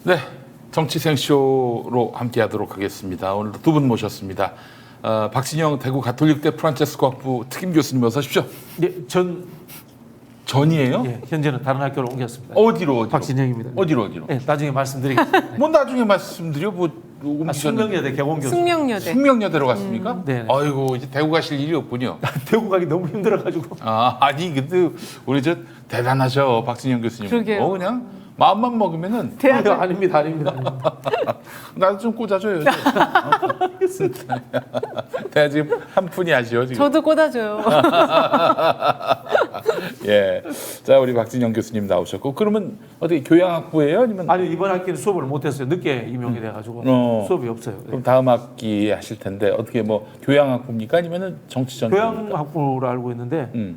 네, 정치생쇼로 함께하도록 하겠습니다. 오늘도 두 분 모셨습니다. 박진영 대구 가톨릭대 프란체스코 학부 특임 교수님 어서 오십시오. 네, 전이에요? 예, 현재는 다른 학교로 옮겼습니다. 어디로? 박진영입니다. 어디로? 네, 나중에 말씀드리겠습니다. 뭐 나중에 말씀드려 뭐 숙명여대 개공 교수. 숙명여대. 숙명여대로 갔습니까? 네. 아이고 이제 대구 가실 일이 없군요. 대구 가기 너무 힘들어가지고. 아니 근데 우리 저 대단하셔 박진영 교수님. 그러게요. 그냥 마음만 먹으면은 아닙니다. 나도 좀 꽂아줘요. 내가 지금 한 푼이 아쉬워 지금. 저도 꽂아줘요. 예. 자 우리 박진영 교수님 나오셨고 그러면 어떻게 교양학부예요? 아니면 아니 이번 학기는 수업을 못했어요. 늦게 임용이 돼가지고 수업이 없어요. 네. 그럼 다음 학기 하실 텐데 어떻게 뭐 교양학부입니까? 아니면은 정치전? 교양학부로 알고 있는데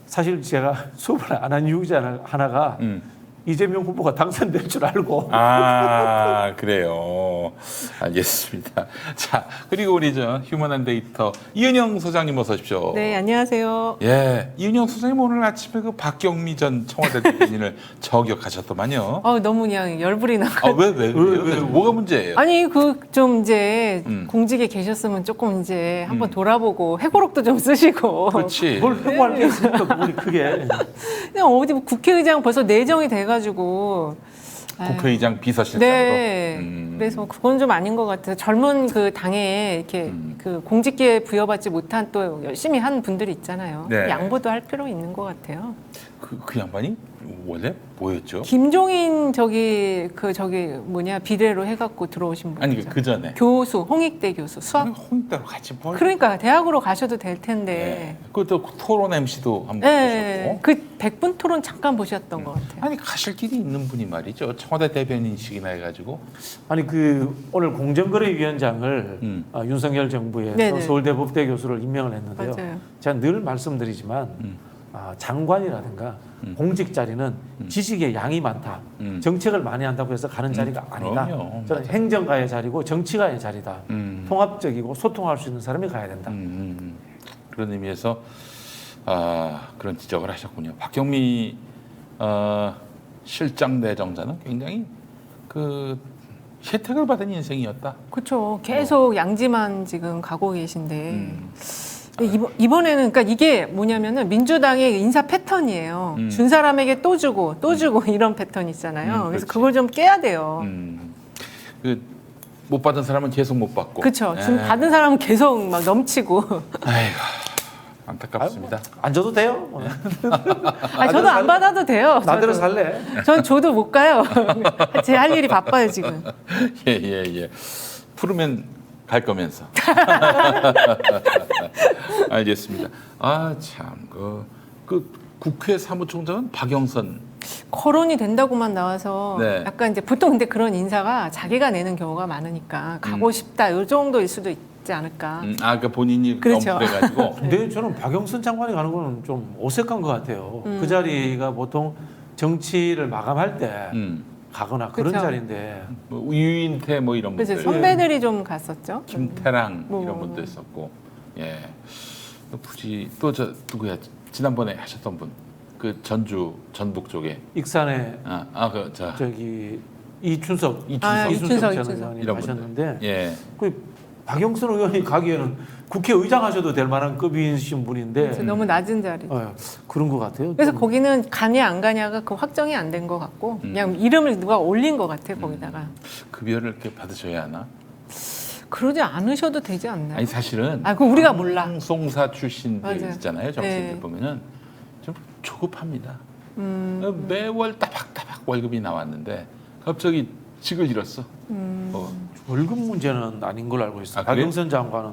사실 제가 수업을 안 한 이유 중에 하나가 이재명 후보가 당선될 줄 알고. 아 그래요. 알겠습니다. 자 그리고 우리 저 휴먼한 데이터 이은영 소장님 어서 오십시오. 네, 안녕하세요. 예, 이은영 소장님 오늘 아침에 그 박경미 전 청와대 대변인을 저격하셨더만요. 너무 그냥 열불이 나고. 왜 뭐가 문제예요? 아니 그 좀 이제 음. 공직에 계셨으면 조금 이제 한번 돌아보고 회고록도 좀 쓰시고. 그렇지. 뭘 회고할 게 있습니까? 그분이 크게. 그냥 어디 뭐 국회의장 벌써 내정이 돼가지고. 국회의장 비서실장으로. 네. 그래서 그건 좀 아닌 것 같아요. 젊은 그 당에 이렇게 그 공직기에 부여받지 못한 또 열심히 한 분들이 있잖아요. 네. 양보도 할 필요 있는 것 같아요. 그 양반이 원래 뭐였죠? 김종인 비례로 해갖고 들어오신 분. 아니 그 전에 교수, 홍익대 교수, 수학. 홍익대로 같이 뭘? 그러니까 대학으로 가셔도 될 텐데. 네. 그것도 토론 MC도 한번 네. 보셨고. 그 100분 토론 잠깐 보셨던 것 같아요. 아니 가실 길이 있는 분이 말이죠. 청와대 대변인식이나 해가지고. 아니 오늘 공정거래위원장을 윤석열 정부에서 네네. 서울대 법대 교수를 임명을 했는데요. 맞아요. 제가 늘 말씀드리지만 장관이라든가 공직 자리는 지식의 양이 많다. 정책을 많이 한다고 해서 가는 자리가 아니다. 그럼요. 저는 행정가의 자리고 정치가의 자리다. 통합적이고 소통할 수 있는 사람이 가야 된다. 그런 의미에서 그런 지적을 하셨군요. 박경미 실장 내정자는 굉장히 그 혜택을 받은 인생이었다. 그렇죠. 계속 양지만 지금 가고 계신데. 이번에는 그러니까 이게 뭐냐면은 민주당의 인사 패턴이에요. 준 사람에게 또 주고 이런 패턴 있잖아요. 그래서 그렇지. 그걸 좀 깨야 돼요. 그 못 받은 사람은 계속 못 받고. 그렇죠. 지금 받은 사람은 계속 막 넘치고. 아이고 안타깝습니다. 안 줘도 돼요. 저도 안 받아도 돼요. 나대로 저도. 살래. 전 줘도 못 가요. 제 할 일이 바빠요 지금. 예. 부르면 갈 거면서. 알겠습니다. 그 국회 사무총장은 박영선. 거론이 된다고만 나와서 네. 약간 이제 보통 근데 그런 인사가 자기가 내는 경우가 많으니까 가고 싶다 이 정도일 수도 있지 않을까. 그러니까 본인이 그렇죠. 너무 그래가지고. 근데 저는 박영선 장관이 가는 거는 좀 어색한 것 같아요. 그 자리가 보통 정치를 마감할 때 가거나 그런 그쵸. 뭐 자리인데 유인태 뭐 이런 그래서 분들. 선배들이 좀 갔었죠. 김태랑 뭐. 이런 분도 있었고. 예. 굳이 또 누구야? 지난번에 하셨던 분. 그 전주 전북 쪽에 익산에 저기 이춘석 이춘석 전 의원이 이런 하셨는데 예. 그 박영선 의원이 가기에는 국회의장 하셔도 될 만한 급이신 분인데 너무 낮은 자리. 그런 것 같아요. 그래서 좀. 거기는 가냐 안 가냐가 그 확정이 안 된 것 같고 그냥 이름을 누가 올린 것 같아 거기다가. 급여를 이렇게 받으셔야 하나? 그러지 않으셔도 되지 않나요? 아니 사실은 그거 우리가 몰라. 방송사 출신들 맞아요. 있잖아요. 정치인들 네. 보면은 좀 조급합니다. 매월 따박따박 월급이 나왔는데 갑자기 직을 잃었어. 월급 문제는 아닌 걸로 알고 있어요. 그래요? 박영선 장관은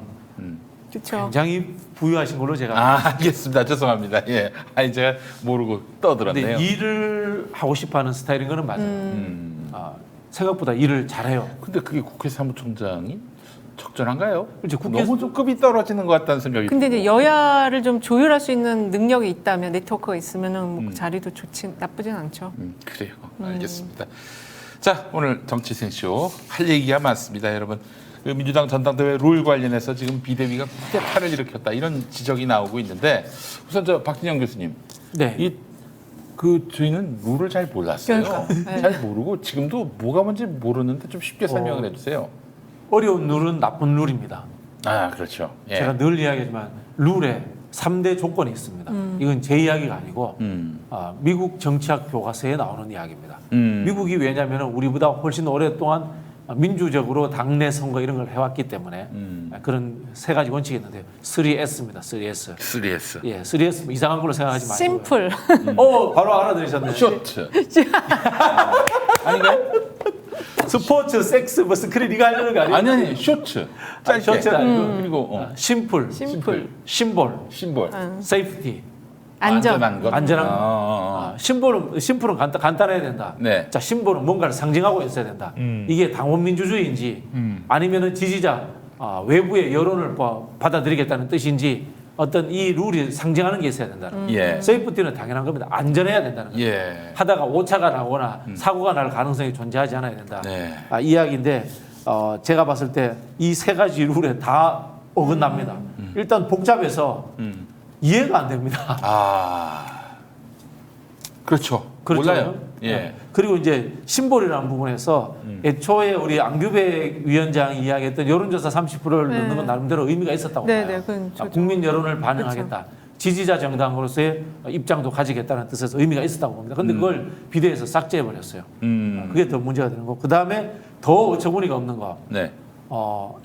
그렇죠. 굉장히 부유하신 걸로 제가 알겠습니다. 죄송합니다. 예. 아니 제가 모르고 떠들었네요. 근데 일을 하고 싶어하는 스타일인 거는 맞아요. 생각보다 일을 잘해요. 근데 그게 국회 사무총장이 적절한가요? 이제 너무 좀 급이 떨어지는 것 같다는 생각이 근데 이제 들고. 여야를 좀 조율할 수 있는 능력이 있다면 네트워크가 있으면은 뭐 그 자리도 나쁘진 않죠. 그래요. 알겠습니다. 자, 오늘 정치생쇼 할 얘기가 많습니다, 여러분. 그 민주당 전당대회 룰 관련해서 지금 비대위가 쿠데타를 일으켰다 이런 지적이 나오고 있는데 우선 박진영 교수님, 네. 저희는 룰을 잘 몰랐어요. 그러니까, 네. 잘 모르고 지금도 뭐가 뭔지 모르는데 좀 쉽게 설명을 해주세요. 어려운 룰은 나쁜 룰입니다. 아 그렇죠. 예. 제가 늘 이야기하지만 룰에 3대 조건이 있습니다. 이건 제 이야기가 아니고 미국 정치학 교과서에 나오는 이야기입니다. 미국이 왜냐하면 우리보다 훨씬 오랫동안 민주적으로 당내 선거 이런 걸 해왔기 때문에 그런 세 가지 원칙이 있는데요. 3S입니다. 3S. 3S. 예, 3S 이상한 걸로 생각하지 마시고요. 심플. 바로 알아들으셨네요. 쇼트. 아닌가요? 스포츠, 섹스, 뭐 스크린 이거 하려는 거 아니에요? 아니 쇼트. 짧게. 쇼트는 아니고. 그리고 심플, 심플. 심볼, 심볼. 세이프티, 안전. 안전한 것. 안전한 거. 거. 심플은 간단해야 된다. 네. 자, 심볼은 뭔가를 상징하고 있어야 된다. 이게 당원 민주주의인지 아니면은 지지자 외부의 여론을 받아들이겠다는 뜻인지 어떤 이 룰이 상징하는 게 있어야 된다는 거예요. 예. 세이프티는 당연한 겁니다. 안전해야 된다는 거예요. 예. 하다가 오차가 나거나 사고가 날 가능성이 존재하지 않아야 된다. 네. 이야기인데 제가 봤을 때 이 세 가지 룰에 다 어긋납니다. 일단 복잡해서 이해가 안 됩니다. 그렇죠. 그렇죠. 몰라요. 예. 그리고 이제 심볼이라는 부분에서 애초에 우리 안규백 위원장이 이야기했던 여론조사 30%를 네. 넣는 건 나름대로 의미가 있었다고 네, 봐요. 네, 그건 좋죠. 국민 여론을 반영하겠다. 지지자 정당으로서의 입장도 가지겠다는 뜻에서 의미가 있었다고 봅니다. 그런데 그걸 비대해서 삭제해 버렸어요. 그게 더 문제가 되는 거고. 그 다음에 더 어처구니가 없는 거. 네.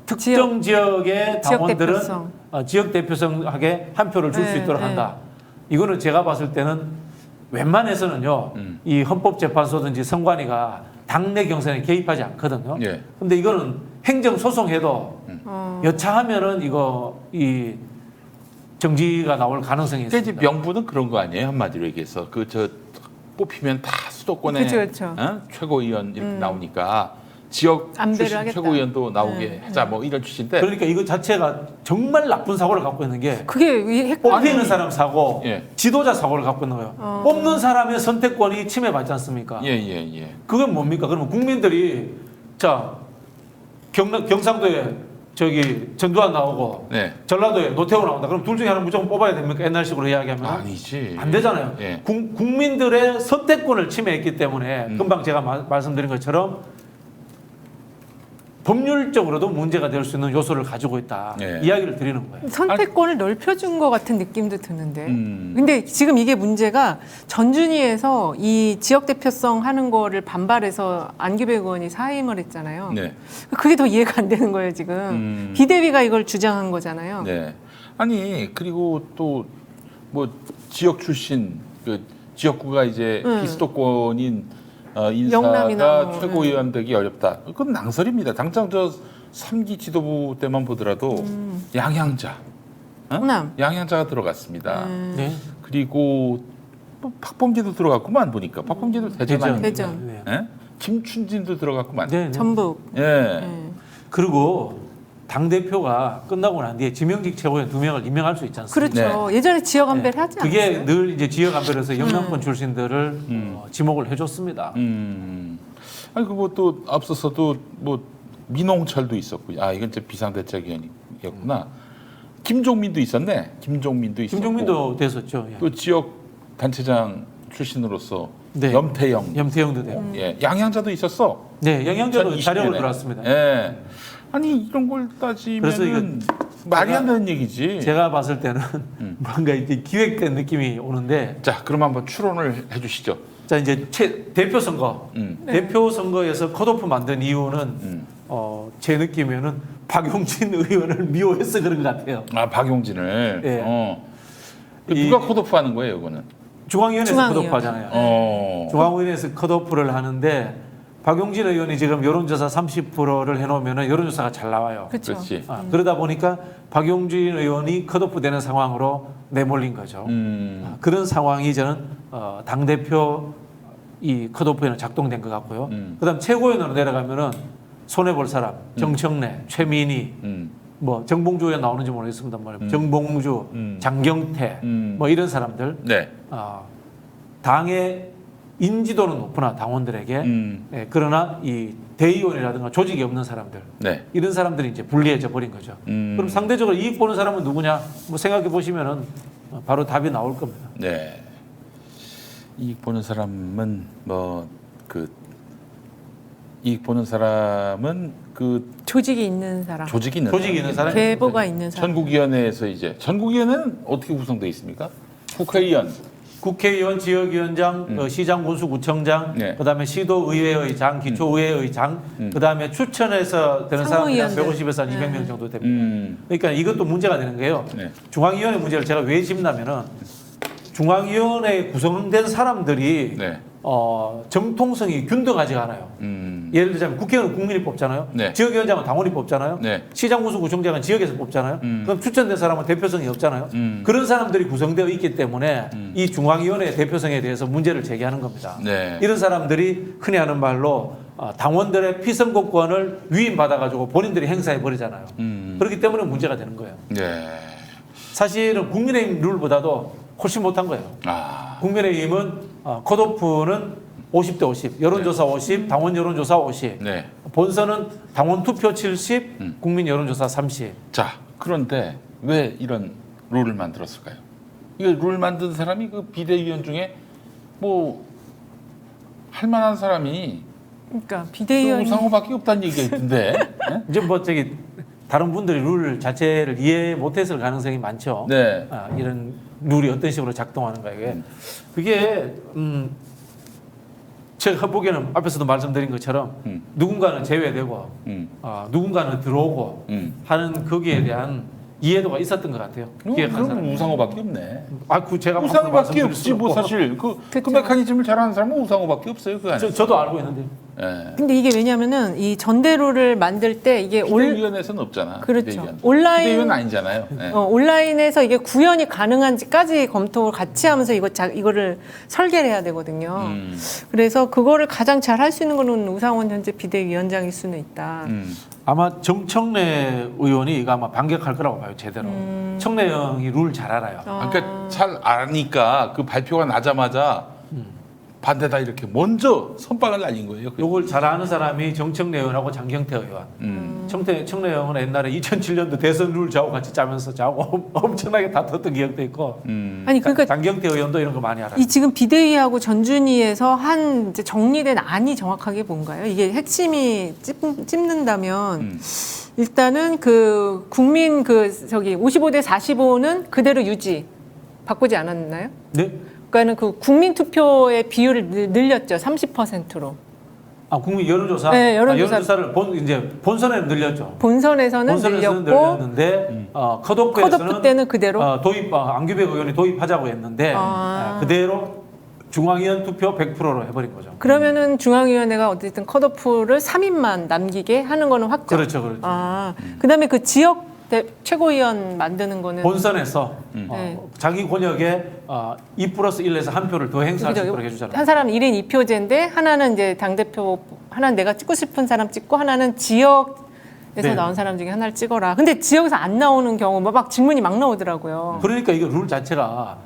특정 지역의 당원들은 대표성. 지역 대표성하게 한 표를 줄 수 네, 있도록 네. 한다. 이거는 제가 봤을 때는 웬만해서는요, 이 헌법재판소든지 선관위가 당내 경선에 개입하지 않거든요. 예. 근데 이거는 행정소송해도 어. 여차하면은 이 정지가 나올 가능성이 근데 있습니다. 이제 명분은 그런 거 아니에요? 한마디로 얘기해서 뽑히면 다 수도권의 그쵸. 최고위원 이렇게 나오니까 지역 안배를 출신 하겠다. 최고위원도 나오게 하자 뭐 이런 취지인데. 그러니까 이거 자체가 정말 나쁜 사고를 갖고 있는 게 그게 이 뽑히는 사람 사고, 예. 지도자 사고를 갖고 있는 거예요. 뽑는 사람의 선택권이 침해받지 않습니까? 예. 그건 뭡니까? 그러면 국민들이 자 경상도에 전두환 나오고 네. 전라도에 노태우 나온다. 그럼 둘 중에 하나 무조건 뽑아야 됩니까? 옛날식으로 이야기하면 아니지. 안 되잖아요. 예. 국민들의 선택권을 침해했기 때문에 금방 제가 말씀드린 것처럼 법률적으로도 문제가 될 수 있는 요소를 가지고 있다. 예. 이야기를 드리는 거예요. 선택권을 넓혀준 것 같은 느낌도 드는데. 음. 근데 지금 이게 문제가 전준위에서 이 지역 대표성 하는 거를 반발해서 안규백 의원이 사임을 했잖아요. 네. 그게 더 이해가 안 되는 거예요, 지금. 비대위가 이걸 주장한 거잖아요. 네. 아니 그리고 또 뭐 지역 출신 그 지역구가 이제 비수도권인 영남이나 인사가 뭐, 최고위원 되기 어렵다. 그건 낭설입니다. 당장 저 3기 지도부 때만 보더라도 양양자, 호남. 양양자가 들어갔습니다. 네. 그리고 또 박범계도 들어갔구만 보니까 박범계도 대전 아닙니까? 대전. 네. 예? 김춘진도 들어갔구만. 네. 전북. 예. 네. 그리고 당 대표가 끝나고 난 뒤에 지명직 최고위원 2명을 임명할 수 있지 않습니까? 그렇죠. 예전에 지역 안배를 하지 않았어요? 그게 늘 이제 지역 안배로서 영남권 출신들을 지목을 해줬습니다. 아니 그뭐 또 앞서서도 뭐 민홍철도 있었고, 이건 이제 비상대책위원이었구나. 김종민도 있었네. 김종민도 있었고. 김종민도 됐었죠. 예. 또 지역 단체장 출신으로서 네. 염태영도 되고. 예, 양양자도 있었어. 네, 영양제도 2020년에. 자력으로 들어왔습니다. 예. 아니 이런 걸 그래서 따지면 말이 안 되는 얘기지. 제가 봤을 때는 뭔가 이제 기획된 느낌이 오는데, 자, 그럼 한번 추론을 해주시죠. 자 이제 대표 선거, 대표 선거에서 컷오프 만든 이유는 제 느낌에는 박용진 의원을 미워해서 그런 것 같아요. 박용진을. 예. 누가 컷오프하는 거예요, 이거는? 중앙위원회에서 중앙위원. 컷오프하잖아요. 중앙위원회에서 컷오프를 하는데 박용진 의원이 지금 여론조사 30%를 해놓으면 여론조사가 잘 나와요. 그렇죠. 그렇지. 그러다 보니까 박용진 의원이 컷오프되는 상황으로 내몰린 거죠. 그런 상황이 저는 당대표 이 컷오프에는 작동된 것 같고요. 그다음 최고위원으로 내려가면은 손해볼 사람 정청래, 최민희, 뭐 정봉주 의원 나오는지 모르겠습니다. 정봉주, 장경태, 뭐 이런 사람들 네. 당의 인지도는 높으나 당원들에게 예, 그러나 이 대의원이라든가 조직이 없는 사람들 네. 이런 사람들이 이제 불리해져 버린 거죠. 그럼 상대적으로 이익 보는 사람은 누구냐? 뭐 생각해 보시면은 바로 답이 나올 겁니다. 네. 이익 보는 사람은 이익 보는 사람은 조직이 있는 사람, 조직이 있는 조직이 있는 사람? 계보가 있는 사람. 전국위원회에서 이제 전국위원회는 어떻게 구성되어 있습니까? 국회의원, 국회의원, 지역위원장, 시장, 군수, 구청장, 네. 그다음에 시도의회의장, 기초의회의장, 그다음에 추천해서 되는 사람이 한 상무위원들. 150에서 한 200명 정도 됩니다. 그러니까 이것도 문제가 되는 게요. 네. 중앙위원회 문제를 제가 왜 짚냐면은 중앙위원회에 구성된 사람들이 네. 정통성이 균등하지가 않아요. 예를 들자면 국회의원은 국민이 뽑잖아요. 네. 지역위원장은 당원이 뽑잖아요. 네. 시장, 군수, 구청장은 지역에서 뽑잖아요. 그럼 추천된 사람은 대표성이 없잖아요. 그런 사람들이 구성되어 있기 때문에 이 중앙위원회의 대표성에 대해서 문제를 제기하는 겁니다. 네. 이런 사람들이 흔히 하는 말로 당원들의 피선거권을 위임받아가지고 본인들이 행사해 버리잖아요. 그렇기 때문에 문제가 되는 거예요. 네. 사실은 국민의힘 룰보다도 훨씬 못한 거예요. 아, 국민의힘은 컷오프는 50대 50, 여론조사 50, 당원 여론조사 50, 네. 본선은 당원 투표 70, 국민 여론조사 30. 자, 그런데 왜 이런 룰을 만들었을까요? 이거 룰 만든 사람이 그 비대위원 중에 뭐 할 만한 사람이 그러니까 비대위원이 우상호밖에 없다는 얘기가 있던데. 네? 이제 뭐 저기 다른 분들이 룰 자체를 이해 못했을 가능성이 많죠. 네. 이런 룰이 어떤 식으로 작동하는가 이게 그게 제가 보기에는 앞에서도 말씀드린 것처럼 누군가는 제외되고 누군가는 들어오고 하는 거기에 대한 이해도가 있었던 것 같아요. 기획한 그럼 사람. 우상호밖에 없네. 그 제가 우상호밖에 없지 뭐 사실 그 그쵸. 메커니즘을 잘하는 사람은 우상호밖에 없어요 그 안에. 저도 알고 있는데. 예. 근데 이게 왜냐면은 이 전대로를 만들 때 이게 비대위원회에서는 없잖아. 그렇죠. 비대위원. 온라인- 비대위원 아니잖아요. 예. 온라인에서 이게 구현이 가능한지까지 검토를 같이 하면서 이거를 설계를 해야 되거든요. 그래서 그거를 가장 잘 할 수 있는 거는 우상원 현재 비대위원장일 수는 있다. 아마 정청래 의원이 이거 아마 반격할 거라고 봐요 제대로. 청래 형이 룰 잘 알아요. 그러니까 잘 아니까 그 발표가 나자마자 반대다 이렇게 먼저 선빵을 날린 거예요. 요걸 잘 아는 사람이 정청래 의원하고 장경태 의원. 청래 의원은 옛날에 2007년도 대선 룰 저하고 같이 짜면서 저하고 엄청나게 다퉜던 기억도 있고. 아니 그러니까 장경태 의원도 이런 거 많이 알아요. 이 지금 비대위하고 전준위에서 한 이제 정리된 안이 정확하게 뭔가요? 이게 핵심이 찝는다면 일단은 그 국민 저기 55대 45는 그대로 유지 바꾸지 않았나요? 네? 그러니까는 그 국민 투표의 비율을 늘렸죠. 30%로. 국민 여론조사. 네, 여론조사. 여론조사를 이제 본선에는 늘렸죠. 본선에서는 늘렸고 늘렸는데 컷오프에서는 컷오프 때는 그대로 도입 안규백 의원이 도입하자고 했는데 그대로 중앙위원 투표 100%로 해버린 거죠. 그러면은 중앙위원회가 어쨌든 컷오프를 3인만 남기게 하는 거는 확정. 그렇죠. 그다음에 그 지역 최고위원 만드는 거는 본선에서 네. 자기 권역에 2+1에서 한 표를 더 행사할 수 있도록 해주잖아요. 한 사람 1인 2표제인데 하나는 이제 당대표 하나는 내가 찍고 싶은 사람 찍고 하나는 지역에서 네. 나온 사람 중에 하나를 찍어라. 근데 지역에서 안 나오는 경우 막 질문이 막 나오더라고요. 그러니까 이거 룰 자체가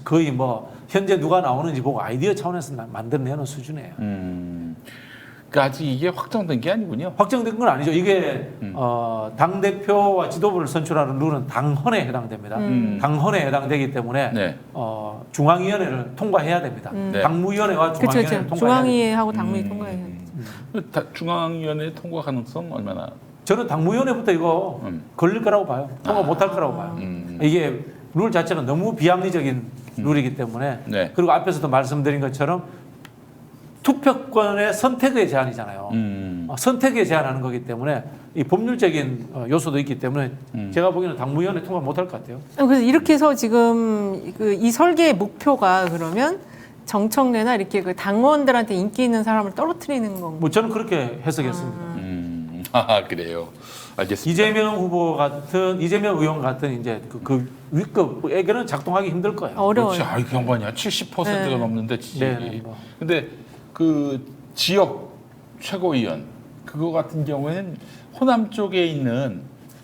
거의 뭐 현재 누가 나오는지 보고 아이디어 차원에서 만들어내는 수준이에요. 그러니까 아직 이게 확정된 게 아니군요. 확정된 건 아니죠. 이게 당 대표와 지도부를 선출하는 룰은 당헌에 해당됩니다. 당헌에 해당되기 때문에 네. 중앙위원회를 통과해야 됩니다. 네. 당무위원회와 그렇죠. 중앙위원회를 통과해야 됩니다. 중앙위하고 당무위 통과해야 돼. 중앙위원회 통과 가능성 얼마나? 저는 당무위원회부터 이거 걸릴 거라고 봐요. 통과 못할 거라고 봐요. 이게 룰 자체가 너무 비합리적인 룰이기 때문에 네. 그리고 앞에서도 말씀드린 것처럼 투표권의 선택의 제한이잖아요. 선택에 제한하는 거기 때문에 이 법률적인 요소도 있기 때문에 제가 보기에는 당무위원회 통과 못할 것 같아요. 그래서 이렇게 해서 지금 이 설계의 목표가 그러면 정청래나 이렇게 그 당원들한테 인기 있는 사람을 떨어뜨리는 건가요? 뭐 저는 그렇게 해석했습니다. 그래요. 알겠습니다. 이재명 의원 같은 이제 그 위급에게는 작동하기 힘들 거예요. 어려워요. 그렇지. 그 양반이야. 70%가 네. 넘는데 지지율이. 네, 뭐. 근데 그 지역 최고위원 그거 같은 경우에는 호남 쪽에 있는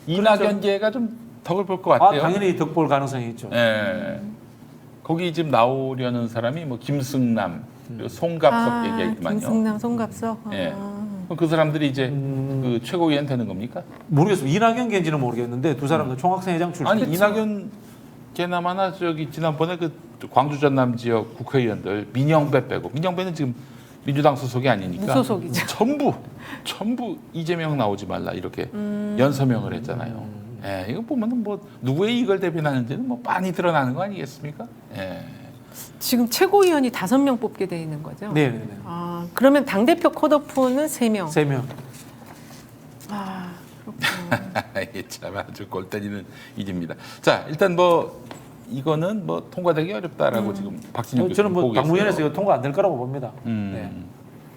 이낙연계가 좀 덕을 볼 것 같아요. 당연히 덕볼 가능성이 있죠. 예. 거기 지금 나오려는 사람이 뭐 김승남, 그리고 송갑석 얘기하지만요. 김승남, 송갑석. 예. 그럼 그 사람들이 이제 그 최고위원 되는 겁니까? 모르겠습니다. 이낙연 걔인지는 모르겠는데 두 사람도 총학생회장 출신. 아니 이낙연 걔나마나 저기 지난번에 그 광주 전남 지역 국회의원들 민영배 빼고 민영배는 지금 민주당 소속이 아니니까 무소속이죠. 전부 이재명 나오지 말라 이렇게 연서명을 했잖아요. 예, 이거 보면은 뭐 누구의 이익을 대변하는지는 뭐 빤히 드러나는 거 아니겠습니까? 예. 지금 최고위원이 5명 뽑게 돼 있는 거죠? 네, 네, 네. 아, 그러면 당대표 컷오프는 3명. 3명. 아, 그렇구나. 이게 참 아주 골 때리는 일입니다. 자, 일단 뭐 이거는 뭐 통과되기 어렵다라고 지금 박진영 교수님 저는 뭐 보고 계세요. 당무위원회에서 이거 통과 안 될 거라고 봅니다. 네.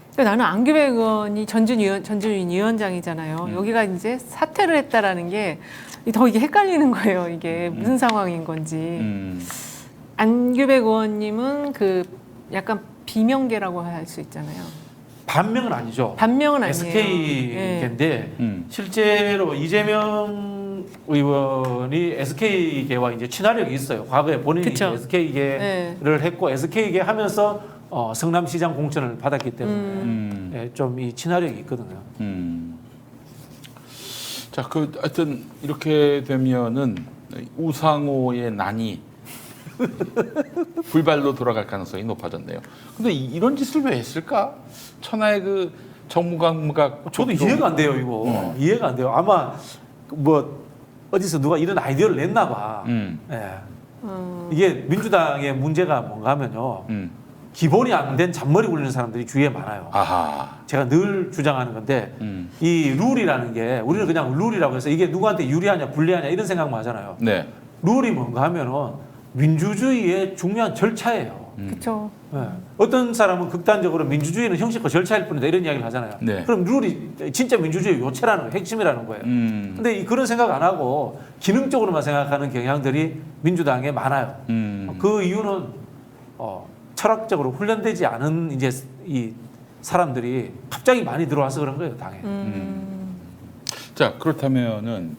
근데 나는 안규백 의원이 전준위원 위원장이잖아요. 여기가 이제 사퇴를 했다라는 게 더 이게 헷갈리는 거예요. 이게 무슨 상황인 건지. 안규백 의원님은 그 약간 비명계라고 할 수 있잖아요. 반명은 아니죠. 반명은 아니에요. SK계인데 실제로 이재명 의원이 SK계와 이제 친화력이 있어요. 과거에 본인이 그쵸. SK계를 했고 SK계 하면서 성남시장 공천을 받았기 때문에 좀 이 친화력이 있거든요. 자, 그 하여튼 이렇게 되면은 우상호의 난이 불발로 돌아갈 가능성이 높아졌네요. 근데 이런 짓을 왜 했을까? 천하의 그 정무감각 저도 이해가 안 돼요, 이거. 이해가 안 돼요. 아마 뭐 어디서 누가 이런 아이디어를 냈나 봐. 예. 이게 민주당의 문제가 뭔가 하면요. 기본이 안 된 잔머리 굴리는 사람들이 주위에 많아요. 아하. 제가 늘 주장하는 건데 이 룰이라는 게 우리는 그냥 룰이라고 해서 이게 누구한테 유리하냐 불리하냐 이런 생각만 하잖아요. 네. 룰이 뭔가 하면은 민주주의의 중요한 절차예요. 그렇죠. 네. 어떤 사람은 극단적으로 민주주의는 형식과 절차일 뿐이다 이런 이야기를 하잖아요. 네. 그럼 룰이 진짜 민주주의 요체라는 거예요. 핵심이라는 거예요. 근데 그런 생각 안 하고 기능적으로만 생각하는 경향들이 민주당에 많아요. 그 이유는 철학적으로 훈련되지 않은 이제 이 사람들이 갑자기 많이 들어와서 그런 거예요, 당에. 자, 그렇다면은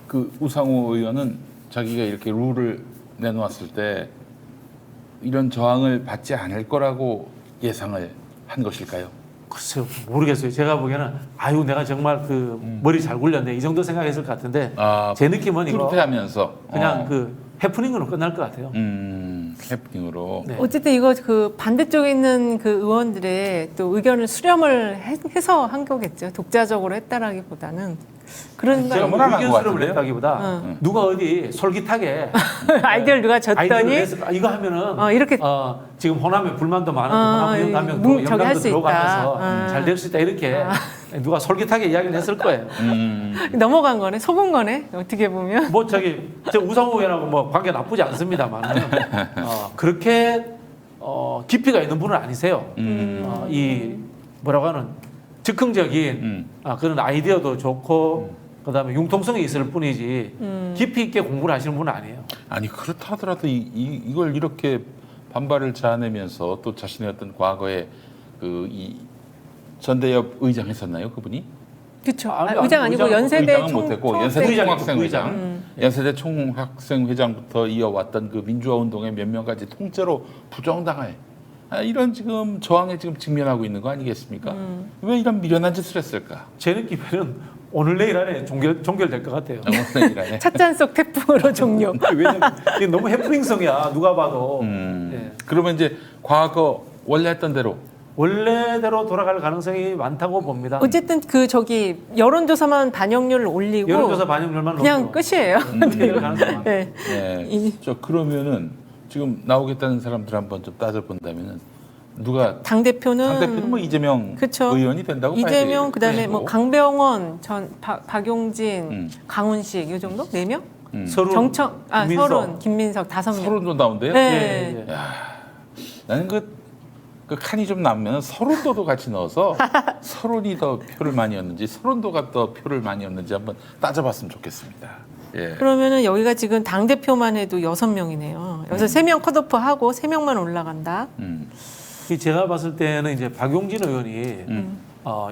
그 우상호 의원은 자기가 이렇게 룰을 내놓았을 때 이런 저항을 받지 않을 거라고 예상을 한 것일까요? 글쎄요, 모르겠어요. 제가 보기에는 아유 내가 정말 그 머리 잘 굴렸네 이 정도 생각했을 것 같은데 제 느낌은 이거 뚜렷해하면서 그냥 그 해프닝으로 끝날 것 같아요. 해프닝으로. 네. 어쨌든 이거 그 반대쪽에 있는 그 의원들의 또 의견을 수렴을 해서 한 거겠죠. 독자적으로 했다라기보다는 그런 제가 거 뭐라 한 의견 것 수렴을 같은데요? 했다기보다 누가 어디 솔깃하게 아이디어를 누가 아이디어를 줬더니 냈을 이거 하면은 이렇게 지금 호남에 불만도 많은데 호남 의원 가면 또 저기 할 영감도 수 들어가면서 있다. 잘 될 수 있다 이렇게 누가 솔깃하게 이야기를 했을 거예요. 넘어간 거네, 속은 거네. 어떻게 보면. 뭐 저 우상호 의원하고 뭐 관계 나쁘지 않습니다만 그렇게 깊이가 있는 분은 아니세요. 이 뭐라고 하는 즉흥적인 그런 아이디어도 좋고 그다음에 융통성이 있을 뿐이지 깊이 있게 공부를 하시는 분은 아니에요. 아니 그렇다 하더라도 이걸 이렇게 반발을 자아내면서 또 자신의 어떤 과거에 그 이 전대협 의장 했었나요, 그분이? 그렇죠. 아니, 의장 아니고 연세대 의장은 못했고 연세대 의장이죠, 총학생회장, 연세대 총학생회장부터 이어왔던 그 민주화 운동의 몇 명까지 통째로 부정당할 이런 지금 저항에 지금 직면하고 있는 거 아니겠습니까? 왜 이런 미련한 짓을 했을까? 제 느낌에는 오늘 내일 안에 종결될 것 같아요. 오늘이라네. 찻잔 속 태풍으로 종료. 왜냐면 이게 너무 해프닝성이야 누가 봐도. 예. 그러면 이제 과거 원래 했던 대로 원래대로 돌아갈 가능성이 많다고 봅니다. 어쨌든 그 저기 여론조사만 반영률을 올리고 여론조사 반영률만 그냥 놓고 끝이에요. 이럴 가능성이 많다. 네. 네. 저 그러면은 지금 나오겠다는 사람들 한번 좀 따져본다면은 누가 당 대표는 상대표는 뭐 이재명 그쵸. 의원이 된다고 이재명 봐야 그다음에 뭐 되고. 강병원 전 박용진 강훈식 이 정도 4명? 서른, 정청 김민석. 서른 김민석 5명. 서른도 나온대요? 네. 예, 예. 나는 그 칸이 좀 남면 서른도도 같이 넣어서 서른이 더 표를 많이 얻는지 서른도가 더 표를 많이 얻는지 한번 따져봤으면 좋겠습니다. 예. 그러면은 여기가 지금 당 대표만 해도 6명이네요. 여기서 3명 컷오프 하고 3명만 올라간다. 제가 봤을 때는 이제 박용진 의원이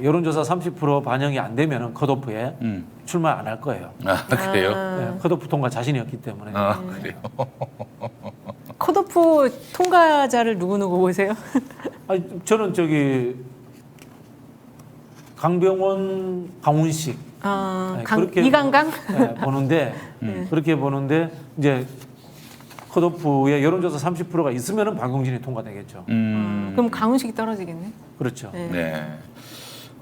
여론조사 30% 반영이 안 되면은 컷오프에 출마 안 할 거예요. 아 그래요? 네, 컷오프 통과 자신이 없기 때문에. 아 그래요? 컷오프 통과자를 누구 보세요? 아니, 저는 저기 강병원, 강훈식 네, 그렇게 이강강? 네, 보는데 그렇게 보는데 이제 컷오프에 여론조사 30%가 있으면은 박용진이 통과되겠죠. 그럼 강훈식이 떨어지겠네. 그렇죠. 네. 네.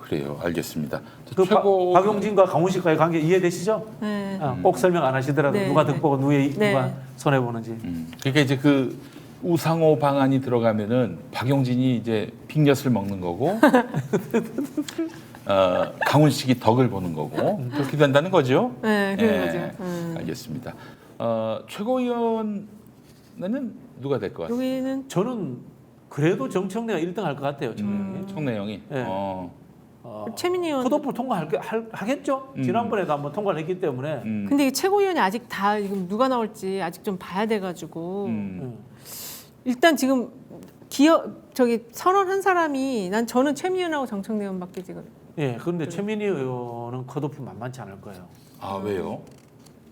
그래요. 알겠습니다. 그 최고 박용진과 강훈식과의 관계 이해되시죠? 네. 꼭 설명 안 하시더라도 네, 누가 네. 득보고 누가 네. 손해 보는지. 그러니까 이제 그 우상호 방안이 들어가면은 박용진이 이제 빅엿을 먹는 거고 강훈식이 덕을 보는 거고 그렇게 된다는 거죠. 네, 그런 거죠. 알겠습니다. 최고위원은 누가 될 것 같아요? 여기는 저는 그래도 정청래가 1등 할 것 같아요. 청래영이. 네. 최민희 의원. 컷오프 통과하겠죠? 지난번에도 한번 통과를 했기 때문에. 근데 이 최고위원이 아직 다 지금 누가 나올지 아직 좀 봐야 돼가지고 일단 지금 저기 선언한 사람이 저는 최민희 의원하고 정청래 의원밖에 지금. 예, 그런데 최민희 의원은 컷오프 만만치 않을 거예요. 아 왜요?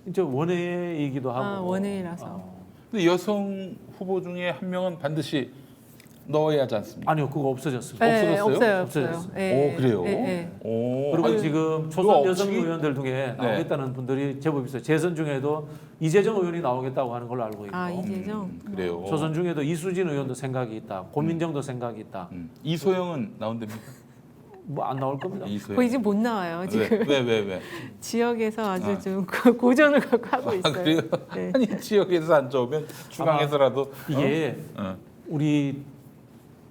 이제 원외이기도 하고. 원외라서. 근데 여성 후보 중에 한 명은 반드시 넣어야 하지 않습니까? 아니요, 그거 없어졌습니다. 없어졌어요? 없어요. 없어졌어요. 예, 오 그래요? 예, 예. 오. 그리고 아니, 지금 그거 초선 여성 없이- 의원들 중에 나오겠다는 분들이 제법 있어요. 재선 중에도 이재정 의원이 나오겠다고 하는 걸로 알고 있고. 아 이재정. 그래요. 초선 중에도 이수진 의원도 생각이 있다. 고민정도 생각이 있다. 이소영은 나온답니까? 뭐 안 나올 겁니다. 이소영. 거의 지금 못 나와요 지금. 왜? 지역에서 아주 좀 고전을 갖고 하고 있어요. 그래요? 네. 아니 지역에서 안 좋으면 중앙에서라도 이게 어? 우리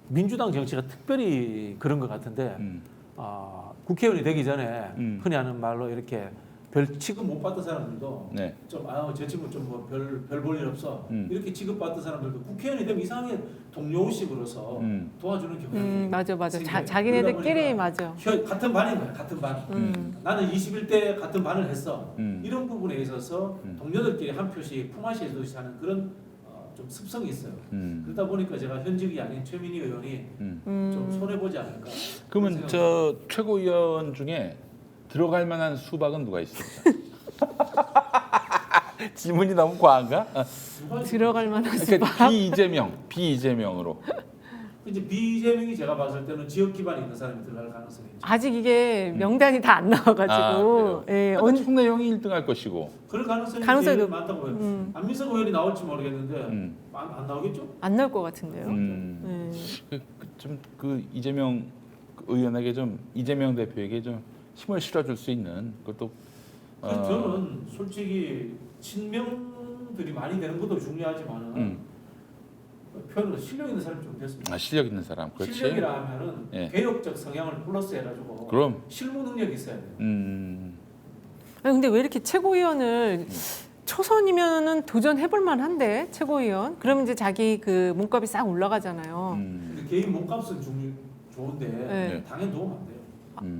민주당 정치가 특별히 그런 것 같은데 국회의원이 되기 전에 흔히 하는 말로 이렇게 별 취급 못 받던 사람들도 네. 저 친구 좀 뭐 별 볼 일 없어 이렇게 취급받던 사람들도 국회의원이 되면 이상하게 동료의식으로서 도와주는 경향이 맞아. 생겨요. 자기네들끼리 그러다 맞아. 같은 반인 거야, 같은 반. 나는 21대 같은 반을 했어. 이런 부분에 있어서 동료들끼리 한 표씩 품앗이 해주듯이 하는 그런 좀 습성이 있어요. 그러다 보니까 제가 현직이 아닌 최민희 의원이 좀 손해 보지 않을까. 그러면 저 최고위원 중에 들어갈 만한 수박은 누가 있습니까? 질문이 너무 과한가? 들어갈 만한 그러니까 수박. 비이재명으로. 이제 비재명이 제가 봤을 때는 지역 기반이 있는 사람이 들어갈 가능성이 있죠. 아직 이게 명단이 다 안 나와가지고. 예, 청래영이 1등할 것이고. 그럴 가능성이 가능성이 제일 많다고 봐요. 안민석 의원이 나올지 모르겠는데 안 나오겠죠? 안 나올 것 같은데요. 그 이재명 의원에게 좀 이재명 대표에게 좀 힘을 실어줄 수 있는 그것도. 그래서 저는 솔직히 친명들이 많이 되는 것도 중요하지만은 표현으로 실력 있는 사람이 좀 됐습니다. 실력 있는 사람, 그렇지. 실력이라 하면은 예. 개혁적 성향을 플러스 해가지고 그럼. 실무 능력이 있어야 돼요. 아니, 근데 왜 이렇게 최고위원을 초선이면은 도전해볼 만한데 최고위원? 그러면 이제 자기 그 몸값이 싹 올라가잖아요. 근데 개인 몸값은 좋은데 네. 당연 도움 안 돼요.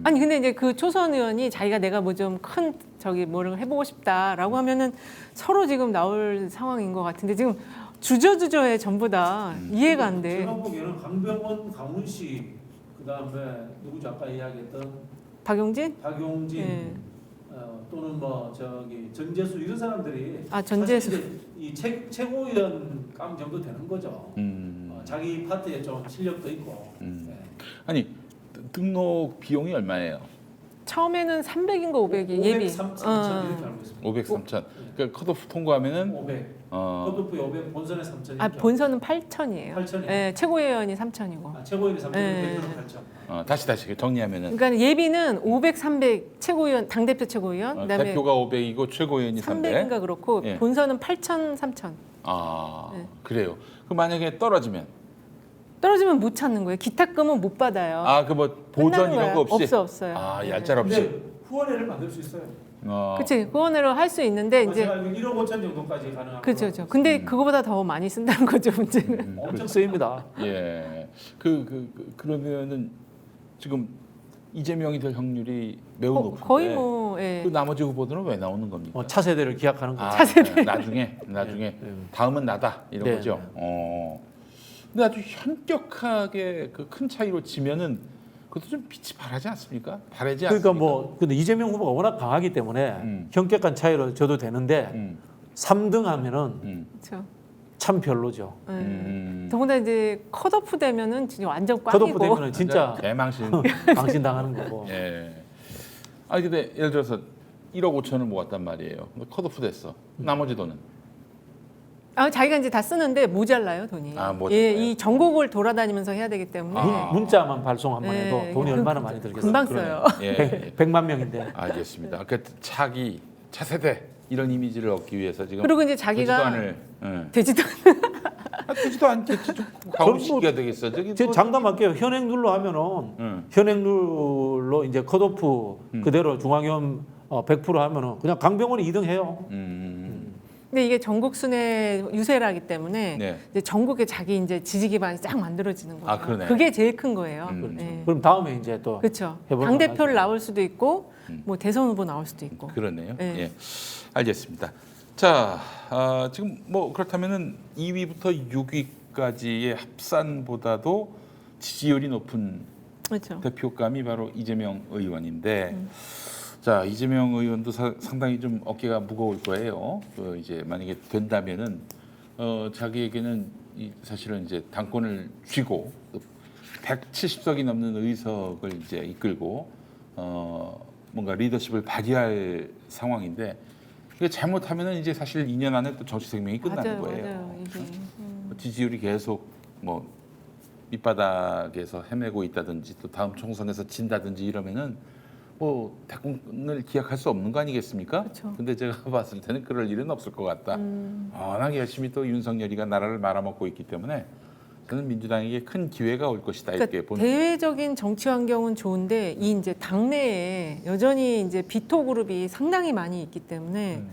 아니 근데 이제 그 초선 의원이 자기가 내가 뭐 좀 큰 저기 뭐를 해보고 싶다라고 하면은 서로 지금 나올 상황인 것 같은데 지금 주저주저해 전부 다 이해가 안 돼. 제가 보기에는 강병원, 강훈식 그다음에 누구죠 아까 이야기했던 박용진? 박용진 네. 또는 뭐 저기 전재수 이런 사람들이 전재수. 사실 이제 이 최고위원 감 정도 되는 거죠. 자기 파트에 좀 실력도 있고. 네. 아니 등록 비용이 얼마예요? 처음에는 300인가 500이 예비. 500, 3,000 이렇게 알고 있습니다. 500, 3천. 그러니까 컷오프 통과하면은 500. 어, 컷오프 500, 본선에 3,000. 아 본선은 8천이에요. 8,000 이요? 네, 최고위원이 3천이고. 최고위원이 3,000, 네. 8,000. 다시 정리하면은 그러니까 예비는 500, 300 최고위원 당 대표 최고위원. 그다음에 대표가 500이고 최고위원이 300. 300인가 그렇고 예. 본선은 8천, 3천. 네. 그래요. 그 만약에 떨어지면 떨어지면 못 찾는 거예요. 기탁금은 못 받아요. 그 뭐 보전 끝나는 이런 거 거예요. 없이 없어요. 얄짤 없이. 근데 후원회를 만들 수 있어요. 그치 후원으로 할 수 있는데 이제 제가 알기로 1억 5천 정도까지 가능합니다. 그렇죠. 근데 그거보다 더 많이 쓴다는 거죠 문제는. 엄청 쓰입니다. 예. 그러면은 지금 이재명이 될 확률이 매우 높은데. 거의 뭐 예. 그 나머지 후보들은 왜 나오는 겁니까? 차세대를 기약하는 거죠. 차세대. 나중에 네. 다음은 나다 이런 네, 거죠. 근데 아주 현격하게 그 큰 차이로 지면은 그것도 좀 빛이 바라지 않습니까? 바라지 않습니까? 그러니까 뭐 근데 이재명 후보가 워낙 강하기 때문에 현격한 차이로 져도 되는데 3등 하면은 그렇죠. 참 별로죠. 더군다나 이제 컷오프 되면은 진짜 완전 컷오프 꽝이고. 되면은 진짜 대망신. 당신 당하는 거고. 예. 아니 근데 예를 들어서 1억 5천을 모았단 말이에요. 근데 컷오프 됐어. 나머지 돈은 자기가 이제 다 쓰는데 모자라요 돈이. 모자라요? 예, 이 전국을 돌아다니면서 해야 되기 때문에 문자만 발송 한번 네, 해도 돈이 그- 얼마나 많이 들겠어요. 금방 써요. 예. 100만 명인데. 알겠습니다. 그러니까 차기 차세대 이런 이미지를 얻기 위해서 지금 그리고 이제 되지도 자기가 않을 되지도 되지도 않겠지. 좀 가오시기가 되겠어. 저기 제가 뭐- 장담할게요. 현행룰로 하면은 현행룰로 이제 컷오프 그대로 중앙위원 100% 하면은 그냥 강병원이 2등해요. 근데 이게 전국 순회 유세라기 때문에 네. 이제 전국에 자기 이제 지지 기반이 쫙 만들어지는 거예요. 그러네. 그게 제일 큰 거예요. 네. 그럼 다음에 이제 또 그렇죠. 해볼 당 대표를 만하죠. 나올 수도 있고 뭐 대선 후보 나올 수도 있고. 그러네요. 네. 예, 알겠습니다. 자, 지금 뭐 그렇다면은 2위부터 6위까지의 합산보다도 지지율이 높은 그렇죠. 대표감이 바로 이재명 의원인데, 자 이재명 의원도 상당히 좀 어깨가 무거울 거예요. 이제 만약에 된다면은 자기에게는 사실은 이제 당권을 쥐고 170석이 넘는 의석을 이제 이끌고 뭔가 리더십을 발휘할 상황인데, 이게 잘못하면은 이제 사실 2년 안에 또 정치 생명이 끝나는 거예요. 맞아요. 이게 지지율이 계속 뭐 밑바닥에서 헤매고 있다든지 또 다음 총선에서 진다든지 이러면은 뭐 대권을 기약할 수 없는 거 아니겠습니까? 그렇죠. 근데 제가 봤을 때는 그럴 일은 없을 것 같다. 워낙 열심히 또 윤석열이가 나라를 말아먹고 있기 때문에 저는 민주당에게 큰 기회가 올 것이다 이렇게 그러니까 봅니다. 대외적인 정치 환경은 좋은데 이 이제 당내에 여전히 이제 비토 그룹이 상당히 많이 있기 때문에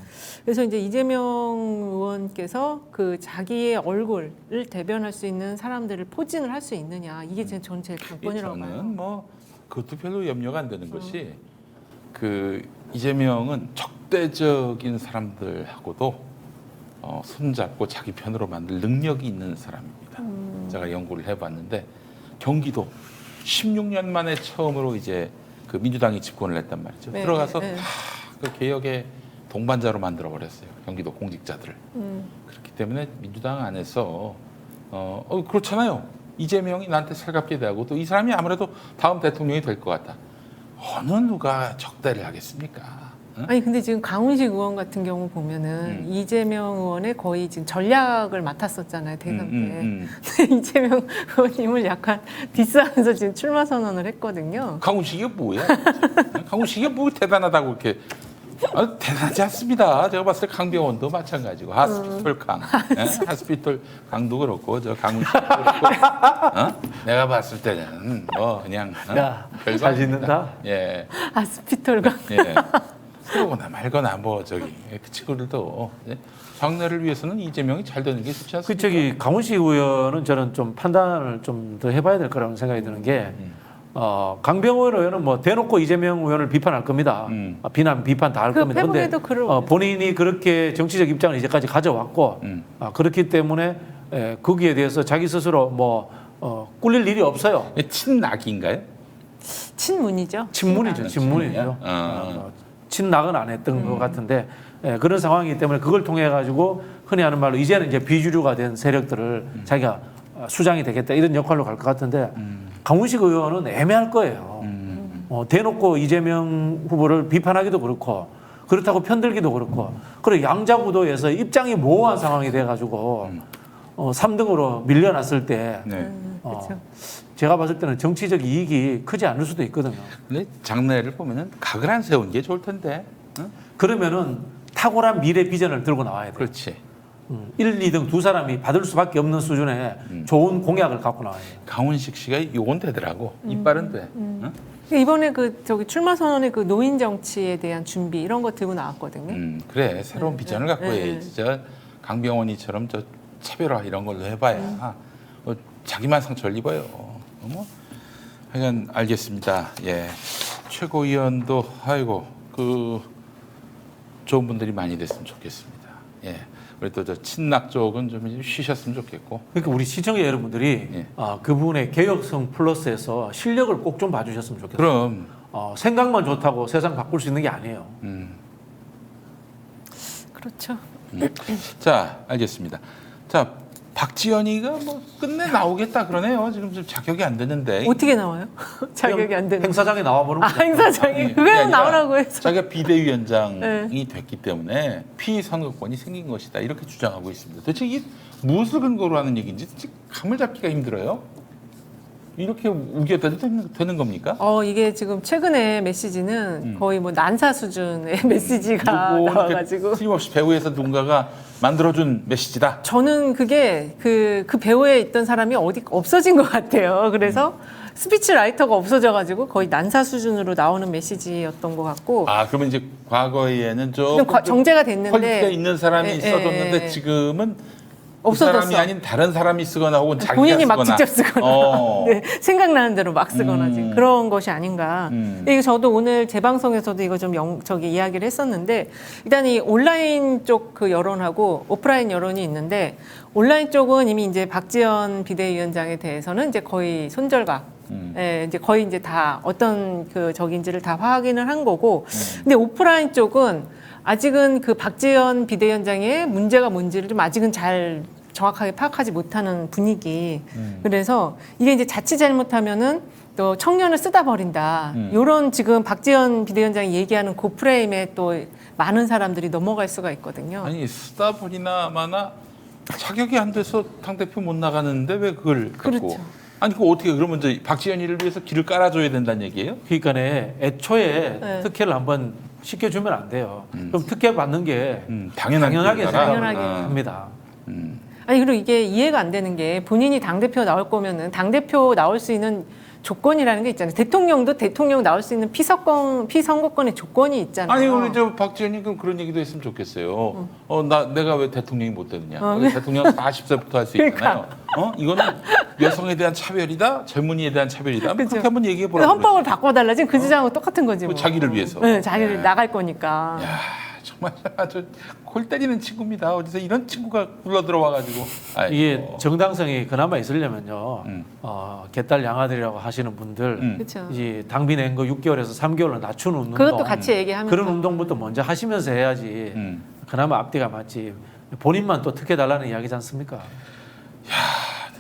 그래서 이제 이재명 의원께서 그 자기의 얼굴을 대변할 수 있는 사람들을 포진을 할 수 있느냐 이게 제 전체 관건이라고 봐요. 저는 뭐 그것도 별로 염려가 안 되는 것이 그 이재명은 적대적인 사람들하고도 손잡고 자기 편으로 만들 능력이 있는 사람입니다. 제가 연구를 해봤는데 경기도 16년 만에 처음으로 이제 그 민주당이 집권을 했단 말이죠. 네, 들어가서 네. 그 개혁의 동반자로 만들어 버렸어요. 경기도 공직자들을. 그렇기 때문에 민주당 안에서 그렇잖아요. 이재명이 나한테 살갑게 대하고 또 이 사람이 아무래도 다음 대통령이 될 것 같다. 어느 누가 적대를 하겠습니까? 응? 아니 근데 지금 강훈식 의원 같은 경우 보면은 이재명 의원의 거의 지금 전략을 맡았었잖아요 대선 때. 근데 이재명 의원님을 약간 디스하면서 지금 출마 선언을 했거든요. 강훈식이 뭐야? 강훈식이 뭐 대단하다고 이렇게 대단하지 않습니다. 제가 봤을 때 강병원도 마찬가지고 하스피톨 강, 하스피톨 강도 그렇고 저 강훈식도 그렇고 내가 봤을 때는 뭐 그냥 야, 별거 잘 아닙니다. 짓는다. 예, 아스피톨강. 예. 그러거나 말거나 뭐 저기 그 친구들도 장래를 위해서는 이재명이 잘 되는 게 좋지 않습니까? 그 저기 강훈식 의원은 저는 좀 판단을 좀 더 해봐야 될 거라고 생각이 드는 게 강병원 의원은 뭐 대놓고 이재명 의원을 비판할 겁니다. 비판 다 할 그 겁니다. 근데 페북에도 글을 올렸어요. 본인이 그렇게 정치적 입장을 이제까지 가져왔고 그렇기 때문에 거기에 대해서 자기 스스로 뭐 꿀릴 일이 없어요. 친낙인가요? 친문이죠. 친문이죠, 친문이죠. 친낙은 안 했던 것 같은데 그런 상황이기 때문에 그걸 통해 가지고 흔히 하는 말로 이제는 이제 비주류가 된 세력들을 자기가 수장이 되겠다 이런 역할로 갈 것 같은데 강훈식 의원은 애매할 거예요. 대놓고 이재명 후보를 비판하기도 그렇고 그렇다고 편들기도 그렇고 그리고 양자구도에서 입장이 모호한 상황이 돼가지고 3등으로 밀려났을 때 네. 그렇죠. 제가 봤을 때는 정치적 이익이 크지 않을 수도 있거든요. 근데 장래를 보면은 각을 안 세운 게 좋을 텐데. 응? 그러면은 탁월한 미래 비전을 들고 나와야 돼요. 그렇지. 1, 2등 두 사람이 받을 수밖에 없는 수준의 좋은 공약을 갖고 나와야 돼요. 강훈식 씨가 요건 되더라고. 이빨은 돼. 응? 이번에 그 저기 출마 선언의 그 노인 정치에 대한 준비 이런 거 들고 나왔거든요. 그래 새로운 비전을 갖고 해야지. 저 강병원이처럼 저 차별화 이런 걸로 해봐야 자기만 상처를 입어요. 하여간 알겠습니다. 예, 최고위원도 아이고 그 좋은 분들이 많이 됐으면 좋겠습니다. 예, 우리 또 저 친낙 쪽은 좀 쉬셨으면 좋겠고. 그러니까 우리 시청자 여러분들이 예. 그분의 개혁성 플러스에서 실력을 꼭 좀 봐주셨으면 좋겠어요. 그럼 생각만 좋다고 세상 바꿀 수 있는 게 아니에요. 그렇죠. 자 알겠습니다. 자 박지원이가 뭐 끝내 나오겠다 그러네요. 지금 좀 자격이 안 되는데. 어떻게 나와요? 자격이 안 되는. 행사장에 나와보는 거죠. 행사장이 아니, 그거는 아니라 나오라고 해서. 자기가 비대위원장이 네. 됐기 때문에 피선거권이 생긴 것이다 이렇게 주장하고 있습니다. 도대체 이게 무엇을 근거로 하는 얘기인지 감을 잡기가 힘들어요. 이렇게 우겨대도 되는 겁니까? 이게 지금 최근에 메시지는 거의 뭐 난사 수준의 메시지가 요거 나와가지고. 틀림없이 배우에서 누군가가 만들어준 메시지다. 저는 그게 그 배우에 있던 사람이 어디 없어진 것 같아요. 그래서 스피치 라이터가 없어져가지고 거의 난사 수준으로 나오는 메시지였던 것 같고. 아 그러면 이제 과거에는 좀 정제가 됐는데 퀄리티가 있는 사람이 예, 있어줬는데 예. 지금은 그 없어졌어. 사람이 아닌 다른 사람이 쓰거나 혹은 자기가 본인이 막 쓰거나. 직접 쓰거나 네, 생각나는 대로 막 쓰거나 지금 그런 것이 아닌가. 이게 저도 오늘 재방송에서도 이거 좀 저기 이야기를 했었는데 일단 이 온라인 쪽 그 여론하고 오프라인 여론이 있는데 온라인 쪽은 이미 이제 박지원 비대위원장에 대해서는 이제 거의 손절각. 예, 이제 거의 이제 다 어떤 그 적인지를 다 확인을 한 거고. 근데 오프라인 쪽은 아직은 그 박지원 비대위원장의 문제가 뭔지를 좀 아직은 잘 정확하게 파악하지 못하는 분위기. 그래서 이게 이제 자칫 잘못하면은 또 청년을 쓰다 버린다. 이런 지금 박지원 비대위원장이 얘기하는 그 프레임에 또 많은 사람들이 넘어갈 수가 있거든요. 아니 쓰다 보니나 마나 자격이 안 돼서 당대표 못 나가는데 왜 그걸 갖고. 그렇죠. 아니 그거 어떻게 그러면 이제 박지원이를 위해서 길을 깔아줘야 된다는 얘기예요? 그러니까 애초에 네. 특혜를 한번 시켜주면 안 돼요. 그럼 특혜 받는 게 길을 당연하게 깔아? 당연하게. 생각합니다. 아니 그리고 이게 이해가 안 되는 게 본인이 당대표 나올 거면은 당대표 나올 수 있는 조건이라는 게 있잖아요. 대통령도 대통령 나올 수 있는 피선거권의 조건이 있잖아요. 아니 우리 저 박지원이 그런 얘기도 했으면 좋겠어요. 내가 왜 대통령이 못 되느냐? 대통령 40세부터 할 수 있잖아요. 이거는 여성에 대한 차별이다, 젊은이에 대한 차별이다. 그렇죠. 그렇게 한번 얘기해 보라. 헌법을 바꿔달라 지금 그 주장하고 똑같은 거지 뭐. 자기를 위해서. 네, 자기를 네. 나갈 거니까. 야 정말 아주 골 때리는 친구입니다. 어디서 이런 친구가 굴러 들어와가지고. 이게 정당성이 그나마 있으려면요. 개딸 양아들이라고 하시는 분들 그렇죠. 이제 당비 낸 거 6개월에서 3개월로 낮추는 운동 그것도 같이 얘기하면서. 그런 운동부터 먼저 하시면서 해야지 그나마 앞뒤가 맞지. 본인만 또 특혜 달라는 이야기지 않습니까?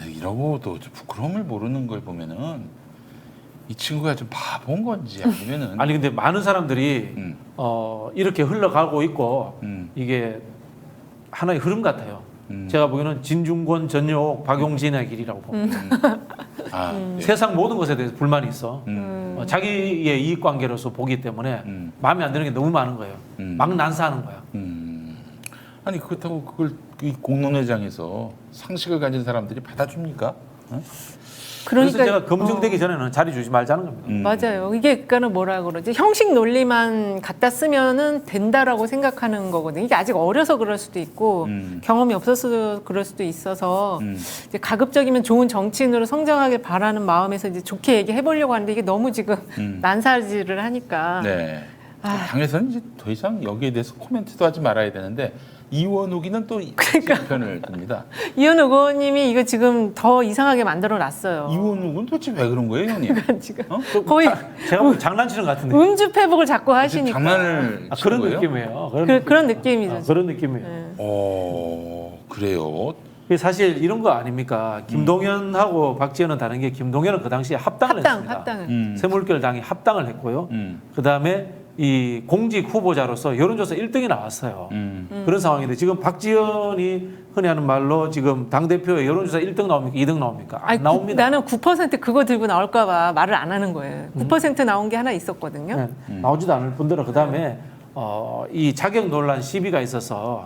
이러고 또 부끄러움을 모르는 걸 보면은 이 친구가 좀 바본 건지 아니면은 아니 근데 많은 사람들이 이렇게 흘러가고 있고 이게 하나의 흐름 같아요. 제가 보기에는 진중권, 전효옥, 박용진의 길이라고 봅니다. 예. 세상 모든 것에 대해서 불만이 있어. 자기의 이익관계로서 보기 때문에 마음에 안 드는 게 너무 많은 거예요. 막 난사하는 거야. 아니 그렇다고 그걸 이 공론회장에서 상식을 가진 사람들이 받아줍니까? 그래서 제가 검증되기 전에는 자리 주지 말자는 겁니다. 맞아요. 이게 그러니까는 뭐라 그러지? 형식 논리만 갖다 쓰면은 된다라고 생각하는 거거든요. 이게 아직 어려서 그럴 수도 있고 경험이 없어서 그럴 수도 있어서 이제 가급적이면 좋은 정치인으로 성장하길 바라는 마음에서 이제 좋게 얘기해 보려고 하는데 이게 너무 지금 난사질을 하니까. 네. 당에서는 이제 더 이상 여기에 대해서 코멘트도 하지 말아야 되는데 이원욱이는 또 편을 듭니다. 이현욱 의원님이 이거 지금 더 이상하게 만들어 놨어요. 이원욱은 도대체 왜 그런 거예요, 형님? 지금 어? 거의 제가 보기 장난치는 것 같은데. 음주 페북을 자꾸 하시니까 장난을 치는 그런 거예요? 느낌이에요. 그런 느낌이죠. 그런 느낌이에요. 그래요. 이게 사실 이런 거 아닙니까? 김동연하고 박지원은 다른 게 김동연은 그 당시에 합당을 했습니다. 합당을. 새물결 당이 합당을 했고요. 그 다음에 이 공직 후보자로서 여론조사 1등이 나왔어요. 그런 상황인데 지금 박지원이 흔히 하는 말로 지금 당대표에 여론조사 1등 나옵니까? 2등 나옵니까? 안 아니, 나옵니다. 나는 9% 그거 들고 나올까봐 말을 안 하는 거예요. 9% 나온 게 하나 있었거든요. 네, 나오지도 않을 뿐더러 그 다음에 이 자격 논란 시비가 있어서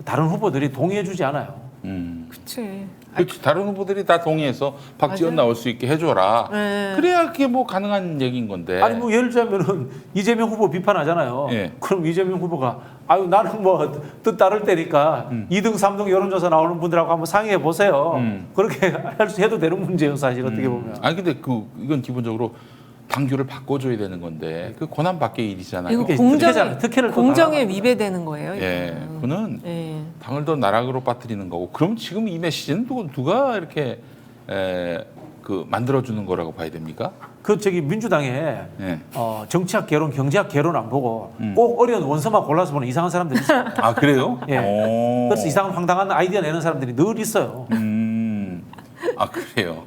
다른 후보들이 동의해주지 않아요. 그치. 그렇지. 다른 후보들이 다 동의해서 박지원 맞아요. 나올 수 있게 해줘라. 네. 그래야 그게 뭐 가능한 얘기인 건데. 아니 뭐 예를 들자면은 이재명 후보 비판하잖아요. 예. 그럼 이재명 후보가 아유 나는 뭐 뜻 따를 때니까 2등, 3등 여론조사 나오는 분들하고 한번 상의해 보세요. 그렇게 해도 되는 문제예요, 사실 어떻게 보면. 아니 근데 이건 기본적으로 당규를 바꿔줘야 되는 건데 그 권한 밖의 일이잖아요. 이거 이게 공정에, 특혜를 또 공정에 달라고 위배되는 거예요. 예, 그거는 예. 당을 더 나락으로 빠뜨리는 거고. 그럼 지금 이 메시지는 누가 이렇게 만들어주는 거라고 봐야 됩니까? 그 저기 민주당에 예. 정치학 개론, 경제학 개론 안 보고 꼭 어려운 원서만 골라서 보는 이상한 사람들이 있어요. 아 그래요? 예. 오. 그래서 이상한 황당한 아이디어 내는 사람들이 늘 있어요. 아 그래요.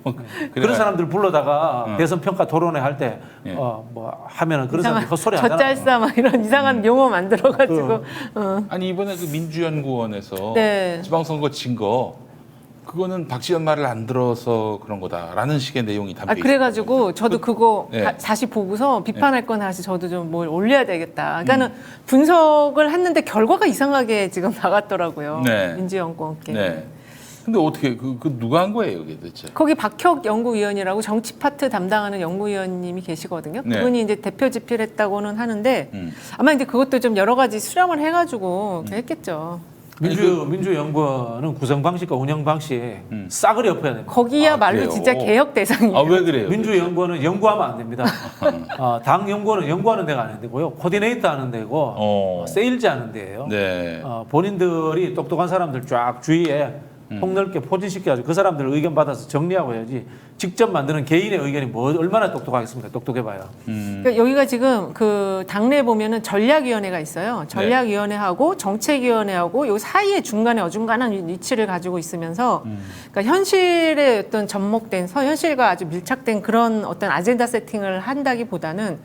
그런 사람들 불러다가 대선 평가 토론회 할 때 예. 뭐 하면은 그런 이상한 사람들 헛소리 하잖아요. 젖잘싸 막 이런 이상한 용어 만들어가지고 아니 이번에 그 민주연구원에서 네. 지방선거 진 거 그거는 박지원 말을 안 들어서 그런 거다라는 식의 내용이 담겨 있어요. 그래가지고 저도 그거 네. 다시 보고서 비판할 건 다시 저도 좀 뭘 올려야 되겠다. 그러니까는 분석을 했는데 결과가 이상하게 지금 나갔더라고요. 네. 민주연구원께. 네. 근데 어떻게 그 누가 한 거예요, 이게 대체? 거기 박혁 연구위원이라고 정치 파트 담당하는 연구위원님이 계시거든요. 네. 그분이 이제 대표 집필했다고는 하는데 음. 아마 이제 그것도 좀 여러 가지 수렴을 해가지고 했겠죠. 민주연구원은 구성 방식과 운영 방식 싸그리 엎어야 됩니다. 거기야말로 그래요? 진짜 개혁 대상이에요. 아 왜 그래요? 민주연구원은 연구하면 안 됩니다. 당 연구원은 연구하는 데가 아닌 데고요. 코디네이터 하는 데고 세일즈 하는 데예요. 네. 본인들이 똑똑한 사람들 쫙 주위에 폭넓게 포진시켜가지고 그 사람들 의견 받아서 정리하고 해야지 직접 만드는 개인의 의견이 뭐 얼마나 똑똑하겠습니까? 똑똑해봐야. 그러니까 여기가 지금 그 당내 보면은 전략위원회가 있어요. 전략위원회하고 정책위원회하고 요 사이에 중간에 어중간한 위치를 가지고 있으면서 그러니까 현실에 어떤 접목된 현실과 아주 밀착된 그런 어떤 아젠다 세팅을 한다기보다는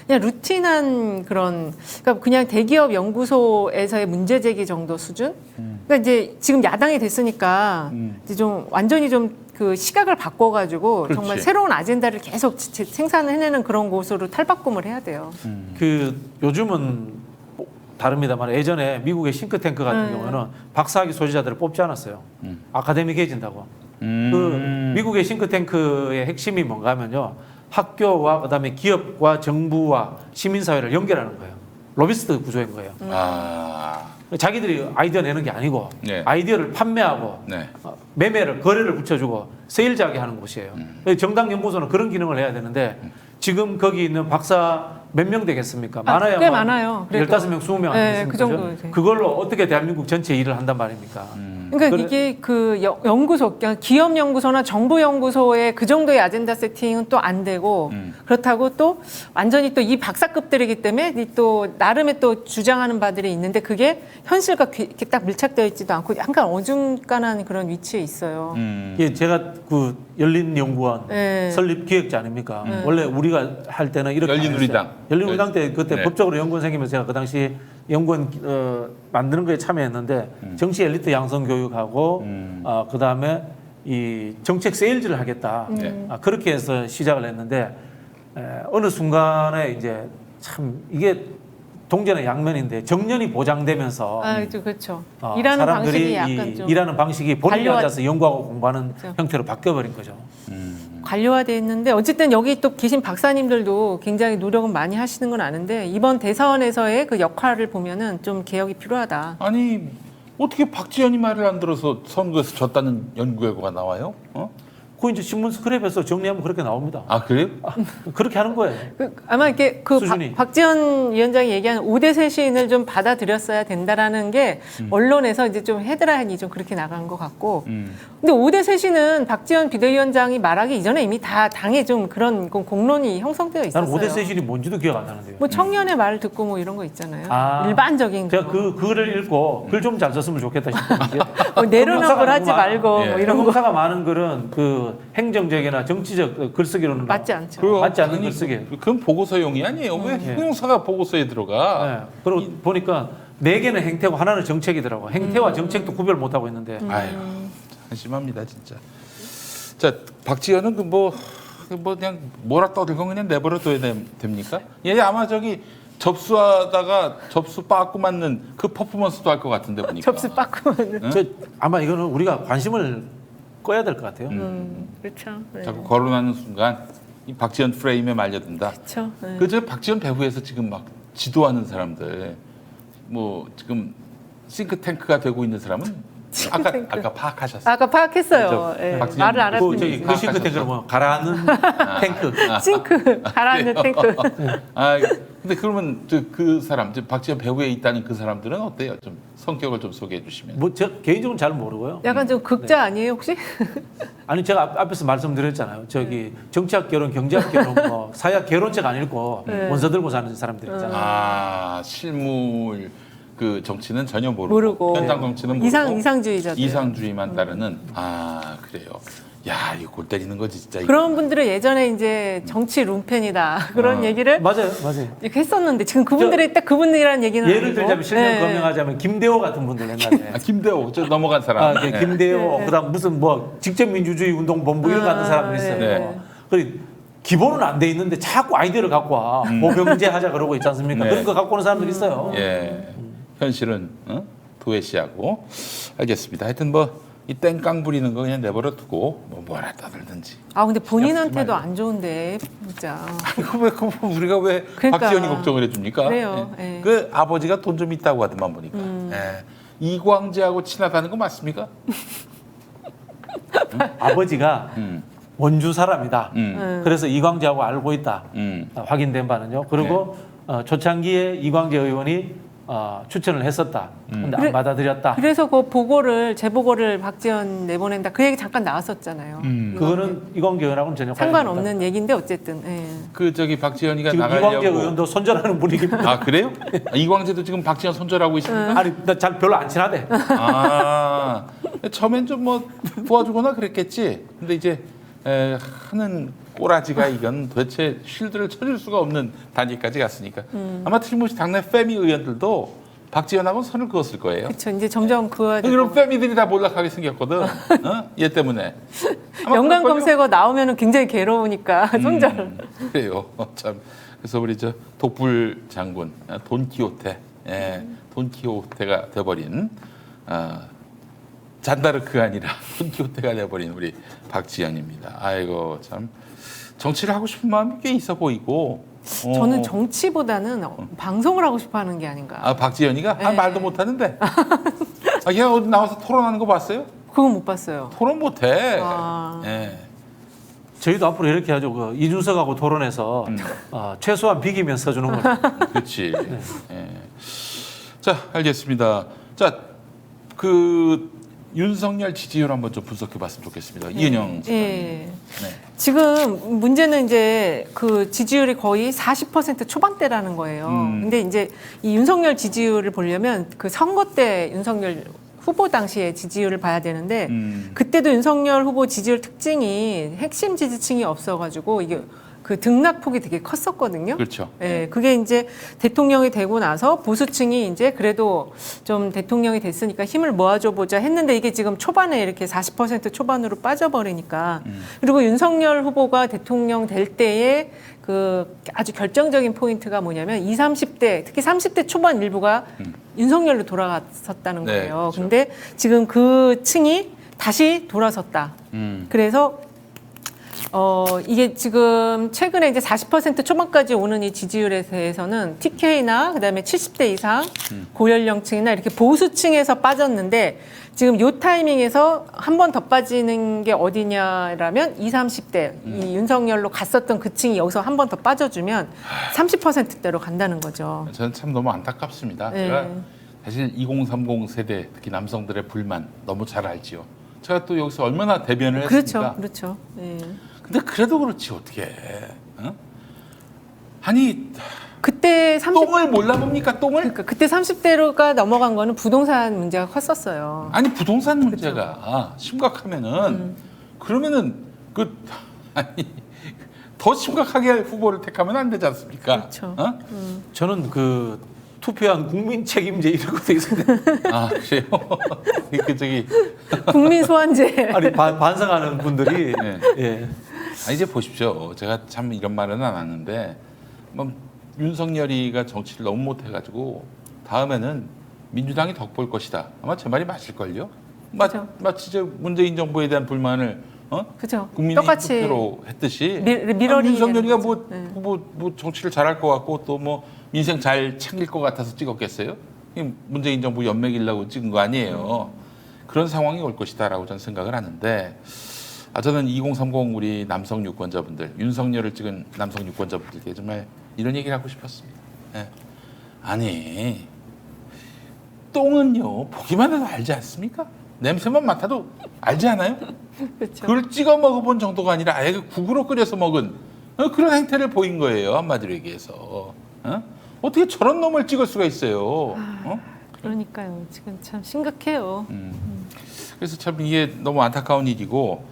그냥 루틴한 그런 그러니까 그냥 대기업 연구소에서의 문제 제기 정도 수준. 그러니까 이제 지금 야당이 됐으니까 이제 좀 완전히 좀 그 시각을 바꿔가지고 그렇지. 정말 새로운 아젠다를 계속 생산해내는 그런 곳으로 탈바꿈을 해야 돼요. 그 요즘은 다릅니다만 예전에 미국의 싱크탱크 같은 경우는 박사학위 소지자들을 뽑지 않았어요. 아카데믹해진다고. 그 미국의 싱크탱크의 핵심이 뭔가 하면요. 학교와 그다음에 기업과 정부와 시민사회를 연결하는 거예요. 로비스트 구조인 거예요. 자기들이 아이디어 내는 게 아니고 네. 아이디어를 판매하고 네. 매매를 거래를 붙여주고 세일즈하게 하는 곳이에요. 정당연구소는 그런 기능을 해야 되는데 지금 거기 있는 박사 몇 명 되겠습니까? 많아야 꽤 많아요. 그래도. 15명, 20명 네, 아니겠습니까? 그 정도 이제. 그걸로 어떻게 대한민국 전체 일을 한단 말입니까? 그러니까 이게 그 연구소, 그러니까 기업 연구소나 정부 연구소의 그 정도의 아젠다 세팅은 또 안 되고 그렇다고 또 완전히 또 이 박사급들이기 때문에 이 또 나름의 또 주장하는 바들이 있는데 그게 현실과 이렇게 딱 밀착되어 있지도 않고 약간 어중간한 그런 위치에 있어요. 예, 제가 그 열린연구원 네. 설립 기획자 아닙니까? 원래 우리가 할 때는 이렇게 열린우리당. 열린우리당 때 그때 네. 법적으로 연구원 생기면서 제가 그 당시 연구원 만드는 거에 참여했는데 정치 엘리트 양성 교육하고 그 다음에 이 정책 세일즈를 하겠다. 그렇게 해서 시작을 했는데 어느 순간에 이제 참 이게 동전의 양면인데 정년이 보장되면서 그렇죠. 일하는 방식이 사람들이 약간 좀 일하는 방식이 본인이 관료화- 앉아서 연구하고 공부하는 그렇죠. 형태로 바뀌어버린 거죠. 관료화돼 있는데 어쨌든 여기 또 계신 박사님들도 굉장히 노력은 많이 하시는 건 아는데 이번 대선에서의 그 역할을 보면은 좀 개혁이 필요하다. 아니 어떻게 박지원이 말을 안 들어서 선거에서 졌다는 연구 결과가 나와요? 그 이제 신문 스크랩에서 정리하면 그렇게 나옵니다. 아 그래요? 그렇게 하는 거예요. 아마 이렇게 그 수준이. 박지원 위원장이 얘기한 5대 쇄신을 좀 받아들였어야 된다라는 게 언론에서 이제 좀 헤드라인이 좀 그렇게 나간 것 같고. 근데 5대 쇄신은 박지원 비대위원장이 말하기 이전에 이미 다 당에 좀 그런 공론이 형성되어 있었어요. 나는 5대 세신이 뭔지도 기억 안 나는데요. 뭐 청년의 말을 듣고 뭐 이런 거 있잖아요. 아, 일반적인 제가 거. 그 글을 읽고 글 좀 잘 썼으면 좋겠다 싶었는데 뭐 내로남불 하지 말고 예. 뭐 이런 거 형용사가 많은 글은 그 행정적이나 정치적 글쓰기로는 맞지 않죠. 그거 맞지 않는 아니, 글쓰기. 그건 보고서용이 아니에요. 왜 형용사가 보고서에 들어가? 네. 그리고 보니까 4개는 행태고 하나는 정책이더라고. 행태와 정책도 구별 못 하고 있는데. 아유 한심합니다 진짜. 자 박지원은 뭐 그냥 뭐라 떠들고 그냥 내버려 둬야 됩니까? 얘 아마 저기 접수하다가 접수 빠꾸 맞는 그 퍼포먼스도 할 것 같은데 보니까. 접수 빠꾸면 아마 이거는 우리가 관심을 꺼야 될 것 같아요. 그렇죠. 네. 자꾸 거론하는 순간 이 박지원 프레임에 말려든다. 그렇죠. 네. 그저 박지원 배후에서 지금 막 지도하는 사람들 뭐 지금 싱크탱크가 되고 있는 사람은 아까 파악하셨어요. 아까 파악했어요. 저 예. 박지원 말을 안 그 했으면 저기 그 싱크탱크는 뭐 가라앉는 탱크. 싱크 가라앉는 탱크. 아 근데 그러면 그 사람 박지원 배후에 있다는 그 사람들은 어때요? 좀 성격을 좀 소개해 주시면. 뭐 저 개인적으로는 잘 모르고요. 약간 좀 극자 아니에요 혹시? 아니 제가 앞에서 말씀드렸잖아요. 저기 정치학 결혼, 경제학 결혼, 뭐 사회학 결혼책 안 읽고 원서 들고 사는 사람들 있잖아요. 아 실물 그 정치는 전혀 모르고, 모르고. 현장 정치는 모르고 이상주의자들. 이상주의만 따르는 아 그래요. 야, 이거 골 때리는 거지 진짜. 이거. 그런 분들은 예전에 이제 정치 룸펜이다 그런 얘기를 맞아요. 이렇게 했었는데 지금 그분들이 딱 그분들이라는 얘기는 예를 아니고. 들자면 실명 네. 검명하자면 김대호 같은 분들 옛날에. 김대호 저 넘어간 사람. 네, 김대호 그다음 무슨 뭐 직접민주주의 운동본부 이런 거 하는 사람들 있어요. 네. 그리고 기본은 안 돼 있는데 자꾸 아이디어를 갖고 와. 보병제 하자 그러고 있지 않습니까? 네. 그런 거 갖고 오는 사람들 있어요. 예. 현실은 도외시하고 알겠습니다. 하여튼 뭐 이 땡깡 부리는 거 그냥 내버려 두고 뭐 뭐라 떠들든지. 아 근데 본인한테도 안 좋은데 진짜. 그 우리가 왜 그러니까. 박지원이 걱정을 해줍니까? 그래요. 예. 예. 그 아버지가 돈 좀 있다고 하더만 보니까. 예. 이광재하고 친하다는 거 맞습니까? 아버지가 원주 사람이다. 음. 그래서 이광재하고 알고 있다. 음. 확인된 바는요. 그리고 초창기에 이광재 의원이 추천을 했었다. 근데 안 받아들였다. 그래서 그 재보고를 박지원 내보낸다 그 얘기 잠깐 나왔었잖아요. 그거는 이광재 의원하고는 전혀 상관없는 얘기인데 어쨌든. 예. 그 저기 박지원이가 지금 나가려고. 이광재 의원도 손절하는 분위기입니다. 아 그래요? 이광재도 지금 박지원 손절하고 있습니까? 아니, 나 잘 별로 안 친하대. 아 처음엔 좀 뭐 도와주거나 그랬겠지. 근데 이제 하는 꼬라지가 이건 도대체 쉴드를 쳐줄 수가 없는 단계까지 갔으니까 아마 틀림없이 당내 페미 의원들도 박지원하고 선을 그었을 거예요. 그렇죠. 이제 점점 그거 그럼 페미들이 다 몰락하게 생겼거든. 얘 때문에. 아마 연관 그럴걸요? 검색어 나오면은 굉장히 괴로우니까 손절. 그래요. 참. 그래서 우리 저 독불 장군 돈키호테, 돈키호테가 돼버린 잔다르크가 아니라 돈키호테가 돼버린 우리 박지원입니다. 아이고 참 정치를 하고 싶은 마음이 꽤 있어 보이고. 저는 정치보다는 방송을 하고 싶어하는 게 아닌가. 아 박지원이가 네. 말도 못하는데. 걔가 어디 나와서 토론하는 거 봤어요? 그건 못 봤어요. 토론 못해. 아. 예. 저희도 앞으로 이렇게 하죠. 그 이준석하고 토론해서 최소한 비기면 써주는 거죠. 그렇지. 예. 자, 알겠습니다. 자, 그 윤석열 지지율 한번 좀 분석해봤으면 좋겠습니다. 이은영. 예. 네. 지금 문제는 이제 그 지지율이 거의 40% 초반대라는 거예요. 근데 이제 이 윤석열 지지율을 보려면 그 선거 때 윤석열 후보 당시의 지지율을 봐야 되는데 그때도 윤석열 후보 지지율 특징이 핵심 지지층이 없어가지고 이게 그 등락폭이 되게 컸었거든요. 그렇죠. 예, 그게 이제 대통령이 되고 나서 보수층이 이제 그래도 좀 대통령이 됐으니까 힘을 모아줘 보자 했는데 이게 지금 초반에 이렇게 40% 초반으로 빠져버리니까 그리고 윤석열 후보가 대통령 될 때에 그 아주 결정적인 포인트가 뭐냐면 20, 30대 특히 30대 초반 일부가 윤석열로 돌아갔었다는 네, 거예요. 그렇죠. 근데 지금 그 층이 다시 돌아섰다. 그래서 이게 지금 최근에 이제 40% 초반까지 오는 이 지지율에 대해서는 TK나 그다음에 70대 이상 고연령층이나 이렇게 보수층에서 빠졌는데 지금 요 타이밍에서 한 번 더 빠지는 게 어디냐라면 20, 30대 이 윤석열로 갔었던 그 층이 여기서 한 번 더 빠져주면 30%대로 간다는 거죠. 저는 참 너무 안타깝습니다. 네. 제가 사실 2030 세대 특히 남성들의 불만 너무 잘 알지요. 제가 또 여기서 얼마나 대변을 했습니까? 그렇죠. 예. 근데 그래도 그렇지 어떻게 해? 어? 아니 그때 30 똥을 몰라봅니까 똥을? 그러니까 그때 30대로가 넘어간 거는 부동산 문제가 컸었어요. 아니 부동산 문제가 심각하면은 그러면은 아니 더 심각하게 할 후보를 택하면 안 되지 않습니까? 그렇죠. 어? 저는 그 투표한 국민 책임제 이런 것도 있었는데 아 그래요? 그 저기 국민 소환제. 아니 반성하는 분들이 네. 예. 이제 보십시오. 제가 참 이런 말은 안 하는데 뭐 윤석열이가 정치를 너무 못해가지고 다음에는 민주당이 덕볼 것이다. 아마 제 말이 맞을걸요? 그렇죠. 마치 저 문재인 정부에 대한 불만을 그렇죠. 국민이 똑같이 투표로 했듯이 미러링이 윤석열이가 되는 거죠. 뭐 정치를 잘할 것 같고 또 뭐 민생 잘 챙길 것 같아서 찍었겠어요? 이 문재인 정부 연맥이려고 찍은 거 아니에요. 그런 상황이 올 것이다라고 저는 생각을 하는데 저는 2030 우리 남성 유권자분들 윤석열을 찍은 남성 유권자분들께 정말 이런 얘기를 하고 싶었습니다. 예. 아니 똥은요 보기만 해도 알지 않습니까? 냄새만 맡아도 알지 않아요? 그렇죠. 그걸 찍어 먹어본 정도가 아니라 아예 국으로 끓여서 먹은 그런 행태를 보인 거예요. 한마디로 얘기해서. 어떻게 저런 놈을 찍을 수가 있어요? 그러니까요. 지금 참 심각해요. 그래서 참 이게 너무 안타까운 일이고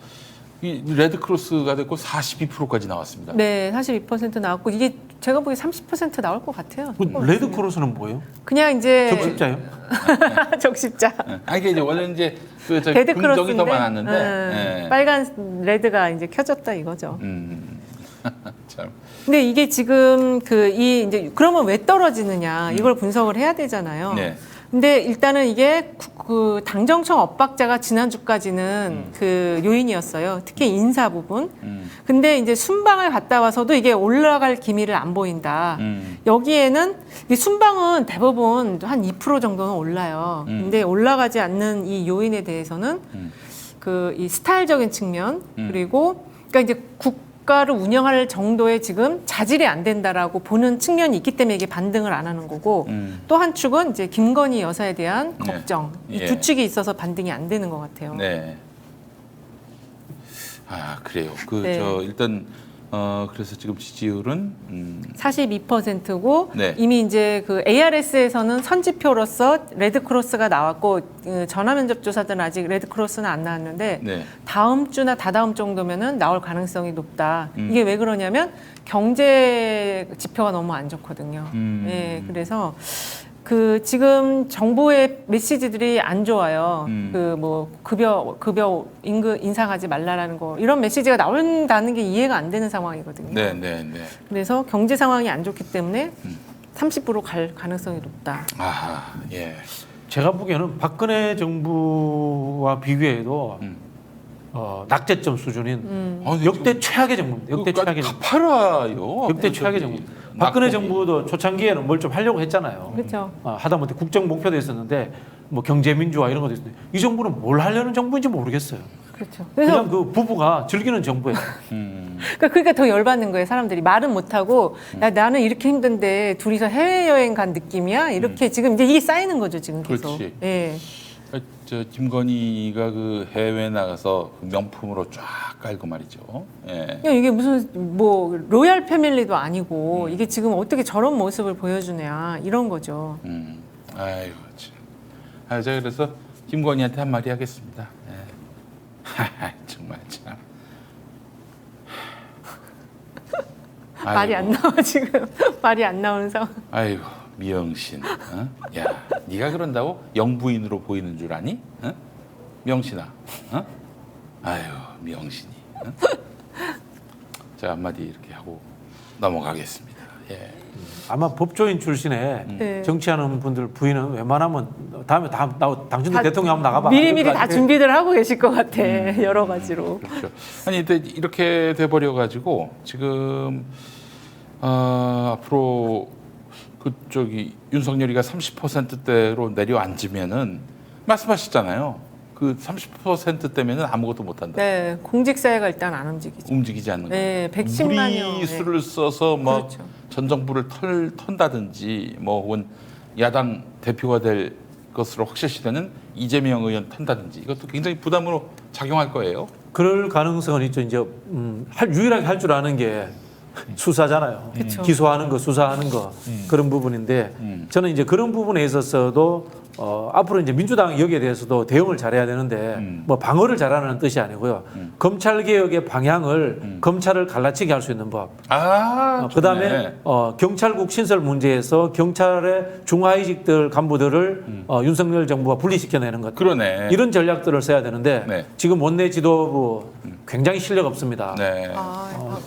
이 레드크로스가 됐고 42%까지 나왔습니다. 네, 42% 나왔고 이게 제가 보기에 30% 나올 것 같아요. 그 레드크로스는 뭐예요? 그냥 이제 적십자요? 적십자. 아니 이게 원래 이제 그 저기 레드크로스인데 금정이 더 많았는데 예. 빨간 레드가 이제 켜졌다 이거죠. 참. 근데 이게 지금 이제 그러면 왜 떨어지느냐 이걸 분석을 해야 되잖아요. 네. 근데 일단은 이게 그 당정청 엇박자가 지난주까지는 그 요인이었어요. 특히 인사 부분. 근데 이제 순방을 갔다 와서도 이게 올라갈 기미를 안 보인다. 여기에는 이 순방은 대부분 한 2% 정도는 올라요. 근데 올라가지 않는 이 요인에 대해서는 그 이 스타일적인 측면 그리고 그러니까 이제 국가를 운영할 정도의 지금 자질이 안 된다라고 보는 측면이 있기 때문에 이게 반등을 안 하는 거고 또 한 축은 이제 김건희 여사에 대한 네. 걱정 이 예. 두 축이 있어서 반등이 안 되는 것 같아요. 네. 아 그래요. 네. 일단 그래서 지금 지지율은 42%고 네. 이미 이제 그 ARS에서는 선지표로서 레드크로스가 나왔고 전화면접 조사들은 아직 레드크로스는 안 나왔는데 네. 다음 주나 다다음 정도면은 나올 가능성이 높다. 이게 왜 그러냐면 경제 지표가 너무 안 좋거든요. 예, 그래서 그 지금 정부의 메시지들이 안 좋아요. 그 뭐 급여 임금 인상하지 말라라는 거 이런 메시지가 나온다는 게 이해가 안 되는 상황이거든요. 네, 네, 네. 그래서 경제 상황이 안 좋기 때문에 30% 갈 가능성이 높다. 아하, 예. 제가 보기에는 박근혜 정부와 비교해도 낙제점 수준인 아니, 역대 최악의 정부입니다. 역대 최악의 정부. 팔아요. 역대 최악의 정부. 박근혜 정부도 초창기에는 뭘 좀 하려고 했잖아요. 그렇죠. 하다못해 국정 목표도 있었는데 뭐 경제 민주화 이런 것도 있었는데 이 정부는 뭘 하려는 정부인지 모르겠어요. 그렇죠. 그냥 그래서 그 부부가 즐기는 정부예요. 그러니까 더 열받는 거예요. 사람들이 말은 못 하고 나는 이렇게 힘든데 둘이서 해외 여행 간 느낌이야. 이렇게 지금 이제 이게 쌓이는 거죠 지금 계속. 그렇지. 예. 저 김건희가 그 해외 나가서 그 명품으로 쫙 깔고 말이죠. 예. 야, 이게 무슨 뭐 로얄 패밀리도 아니고 이게 지금 어떻게 저런 모습을 보여주냐 이런 거죠. 아이고 참. 제가 그래서 김건희한테 한 마디 하겠습니다. 예. 정말 참. 말이 안 나와 지금 말이 안 나오는 상황. 아이고 미영신. 어? 야, 네가 그런다고 영부인으로 보이는 줄 아니? 어? 명신아. 어? 아이고 미영신이. 어? 자 한마디 이렇게 하고 넘어가겠습니다. 예. 아마 법조인 출신에 네. 정치하는 분들 부인은 웬만하면 다음에 당신도 다 대통령 한번 나가봐. 미리미리 다 준비들 하고 계실 것 같아 여러 가지로. 그렇죠. 아니 근데 이렇게 돼버려 가지고 지금 앞으로 그쪽이 윤석열이가 30%대로 내려앉으면은 말씀하셨잖아요. 그 30%대면은 아무것도 못한다. 네, 공직사회가 일단 안 움직이죠. 움직이지 않는 거예요. 네, 110만여. 무리수를 써서 뭐 그렇죠. 전 정부를 턴다든지 뭐 혹은 야당 대표가 될 것으로 확실시되는 이재명 의원 턴다든지 이것도 굉장히 부담으로 작용할 거예요. 그럴 가능성은 있죠. 이제 유일하게 할 줄 아는 게 수사잖아요. 그쵸. 기소하는 거, 수사하는 거 그런 부분인데 저는 이제 그런 부분에 있어서도 앞으로 이제 민주당 여기에 대해서도 대응을 잘해야 되는데 뭐 방어를 잘하는 뜻이 아니고요. 검찰 개혁의 방향을 검찰을 갈라치게 할 수 있는 법. 그다음에 경찰국 신설 문제에서 경찰의 중하위직들 간부들을 윤석열 정부가 분리시켜내는 것. 그러네. 이런 전략들을 써야 되는데 네. 지금 원내 지도부 굉장히 실력 없습니다. 네.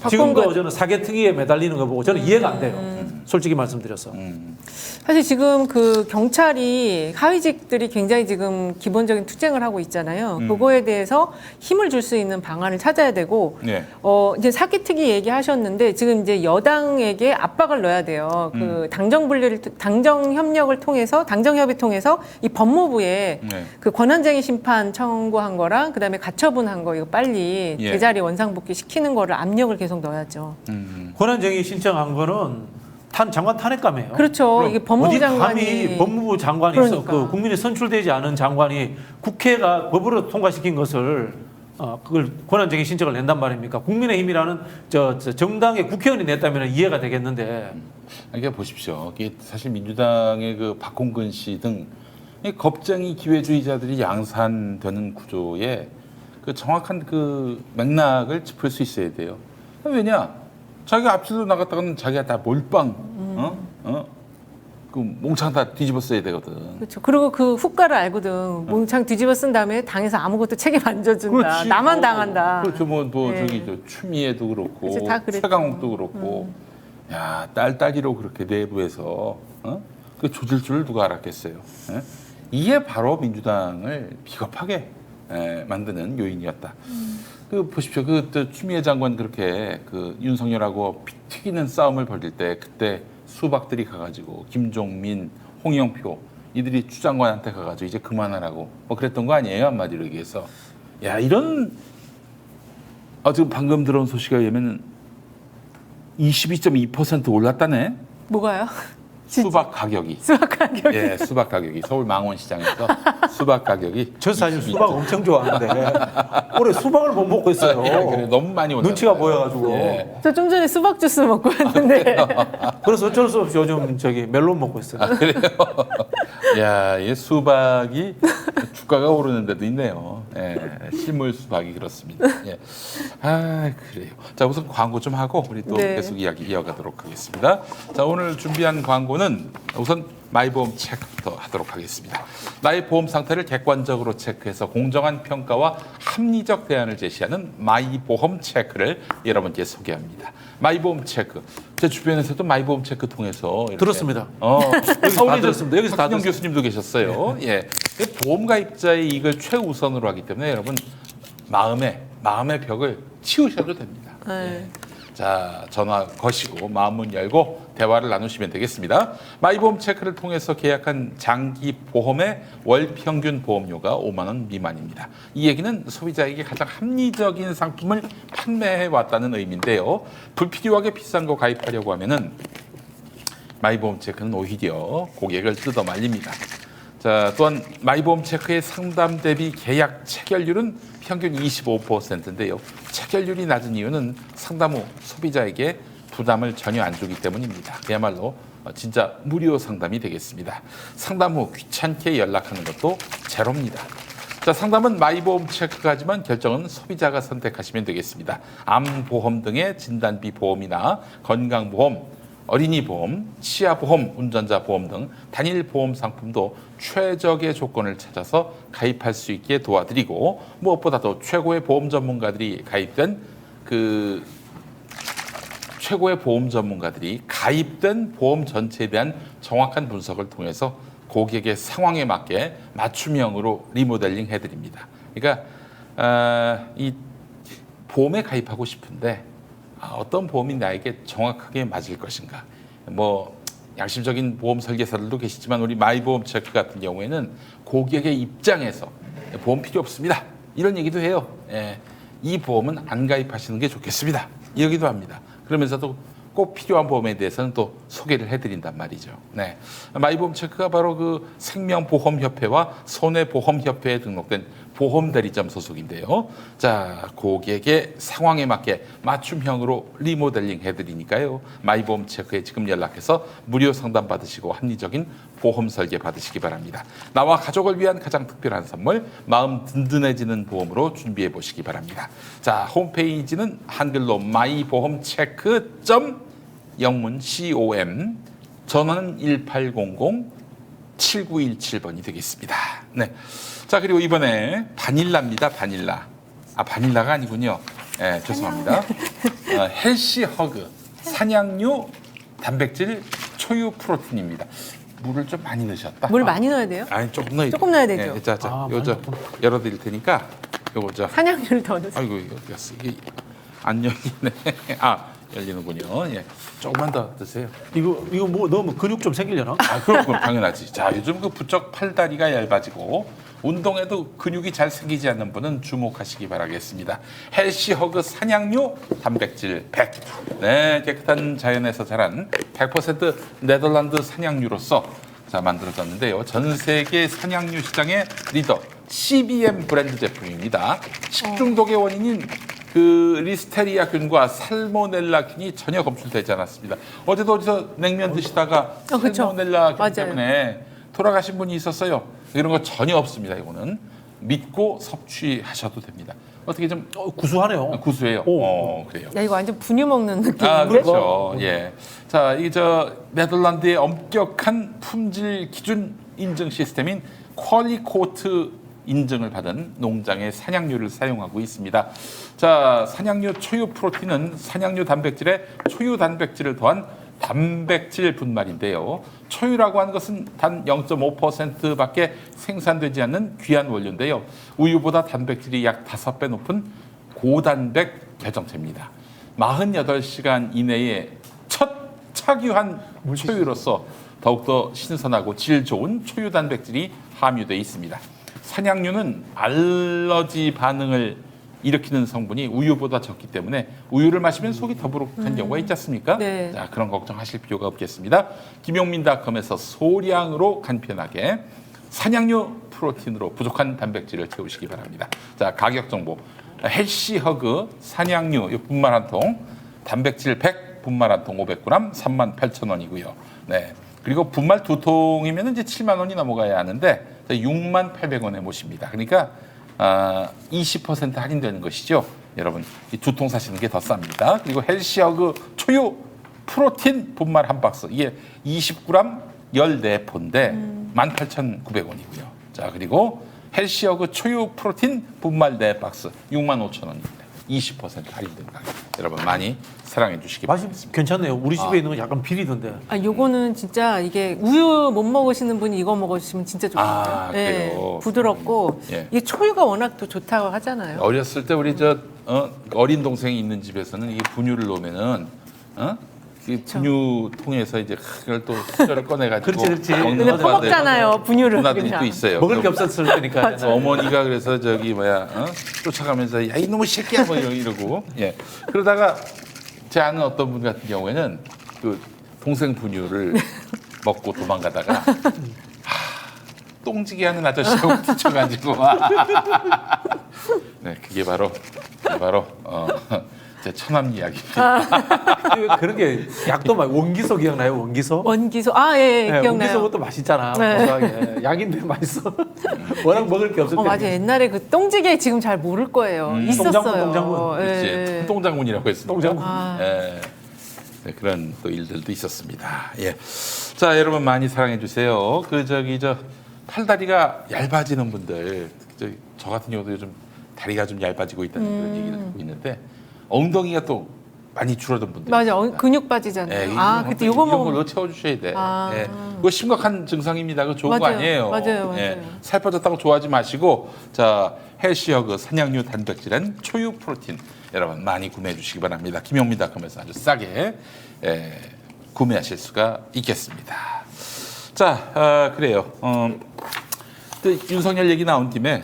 지금도 저는 사개특위에 매달리는 거 보고 저는 이해가 안 돼요. 솔직히 말씀드려서. 사실 지금 그 경찰이 하위직들이 굉장히 지금 기본적인 투쟁을 하고 있잖아요. 그거에 대해서 힘을 줄 수 있는 방안을 찾아야 되고, 네. 이제 사기특위 얘기하셨는데 지금 이제 여당에게 압박을 넣어야 돼요. 그 당정 협력을 통해서 당정협의 통해서 이 법무부에 네. 그 권한쟁의 심판 청구한 거랑 그다음에 가처분한 거 이거 빨리 예. 제자리 원상복귀 시키는 거를 압력을 계속 넣어야죠. 권한쟁의 신청한 거는 장관 탄핵감이에요. 그렇죠. 이게 법무부 어디 장관이 감히 법무부 장관이 그러니까. 그 국민이 선출되지 않은 장관이 국회가 법으로 통과시킨 것을 그걸 권한쟁의 신청을 낸단 말입니까? 국민의힘이라는 저 정당의 국회의원이 냈다면 이해가 되겠는데. 이게 보십시오. 이게 사실 민주당의 그 박홍근 씨 등 겁쟁이 기회주의자들이 양산되는 구조에 그 정확한 그 맥락을 짚을 수 있어야 돼요. 왜냐? 자기가 앞질러 나갔다가는 자기가 다 몰빵, 그 몽창 다 뒤집어 써야 되거든. 그렇죠. 그리고 그 후과를 알거든. 몽창 뒤집어 쓴 다음에 당에서 아무것도 책임 안 져준다. 그렇지. 나만 당한다. 그렇죠. 뭐 네. 저기 저 추미애도 그렇고 그치, 다 그랬죠. 최강욱도 그렇고, 야 딸딸이로 그렇게 내부에서 그 조질 줄을 누가 알았겠어요. 예? 이게 바로 민주당을 비겁하게 만드는 요인이었다. 그 보십시오. 그 추미애 장관 그렇게 그 윤석열하고 피 튀기는 싸움을 벌일 때 그때 수박들이 가가지고 김종민, 홍영표 이들이 추 장관한테 가가지고 이제 그만하라고 뭐 그랬던 거 아니에요? 한마디로 얘기해서. 야 이런 지금 방금 들어온 소식에 의하면 22.2% 올랐다네. 뭐가요? 수박 가격이. 수박 가격. 예, 수박 가격이 서울 망원시장에서 수박 가격이. 저 사실 수박 엄청 좋아하는데 올해 수박을 못 먹고 있어요. 그래, 너무 많이 올랐어요. 눈치가 보여가지고. 예. 저 좀 전에 수박 주스 먹고 왔는데. 그래서 어쩔 수 없이 요즘 저기 멜론 먹고 있어요. 야, 이 수박이 주가가 오르는 데도 있네요. 예, 실물 수박이 그렇습니다. 예. 아, 그래요. 자, 우선 광고 좀 하고 우리 또 네. 계속 이야기 이어가도록 하겠습니다. 자, 오늘 준비한 광고는 우선 마이보험 체크부터 하도록 하겠습니다. 나의 보험 상태를 객관적으로 체크해서 공정한 평가와 합리적 대안을 제시하는 마이보험 체크를 여러분께 소개합니다. 마이보험 체크. 제 주변에서도 마이보험 체크 통해서 이렇게 들었습니다. 여기서 다 들었습니다. 여기서 다 박진영 들었습니다. 교수님도 계셨어요. 예. 보험 가입자의 이익을 최우선으로 하기 때문에 여러분 마음의 벽을 치우셔도 됩니다. 네. 자, 전화 거시고 마음문 열고 대화를 나누시면 되겠습니다. 마이보험 체크를 통해서 계약한 장기 보험의 월 평균 보험료가 5만 원 미만입니다. 이 얘기는 소비자에게 가장 합리적인 상품을 판매해 왔다는 의미인데요. 불필요하게 비싼 거 가입하려고 하면은 마이보험 체크는 오히려 고객을 뜯어 말립니다. 자, 또한 마이보험 체크의 상담 대비 계약 체결률은 평균 25%인데요. 체결률이 낮은 이유는 상담 후 소비자에게 부담을 전혀 안 주기 때문입니다. 그야말로 진짜 무료 상담이 되겠습니다. 상담 후 귀찮게 연락하는 것도 제로입니다. 자, 상담은 마이보험 체크가 하지만 결정은 소비자가 선택하시면 되겠습니다. 암보험 등의 진단비 보험이나 건강보험, 어린이보험, 치아보험, 운전자보험 등 단일 보험 상품도 최적의 조건을 찾아서 가입할 수 있게 도와드리고 무엇보다도 최고의 보험 전문가들이 가입된 보험 전체에 대한 정확한 분석을 통해서 고객의 상황에 맞게 맞춤형으로 리모델링 해드립니다. 그러니까 이 보험에 가입하고 싶은데 어떤 보험이 나에게 정확하게 맞을 것인가. 뭐 양심적인 보험 설계사들도 계시지만 우리 마이보험 체크 같은 경우에는 고객의 입장에서 보험 필요 없습니다. 이런 얘기도 해요. 예, 이 보험은 안 가입하시는 게 좋겠습니다. 이러기도 합니다. 그러면서도 꼭 필요한 보험에 대해서는 또 소개를 해드린단 말이죠. 네, 마이보험 체크가 바로 그 생명보험협회와 손해보험협회에 등록된 보험대리점 소속인데요. 자, 고객의 상황에 맞게 맞춤형으로 리모델링 해드리니까요. 마이보험 체크에 지금 연락해서 무료 상담 받으시고 합리적인 보험 설계 받으시기 바랍니다. 나와 가족을 위한 가장 특별한 선물, 마음 든든해지는 보험으로 준비해 보시기 바랍니다. 자, 홈페이지는 한글로 마이보험체크 영문 COM, 전화는 1800-7917번이 되겠습니다. 네. 자, 그리고 이번에 바닐라입니다. 바닐라. 바닐라가 아니군요. 네, 죄송합니다. 헬시 허그, 산양류, 단백질, 초유 프로틴입니다. 물을 좀 많이 넣으셨다. 물 많이 넣어야 돼요? 아니, 조금 넣어야 조금 넣어야 되죠. 네, 자, 요저 열어드릴 테니까 요거 저. 한약류를 더 넣으세요. 아이고, 이거 어디갔어? 이게 안 열리네. 열리는군요. 예, 조금만 더 드세요. 이거 뭐 넣으면 근육 좀 생기려나? 그럼 당연하지. 자, 요즘 그 부쩍 팔다리가 얇아지고 운동에도 근육이 잘 생기지 않는 분은 주목하시기 바라겠습니다. 헬시허그 산양류 단백질 100. 네, 깨끗한 자연에서 자란 100% 네덜란드 산양류로서 만들어졌는데요. 전 세계 산양류 시장의 리더 CBM 브랜드 제품입니다. 식중독의 원인인 그 리스테리아균과 살모넬라균이 전혀 검출되지 않았습니다. 어제도 어디서 냉면 드시다가 그쵸. 살모넬라균 맞아요. 때문에 돌아가신 분이 있었어요. 이런 거 전혀 없습니다. 이거는 믿고 섭취하셔도 됩니다. 어떻게 좀 구수하네요. 구수해요. 오. 그래요. 야, 이거 완전 분유 먹는 느낌인데. 아, 그렇죠. 예. 자, 이 네덜란드의 엄격한 품질 기준 인증 시스템인 퀄리코트 인증을 받은 농장의 산양유를 사용하고 있습니다. 자, 산양유 초유 프로틴은 산양유 단백질에 초유 단백질을 더한 단백질 분말인데요. 초유라고 하는 것은 단 0.5%밖에 생산되지 않는 귀한 원료인데요. 우유보다 단백질이 약 5배 높은 고단백 개정체입니다. 48시간 이내에 첫 착유한 초유로서 더욱더 신선하고 질 좋은 초유 단백질이 함유되어 있습니다. 산양유는 알러지 반응을 일으키는 성분이 우유보다 적기 때문에 우유를 마시면 속이 더부룩한 경우가 있지 않습니까? 네. 자, 그런 걱정하실 필요가 없겠습니다. 김용민닷컴에서 소량으로 간편하게 산양유 프로틴으로 부족한 단백질을 채우시기 바랍니다. 자, 가격 정보. 헬시허그 산양유 분말 한 통, 단백질 100 분말 한 통 500g 38,000원이고요. 네. 그리고 분말 2통이면 이제 7만 원이 넘어가야 하는데 68,800원에 모십니다. 그러니까 20% 할인되는 것이죠. 여러분, 이 2통 사시는 게 더 쌉니다. 그리고 헬시허그 초유 프로틴 분말 한 박스. 이게 20g 14포인데 18,900원이고요. 자, 그리고 헬시허그 초유 프로틴 분말 4박스 65,000원입니다. 20% 할인된 가격. 여러분 많이 사랑해 주시기 맛이 바랍니다. 괜찮네요. 우리 집에 있는 건 약간 비리던데. 아, 요거는 진짜 이게 우유 못 먹으시는 분이 이거 먹으시면 진짜 좋거든요. 아, 그래요? 부드럽고 예. 이게 초유가 워낙 또 좋다고 하잖아요. 어렸을 때 우리 어린 동생이 있는 집에서는 이 분유를 놓으면은 이 분유통에서 이제 그걸 또 수저를 꺼내가지고 그렇지. 먹는 근데 엄마들, 퍼먹잖아요, 분유를. 누나들이 그냥. 또 있어요. 먹을 게 없었을 때니까. 그래서 어머니가 그래서 쫓아가면서 야 이놈의 새끼야 뭐 이러고 예 그러다가 제 아는 어떤 분 같은 경우에는 그 동생 분유를 먹고 도망가다가 똥지게 하는 아저씨하고 뒤쳐가지고 네 그게 바로 제 처남 이야기입니다. 그런 게 약도 막 원기소 기억나요? 원기소? 원기소. 아, 예, 네, 기억나요. 원기소 것도 맛있잖아. 네. 고소하게. 약인데 맛있어. 워낙 먹을 게 없을 때. 맞아. 옛날에 그 똥지게 지금 잘 모를 거예요. 있었어요. 똥장군. 예. 똥장군이라고 했습니다. 똥장군. 예. 네, 그런 또 일들도 있었습니다. 예. 자, 여러분 많이 사랑해 주세요. 저 팔다리가 얇아지는 분들, 저 같은 경우도 요즘 다리가 좀 얇아지고 있다는 그런 얘기를 듣고 있는데 엉덩이가 또 많이 줄어든 분들. 맞아. 근육 빠지잖아요. 그때 요거 이런 먹으면 걸로 채워 주셔야 돼. 아. 예. 그거 심각한 증상입니다. 그거 좋은 거 맞아요. 아니에요. 맞아요. 예. 살 빠졌다고 좋아하지 마시고 자, 헬시허그 산양유 단백질은 초유 프로틴 여러분 많이 구매해 주시기 바랍니다. 김용민닷컴에서 아주 싸게 구매하실 수가 있겠습니다. 자, 그래요. 또 윤석열 얘기 나온 김에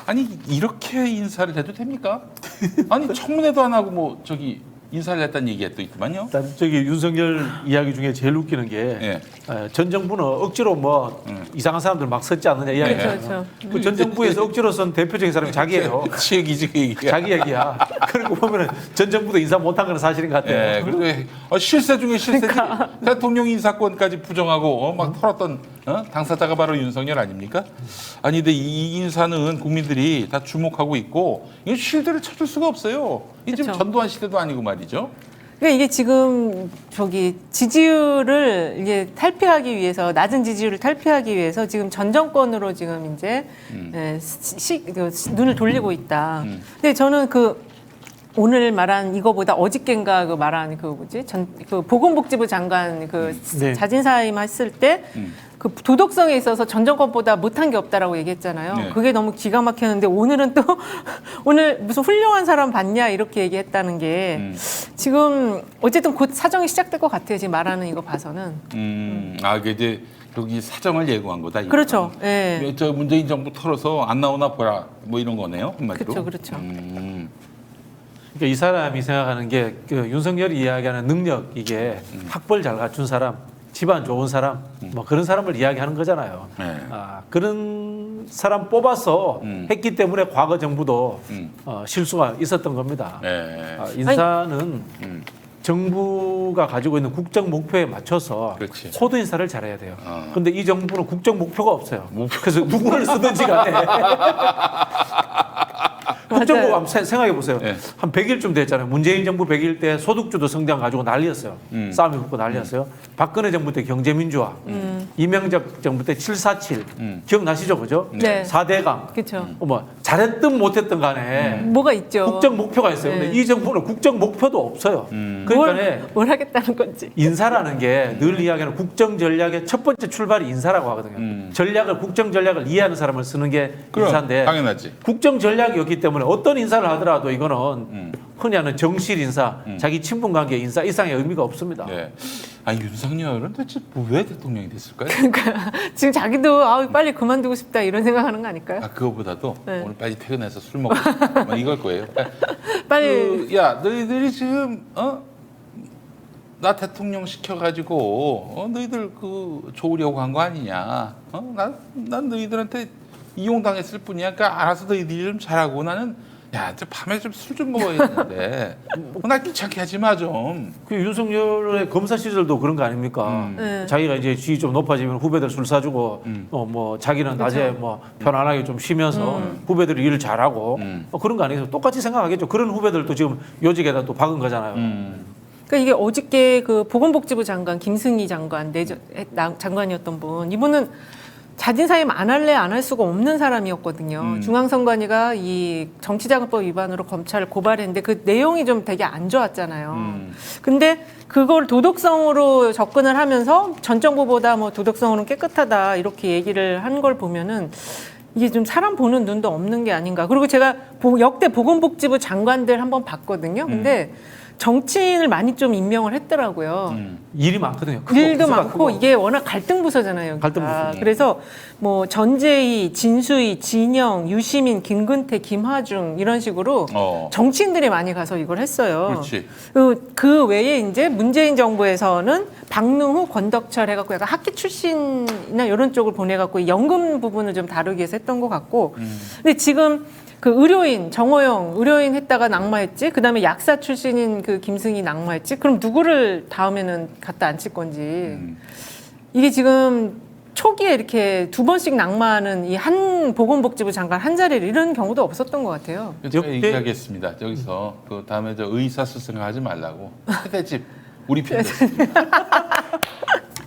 아니 이렇게 인사를 해도 됩니까? 아니 청문회도 안 하고 인사를 했다는 얘기가 또 있더만요. 일단 윤석열 이야기 중에 제일 웃기는 게 전 정부는 억지로 이상한 사람들 막 썼지 않느냐 이야기잖아요. 그렇죠. 그전 정부에서 억지로 쓴 대표적인 사람이 자기예요. 지 얘기지 그 얘기야. 자기 얘기야. 그리고 보면은 전 정부도 인사 못한 건 사실인 것 같아요. 예, 그리고 실세 중에 실세지. 대통령 인사권까지 부정하고 막 털었던 당사자가 바로 윤석열 아닙니까? 아니 근데 이 인사는 국민들이 다 주목하고 있고 이 실드를 쳐줄 수가 없어요. 이 지금 그쵸. 전두환 시대도 아니고 말이죠. 그러니까 이게 지금 지지율을 이제 탈피하기 위해서 낮은 지지율을 탈피하기 위해서 지금 전 정권으로 지금 이제 눈을 돌리고 있다. 근데 저는 오늘 말한 이거보다 어저께인가 말한 보건복지부 장관 네. 자진사임 했을 때 그 도덕성에 있어서 전 정권보다 못한 게 없다라고 얘기했잖아요. 네. 그게 너무 기가 막혔는데 오늘은 또 오늘 무슨 훌륭한 사람 봤냐 이렇게 얘기했다는 게 지금 어쨌든 곧 사정이 시작될 것 같아요. 지금 말하는 이거 봐서는. 그게 이제 여기 사정을 예고한 거다. 이거. 그렇죠. 예. 저 문재인 정부 털어서 안 나오나 보라 뭐 이런 거네요. 한마디로. 그렇죠. 그러니까 이 사람이 생각하는 게 윤석열이 이야기하는 능력 이게 학벌 잘 갖춘 사람, 집안 좋은 사람, 그런 사람을 이야기하는 거잖아요. 네. 그런 사람 뽑아서 했기 때문에 과거 정부도 실수가 있었던 겁니다. 네. 인사는 정부가 가지고 있는 국정 목표에 맞춰서 그렇지. 코드 인사를 잘해야 돼요. 어. 근데 이 정부는 국정 목표가 없어요. 그래서 누구를 쓰든지 간에 국정부 맞아요. 한번 생각해 보세요. 네. 한 100일쯤 됐잖아요. 문재인 정부 100일 때 소득주도 성장 가지고 난리였어요. 싸움이 붙고 난리였어요. 박근혜 정부 때 경제민주화, 이명박 정부 때 747 기억나시죠, 그죠? 네. 4대강. 그렇죠. 뭐 잘했든 못했든 간에 뭐가 있죠. 국정 목표가 있어요. 근데 네. 이 정부는 국정 목표도 없어요. 그러니까 뭘 하겠다는 건지. 인사라는 게 늘 이야기하는 국정 전략의 첫 번째 출발이 인사라고 하거든요. 국정 전략을 이해하는 사람을 쓰는 게 그럼, 인사인데 당연하지. 국정 전략이었기 때문에 어떤 인사를 하더라도 이거는 흔히 하는 정실 인사, 자기 친분 관계 인사 이상의 의미가 없습니다. 네. 아 윤석열은 대체 왜 대통령이 됐을까요? 지금 자기도 빨리 그만두고 싶다 이런 생각하는 거 아닐까요? 아 그거보다도 네. 오늘 빨리 퇴근해서 술 먹고 싶다. 뭐 이걸 거예요. 빨리 야 너희들이 지금 나 대통령 시켜가지고 너희들 좋으려고 한 거 아니냐? 난 너희들한테 이용당했을 뿐이야. 그러니까 알아서 너희들이 좀 잘하고 나는 저 밤에 좀 술 좀 먹어야겠는데 나 귀찮게 하지 마 좀. 그 윤석열의 검사 시절도 그런 거 아닙니까? 네. 자기가 이제 지위 좀 높아지면 후배들 술 사주고 뭐 자기는 낮에 뭐 편안하게 좀 쉬면서 후배들이 일을 잘하고 그런 거 아니겠어요? 똑같이 생각하겠죠. 그런 후배들도 지금 요직에다 또 박은 거잖아요. 그러니까 이게 어저께 그 보건복지부 장관 김승희 장관이었던 분 이분은 자진 사임 안 할래 안 할 수가 없는 사람이었거든요. 중앙선관위가 이 정치자금법 위반으로 검찰을 고발했는데 그 내용이 좀 되게 안 좋았잖아요. 근데 그걸 도덕성으로 접근을 하면서 전 정부보다 뭐 도덕성으로는 깨끗하다 이렇게 얘기를 한 걸 보면은 이게 좀 사람 보는 눈도 없는 게 아닌가. 그리고 제가 역대 보건복지부 장관들 한번 봤거든요. 근데 정치인을 많이 좀 임명을 했더라고요. 일이 많거든요. 일도 부서가 많고 크고. 이게 워낙 갈등 부서잖아요. 여기가. 갈등 부서죠. 그래서 뭐 전재희, 진수희, 진영, 유시민, 김근태, 김하중 이런 식으로 정치인들이 많이 가서 이걸 했어요. 그렇지. 그 외에 이제 문재인 정부에서는 박능후, 권덕철 해갖고 약간 학기 출신이나 이런 쪽을 보내갖고 연금 부분을 좀 다루기 위해서 했던 것 같고. 근데 지금 그 의료인 정호영 의료인 했다가 낙마했지. 그다음에 약사 출신인 그 김승희 낙마했지. 그럼 누구를 다음에는 갖다 앉힐 건지. 이게 지금 초기에 이렇게 두 번씩 낙마하는 이 한 보건복지부 장관 한 자리를 이런 경우도 없었던 것 같아요. 제가 얘기하겠습니다. 여기서 그 다음에 의사소생 하지 말라고 최대집 우리 편 됐습니다.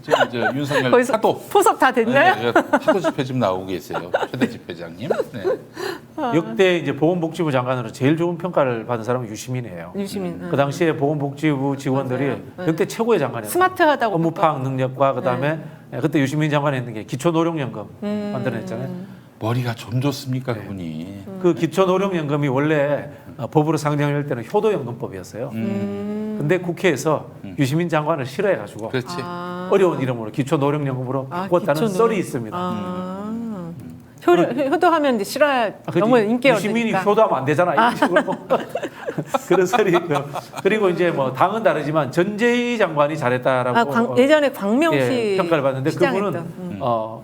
지금 이제 윤석열 거기서 파도 포섭 다 됐나요? 네, 파도 집회 지금 나오고 계세요. 최대집 회장님. 네. 역대 이제 보건복지부 장관으로 제일 좋은 평가를 받은 사람은 유시민이에요. 유시민. 그 당시에 보건복지부 직원들이 맞아요. 네. 역대 최고의 장관이었어요. 스마트하다고 업무 평가. 파악 능력과 그다음에 그때 유시민 장관이 했는 게 기초노령연금 만들어냈잖아요. 머리가 좀 좋습니까 그분이. 그 기초노령연금이 원래 법으로 상정할 때는 효도연금법이었어요. 근데 국회에서 유시민 장관을 싫어해가지고 그렇지. 어려운 이름으로 기초노령연금으로 바꿨다는 썰이 있습니다. 효도하면 이제 싫어야 그치? 너무 인기가 유시민이 없으니까. 효도하면 안 되잖아 이런 식으로 그런 썰이 있고요. 그리고 이제 뭐 당은 다르지만 전재희 장관이 잘했다라고 예전에 광명시 평가를 받는데 시장했던, 그분은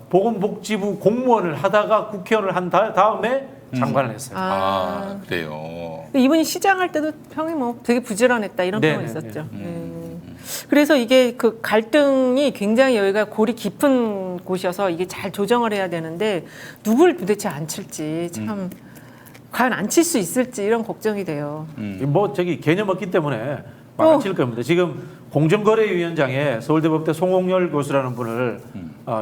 보건복지부 공무원을 하다가 국회의원을 한 다음에 장관을 했어요. 그래요. 이분이 시장할 때도 평이 뭐 되게 부지런했다 이런 평이 있었죠. 그래서 이게 그 갈등이 굉장히 여기가 골이 깊은 곳이어서 이게 잘 조정을 해야 되는데 누굴 도대체 앉힐지 참 과연 앉힐 수 있을지 이런 걱정이 돼요. 뭐 저기 개념 없기 때문에 망칠 겁니다. 지금 공정거래위원장에 서울대법대 송홍열 교수라는 분을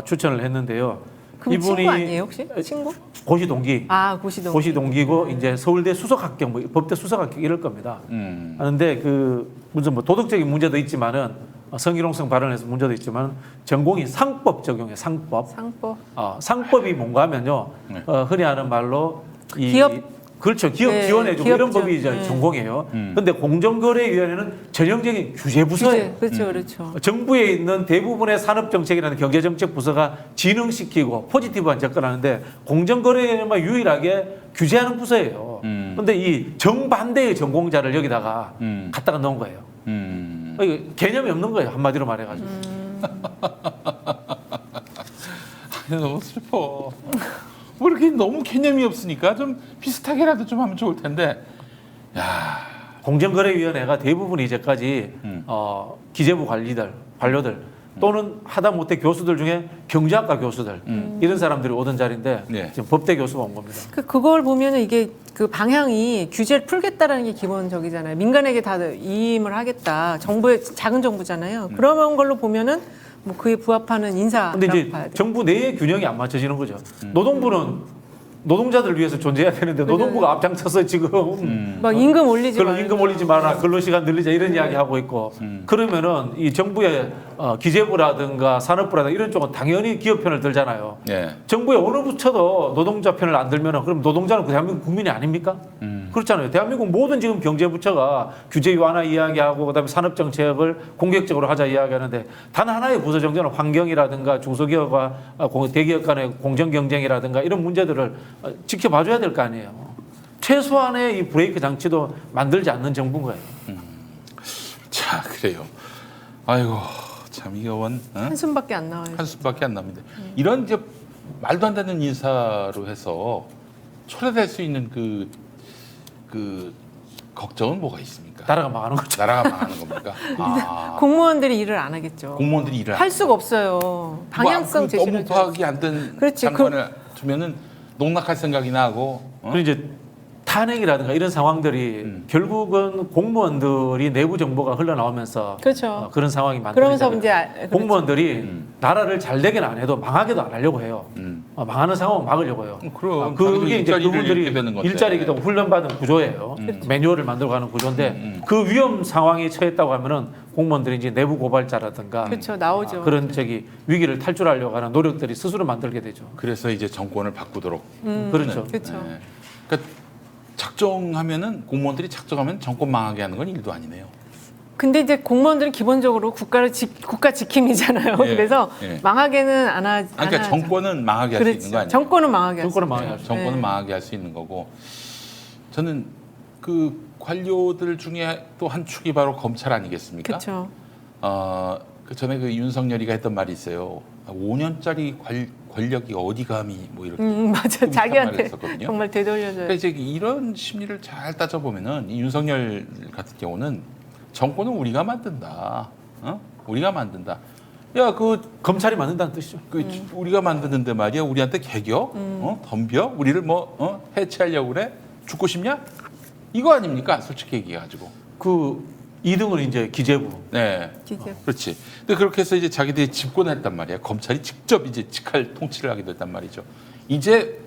추천을 했는데요. 그럼 친구 아니에요 혹시? 친구? 고시 동기. 고시동. 고시 동기고 이제 서울대 수석 합격, 뭐 법대 수석 합격 이럴 겁니다. 하는데 그 무슨 뭐 도덕적인 문제도 있지만은 성희롱성 발언에서 문제도 있지만 전공이 상법 적용해 상법. 상법. 상법이 뭔가 하면요. 흔히 하는 말로 기업. 그렇죠. 기업 네, 지원해주고 기업 이런 법이 지원. 이제 전공이에요. 그런데 공정거래위원회는 전형적인 규제 부서예요. 그렇죠. 정부에 있는 대부분의 산업정책이라는 경제정책 부서가 진흥시키고 포지티브한 접근하는데 공정거래위원회만 유일하게 규제하는 부서예요. 그런데 이 정반대의 전공자를 여기다가 갖다가 넣은 거예요. 이거 개념이 없는 거예요. 한마디로 말해가지고. 너무 슬퍼. 뭐 이렇게 너무 개념이 없으니까 좀 비슷하게라도 좀 하면 좋을 텐데. 야. 공정거래위원회가 대부분 이제까지 기재부 관료들 또는 하다못해 교수들 중에 경제학과 교수들 이런 사람들이 오던 자리인데 네. 지금 법대 교수가 온 겁니다. 그걸 보면은 이게 그 방향이 규제를 풀겠다라는 게 기본적이잖아요. 민간에게 다 이임을 하겠다. 정부의 작은 정부잖아요. 그런 걸로 보면은 뭐 그에 부합하는 인사라고 근데 이제 봐야 돼요. 정부 내의 균형이 안 맞춰지는 거죠. 노동부는 노동자들 위해서 존재해야 되는데 노동부가 앞장서서 지금 막 임금 올리지 그럼 말고. 임금 올리지 마라, 근로시간 늘리자 이런 이야기 하고 있고 그러면은 이 정부의 기재부라든가 산업부라든가 이런 쪽은 당연히 기업 편을 들잖아요. 네. 정부의 어느 부처도 노동자 편을 안 들면은 그럼 노동자는 그 대한민국 국민이 아닙니까? 그렇잖아요. 대한민국 모든 지금 경제부처가 규제 완화 이야기하고 그다음에 산업 정책을 공격적으로 하자 이야기하는데 단 하나의 부서 정도는 환경이라든가 중소기업과 대기업 간의 공정 경쟁이라든가 이런 문제들을 지켜봐줘야 될 거 아니에요. 최소한의 이 브레이크 장치도 만들지 않는 정부인 거예요. 자, 그래요. 아이고, 참 이거 한숨밖에 안 나와요. 한숨밖에 안 납니다. 이런 이제 말도 안 되는 인사로 해서 초래될 수 있는 그 걱정은 뭐가 있습니까? 나라가 망하는 거죠. 나라가 망하는 겁니까? 아, 공무원들이 일을 안 하겠죠. 공무원들이 일을 할 수가 없어요. 방향성 제시를 너무 해줘야지. 파악이 안 된 그렇지. 장관을 두면은 농락할 생각이 나고. 그리고 이제 탄핵이라든가 이런 상황들이 결국은 공무원들이 내부 정보가 흘러나오면서 그렇죠. 그런 상황이 그러면서 만들어지잖아요. 이제 그렇죠. 공무원들이 나라를 잘 되긴 안 해도 망하게도 안 하려고 해요. 망하는 상황을 막으려고 해요. 그럼 그게 이제 일자리를 그분들이 잃게 되는 건데. 일자리기도 훈련받은 구조예요. 매뉴얼을 만들어가는 구조인데 그 위험 상황에 처했다고 하면은 공무원들이 이제 내부 고발자라든가 그렇죠. 나오죠. 그런 위기를 탈출하려고 하는 노력들이 스스로 만들게 되죠. 그래서 이제 정권을 바꾸도록. 그렇죠. 그렇죠. 네. 그러니까 작정하면은 공무원들이 작정하면 정권 망하게 하는 건 일도 아니네요. 근데 이제 공무원들은 기본적으로 국가 지킴이잖아요. 예, 그래서 예. 망하게는 안 하죠. 그러니까 정권은 망하게 할 수 있는 거 아니에요? 정권은 망하게 정권은 할 망하게 수 할 있어요. 정권은 네. 망하게 할 수 있는 거고 저는 그 관료들 중에 또 한 축이 바로 검찰 아니겠습니까? 그렇죠. 그 전에 그 윤석열이가 했던 말이 있어요. 5년짜리 권력이 어디 감히 뭐 이렇게 맞아. 말을 자기한테 했었거든요. 정말 되돌려줘요. 그러니까 이제 이런 심리를 잘 따져보면은 이 윤석열 같은 경우는 정권은 우리가 만든다. 우리가 만든다. 야, 검찰이 만든다는 뜻이죠. 우리가 만드는데 말이야. 우리한테 개겨? 덤벼? 우리를 해체하려고 그래? 죽고 싶냐? 이거 아닙니까? 솔직히 얘기해가지고. 그 2등은 이제 기재부. 네. 기재. 그렇지. 근데 그렇게 해서 이제 자기들이 집권했단 말이야. 검찰이 직접 이제 직할 통치를 하게 됐단 말이죠. 이제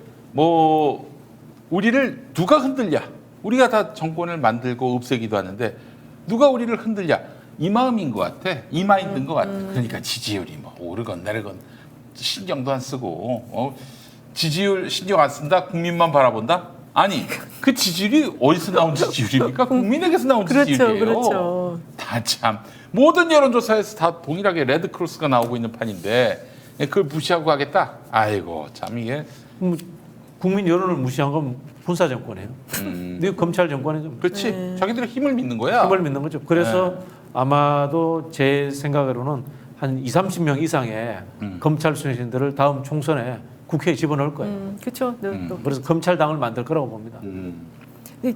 우리를 누가 흔들냐? 우리가 다 정권을 만들고 없애기도 하는데 누가 우리를 흔들냐? 이 마음인 것 같아. 이 마인드인 것 같아. 그러니까 지지율이 오르건 내리건 신경도 안 쓰고 지지율 신경 안 쓴다? 국민만 바라본다? 아니 그 지지율이 어디서 나온 지지율입니까? 국민에게서 나온 그렇죠, 지지율이에요. 그렇죠. 다 참 모든 여론조사에서 다 동일하게 레드크로스가 나오고 있는 판인데 그걸 무시하고 하겠다? 아이고 참 이게 국민 여론을 무시한 건 군사 정권이에요. 근데 검찰 정권은 그렇지. 자기들의 힘을 믿는 거야. 힘을 믿는 거죠. 그래서 아마도 제 생각으로는 한 20, 30명 이상의 검찰 출신들을 다음 총선에 국회에 집어넣을 거예요. 그렇죠. 그래서 검찰당을 만들 거라고 봅니다.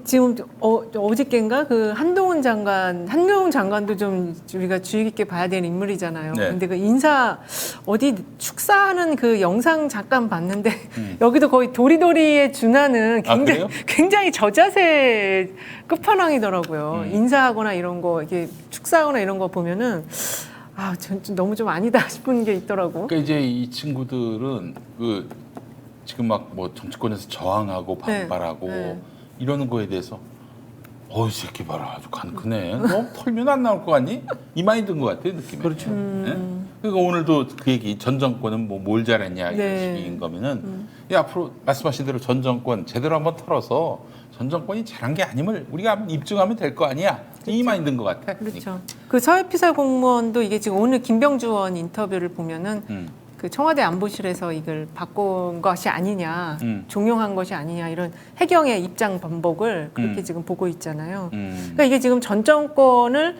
지금 어저께인가 그 한동훈 장관도 좀 우리가 주의 깊게 봐야 되는 인물이잖아요. 네. 근데 그 인사 어디 축사하는 그 영상 잠깐 봤는데 여기도 거의 도리도리에 준하는 그래요? 굉장히 저자세 끝판왕이더라고요. 인사하거나 이런 거 이게 축사하거나 이런 거 보면은 전 너무 좀 아니다 싶은 게 있더라고. 그러니까 이제 이 친구들은 지금 막 정치권에서 저항하고 반발하고 네. 이러는 거에 대해서 이 새끼 봐라 아주 간크네. 너 털면 안 나올 거 같니? 이 마인드인 것 같아요 느낌이. 그렇죠. 네? 그러니까 오늘도 그 얘기 전 정권은 뭘 잘했냐 이런 네. 식인 거면은 앞으로 말씀하신 대로 전 정권 제대로 한번 털어서 전 정권이 잘한 게 아님을 우리가 한번 입증하면 될 거 아니야. 이 마인드인 것 같아. 그렇죠. 그 서해피살 공무원도 이게 지금 오늘 김병주 의원 인터뷰를 보면은 그 청와대 안보실에서 이걸 바꾼 것이 아니냐, 종용한 것이 아니냐 이런 해경의 입장 번복을 그렇게 지금 보고 있잖아요. 그러니까 이게 지금 전 정권을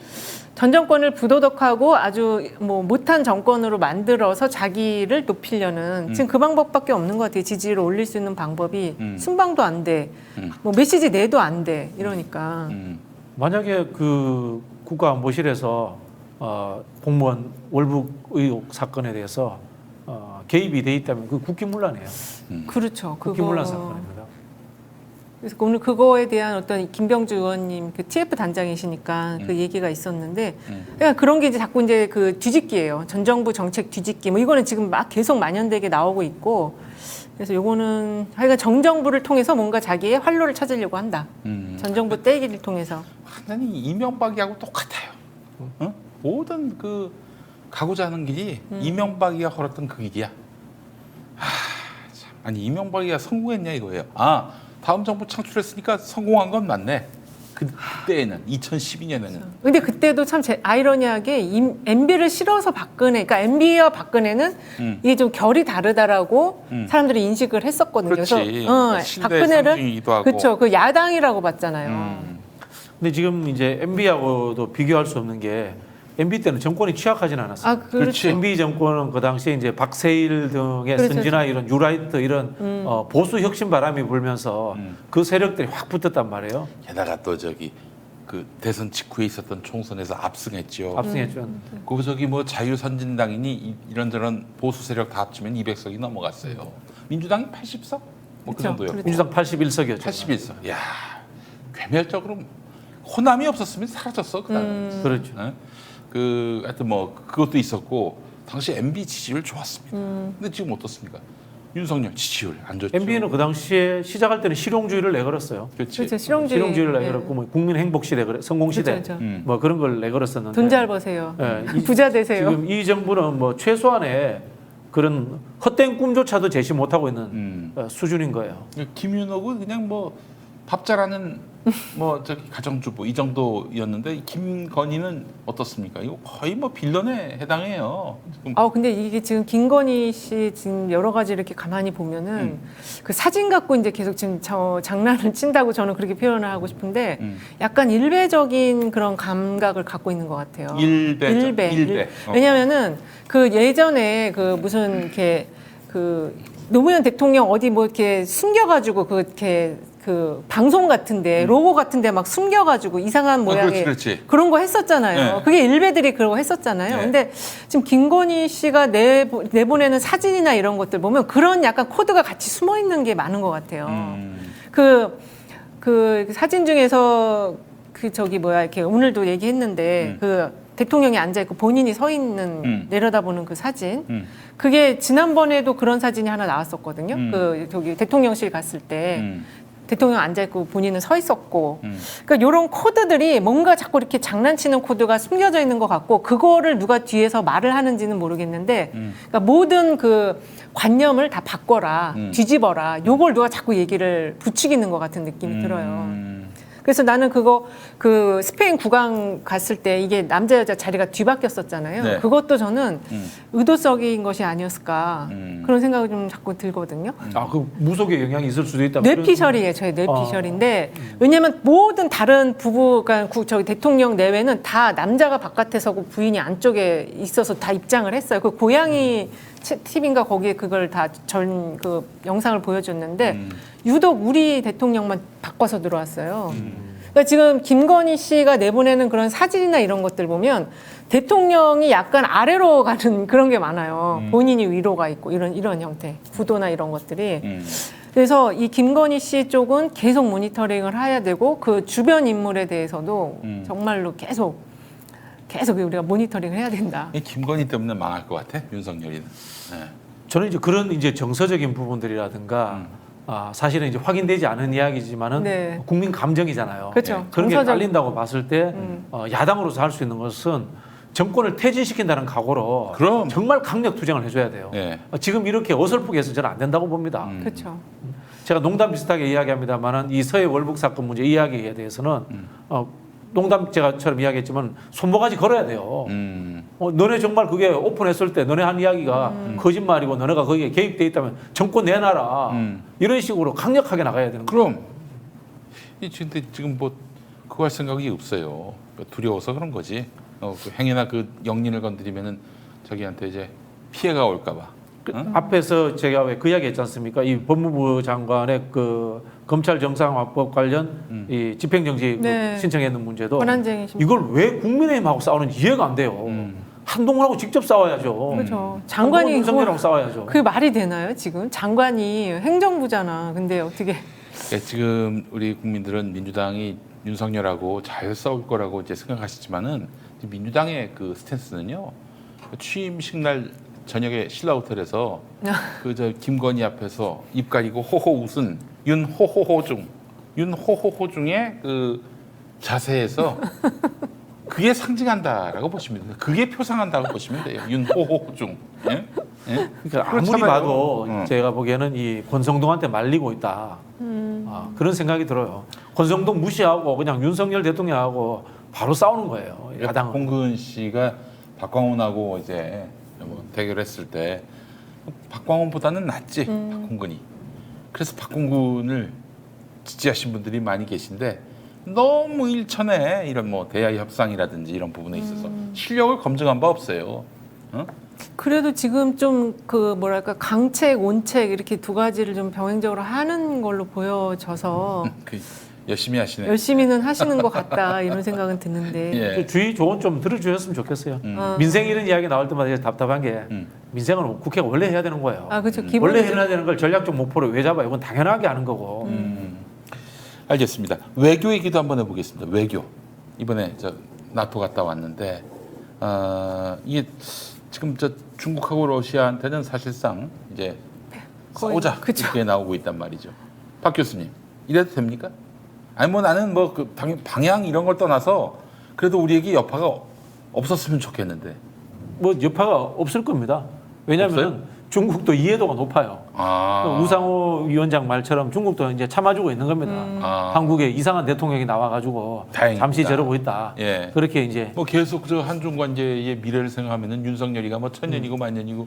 부도덕하고 아주 못한 정권으로 만들어서 자기를 높이려는 지금 그 방법밖에 없는 것 같아요. 지지율을 올릴 수 있는 방법이 순방도 안 돼, 메시지 내도 안 돼 이러니까. 만약에 그 국가안보실에서 공무원 월북 의혹 사건에 대해서 개입이 돼 있다면 그 국기문란이에요. 그렇죠. 국기문란 사건입니다. 그래서 오늘 그거에 대한 어떤 김병주 의원님 그 TF 단장이시니까 그 얘기가 있었는데 그러니까 그런 게 이제 자꾸 이제 그 뒤집기예요. 전 정부 정책 뒤집기. 뭐 이거는 지금 막 계속 만연되게 나오고 있고 그래서 요거는 하여간 정정부를 통해서 뭔가 자기의 활로를 찾으려고 한다. 전 정부 떼기를 통해서. 완전히 이명박이하고 똑같아요. 어? 모든 그 가고자 하는 길이 이명박이가 걸었던 그 길이야. 참. 아니 이명박이가 성공했냐 이거예요. 다음 정부 창출했으니까 성공한 건 맞네. 그때에는 2012년에는. 근데 그때도 참 아이러니하게 MB를 실어서 박근혜, 그러니까 MB와 박근혜는 이게 좀 결이 다르다라고 사람들이 인식을 했었거든요. 그렇지. 그래서 신뢰의 박근혜를 상징이기도 하고. 그렇죠. 그 야당이라고 봤잖아요. 근데 지금 이제 MB하고도 비교할 수 없는 게 MB 때는 정권이 취약하진 않았어요. 그렇죠. MB 정권은 그 당시에 이제 박세일 등의 그렇죠. 선진화 이런 유라이트 이런 보수 혁신 바람이 불면서 그 세력들이 확 붙었단 말이에요. 게다가 또 저기 그 대선 직후에 있었던 총선에서 압승했죠. 압승했죠. 그 저기 뭐 자유선진당이니 이런저런 보수 세력 다 합치면 200석이 넘어갔어요. 민주당이 80석? 뭐 그 그렇죠. 정도였고. 민주당 81석이었죠. 81석. 야, 괴멸적으로 호남이 없었으면 사라졌어 그다음. 그렇죠. 하여튼 뭐 그것도 있었고 당시 MB 지지율 좋았습니다. 근데 지금 어떻습니까? 윤석열 지지율 안 좋죠. MB는 그 당시에 시작할 때는 실용주의를 내걸었어요. 그렇지. 그렇죠. 실용주의. 실용주의를 내걸었고 뭐 국민행복시대, 성공시대 그렇죠, 그렇죠. 뭐 그런 걸 내걸었었는데 돈 잘 버세요. 예, 부자 되세요. 지금 이 정부는 뭐 최소한의 그런 헛된 꿈조차도 제시 못하고 있는 수준인 거예요. 김윤옥은 그냥 뭐 밥 잘하는 뭐 저기 가정주부 이 정도였는데 김건희는 어떻습니까? 이거 거의 뭐 빌런에 해당해요. 지금 근데 이게 지금 김건희 씨 지금 여러 가지 이렇게 가만히 보면은 그 사진 갖고 이제 계속 지금 장난을 친다고 저는 그렇게 표현을 하고 싶은데 약간 일배적인 그런 감각을 갖고 있는 것 같아요. 일배. 왜냐면은 그 예전에 그 무슨 이렇게 그 노무현 대통령 어디 뭐 이렇게 숨겨가지고 그렇게 그 방송 같은데 로고 같은데 막 숨겨가지고 이상한 모양의 그렇지. 그런 거 했었잖아요. 네. 그게 일베들이 그런 거 했었잖아요. 네. 근데 지금 김건희 씨가 내보내는 사진이나 이런 것들 보면 그런 약간 코드가 같이 숨어 있는 게 많은 것 같아요. 그 사진 중에서 그 저기 뭐야 이렇게 오늘도 얘기했는데 그 대통령이 앉아 있고 본인이 서 있는 내려다보는 그 사진. 그게 지난번에도 그런 사진이 하나 나왔었거든요. 그 저기 대통령실 갔을 때. 대통령 앉아있고 본인은 서 있었고 그러니까 이런 코드들이 뭔가 자꾸 이렇게 장난치는 코드가 숨겨져 있는 것 같고 그거를 누가 뒤에서 말을 하는지는 모르겠는데 그러니까 모든 그 관념을 다 바꿔라 뒤집어라 요걸 누가 자꾸 얘기를 부추기는 것 같은 느낌이 들어요. 그래서 나는 그 스페인 국왕 갔을 때 이게 남자 여자 자리가 뒤바뀌었었잖아요. 네. 그것도 저는 의도적인 것이 아니었을까 그런 생각이 좀 자꾸 들거든요. 그 무속의 영향이 있을 수도 있다. 뇌피셜이에요. 저희 뇌피셜인데 왜냐하면 모든 다른 부부, 그러니까 저기 대통령 내외는 다 남자가 바깥에 서고 부인이 안쪽에 있어서 다 입장을 했어요. 그 고양이 TV인가 거기에 그걸 다 그 영상을 보여줬는데 유독 우리 대통령만 바꿔서 들어왔어요. 그러니까 지금 김건희 씨가 내보내는 그런 사진이나 이런 것들 보면 대통령이 약간 아래로 가는 그런 게 많아요. 본인이 위로 가 있고 이런 형태, 구도나 이런 것들이. 그래서 이 김건희 씨 쪽은 계속 모니터링을 해야 되고 그 주변 인물에 대해서도 정말로 계속 우리가 모니터링을 해야 된다. 김건희 때문에 망할 것 같아 윤석열이는. 네. 저는 이제 그런 이제 정서적인 부분들이라든가 사실은 이제 확인되지 않은 이야기지만은 네. 국민 감정이잖아요. 그렇죠. 그런 게 정서적- 깔린다고 봤을 때 야당으로서 할 수 있는 것은 정권을 퇴진시킨다는 각오로 그럼. 정말 강력 투쟁을 해줘야 돼요. 네. 지금 이렇게 어설프게 해서 저는 안 된다고 봅니다. 그렇죠. 제가 농담 비슷하게 이야기합니다만은 이 서해 월북 사건 문제 이야기에 대해서는 농담 제가처럼 이야기했지만 손모가지 걸어야 돼요. 너네 정말 그게 오픈했을 때 너네 한 이야기가 거짓말이고 너네가 거기에 개입돼 있다면 정권 내놔라. 이런 식으로 강력하게 나가야 되는 거예요. 그럼 지금 뭐 그거 할 생각이 없어요. 두려워서 그런 거지. 그 행여나 그 영린을 건드리면은 저기한테 이제 피해가 올까봐. 응? 앞에서 제가 왜 그 이야기 했지 않습니까? 이 법무부 장관의 그 검찰 정상화법 관련 이 집행정지 네. 신청했는 문제도 권한쟁의 심판. 이걸 왜 국민의힘하고 싸우는지 이해가 안 돼요. 한동훈하고 직접 싸워야죠. 그렇죠. 장관이 윤석열하고 싸워야죠. 그게 말이 되나요 지금? 장관이 행정부잖아. 근데 어떻게? 그러니까 지금 우리 국민들은 민주당이 윤석열하고 잘 싸울 거라고 이제 생각하시지만은 민주당의 그 스탠스는요. 취임식 날 저녁에 신라 호텔에서 그 저 김건희 앞에서 입 가리고 호호 웃은 윤호호호 중의 그 자세에서 그게 상징한다라고 보시면 돼요. 그게 표상한다고 보시면 돼요. 윤호호 중. 예? 예? 그러니까 아무리 그렇잖아요. 봐도 제가 보기에는 이 권성동한테 말리고 있다. 그런 생각이 들어요. 권성동 무시하고 그냥 윤석열 대통령하고 바로 싸우는 거예요. 야당은. 박홍근 씨가 박광훈하고 이제 뭐 대결했을 때 박광훈보다는 낫지 박홍근이. 그래서 박홍근을 지지하신 분들이 많이 계신데 너무 일천에 이런 뭐 대야 협상이라든지 이런 부분에 있어서 실력을 검증한 바 없어요. 어? 그래도 지금 좀 그 뭐랄까 강책, 온책 이렇게 두 가지를 좀 병행적으로 하는 걸로 보여져서 그 열심히 하시네. 열심히는 하시는 것 같다 이런 생각은 드는데. 예. 주의 조언 좀 들어주셨으면 좋겠어요. 아. 민생 이런 이야기 나올 때마다 답답한 게 민생은 국회가 원래 해야 되는 거예요. 아 그렇죠. 원래 기본적으로. 해야 되는 걸 전략적 목표로 왜 잡아요? 이건 당연하게 하는 거고. 알겠습니다. 외교 얘기도 한번 해보겠습니다. 외교 이번에 저 나토 갔다 왔는데 이게 지금 저 중국하고 러시아한테는 사실상 이제 거의, 싸우자 그쵸. 이렇게 나오고 있단 말이죠. 박 교수님 이래도 됩니까? 아니 뭐 나는 뭐 그 방향 이런 걸 떠나서 그래도 우리에게 여파가 없었으면 좋겠는데. 뭐 여파가 없을 겁니다. 왜냐하면 없어요? 중국도 이해도가 높아요. 우상호 위원장 말처럼 중국도 이제 참아주고 있는 겁니다. 한국에 이상한 대통령이 나와가지고 다행입니다. 잠시 저러고 있다. 예. 그렇게 이제 뭐 계속 저 한중 관계의 미래를 생각하면은 윤석열이가 뭐 천년이고 만년이고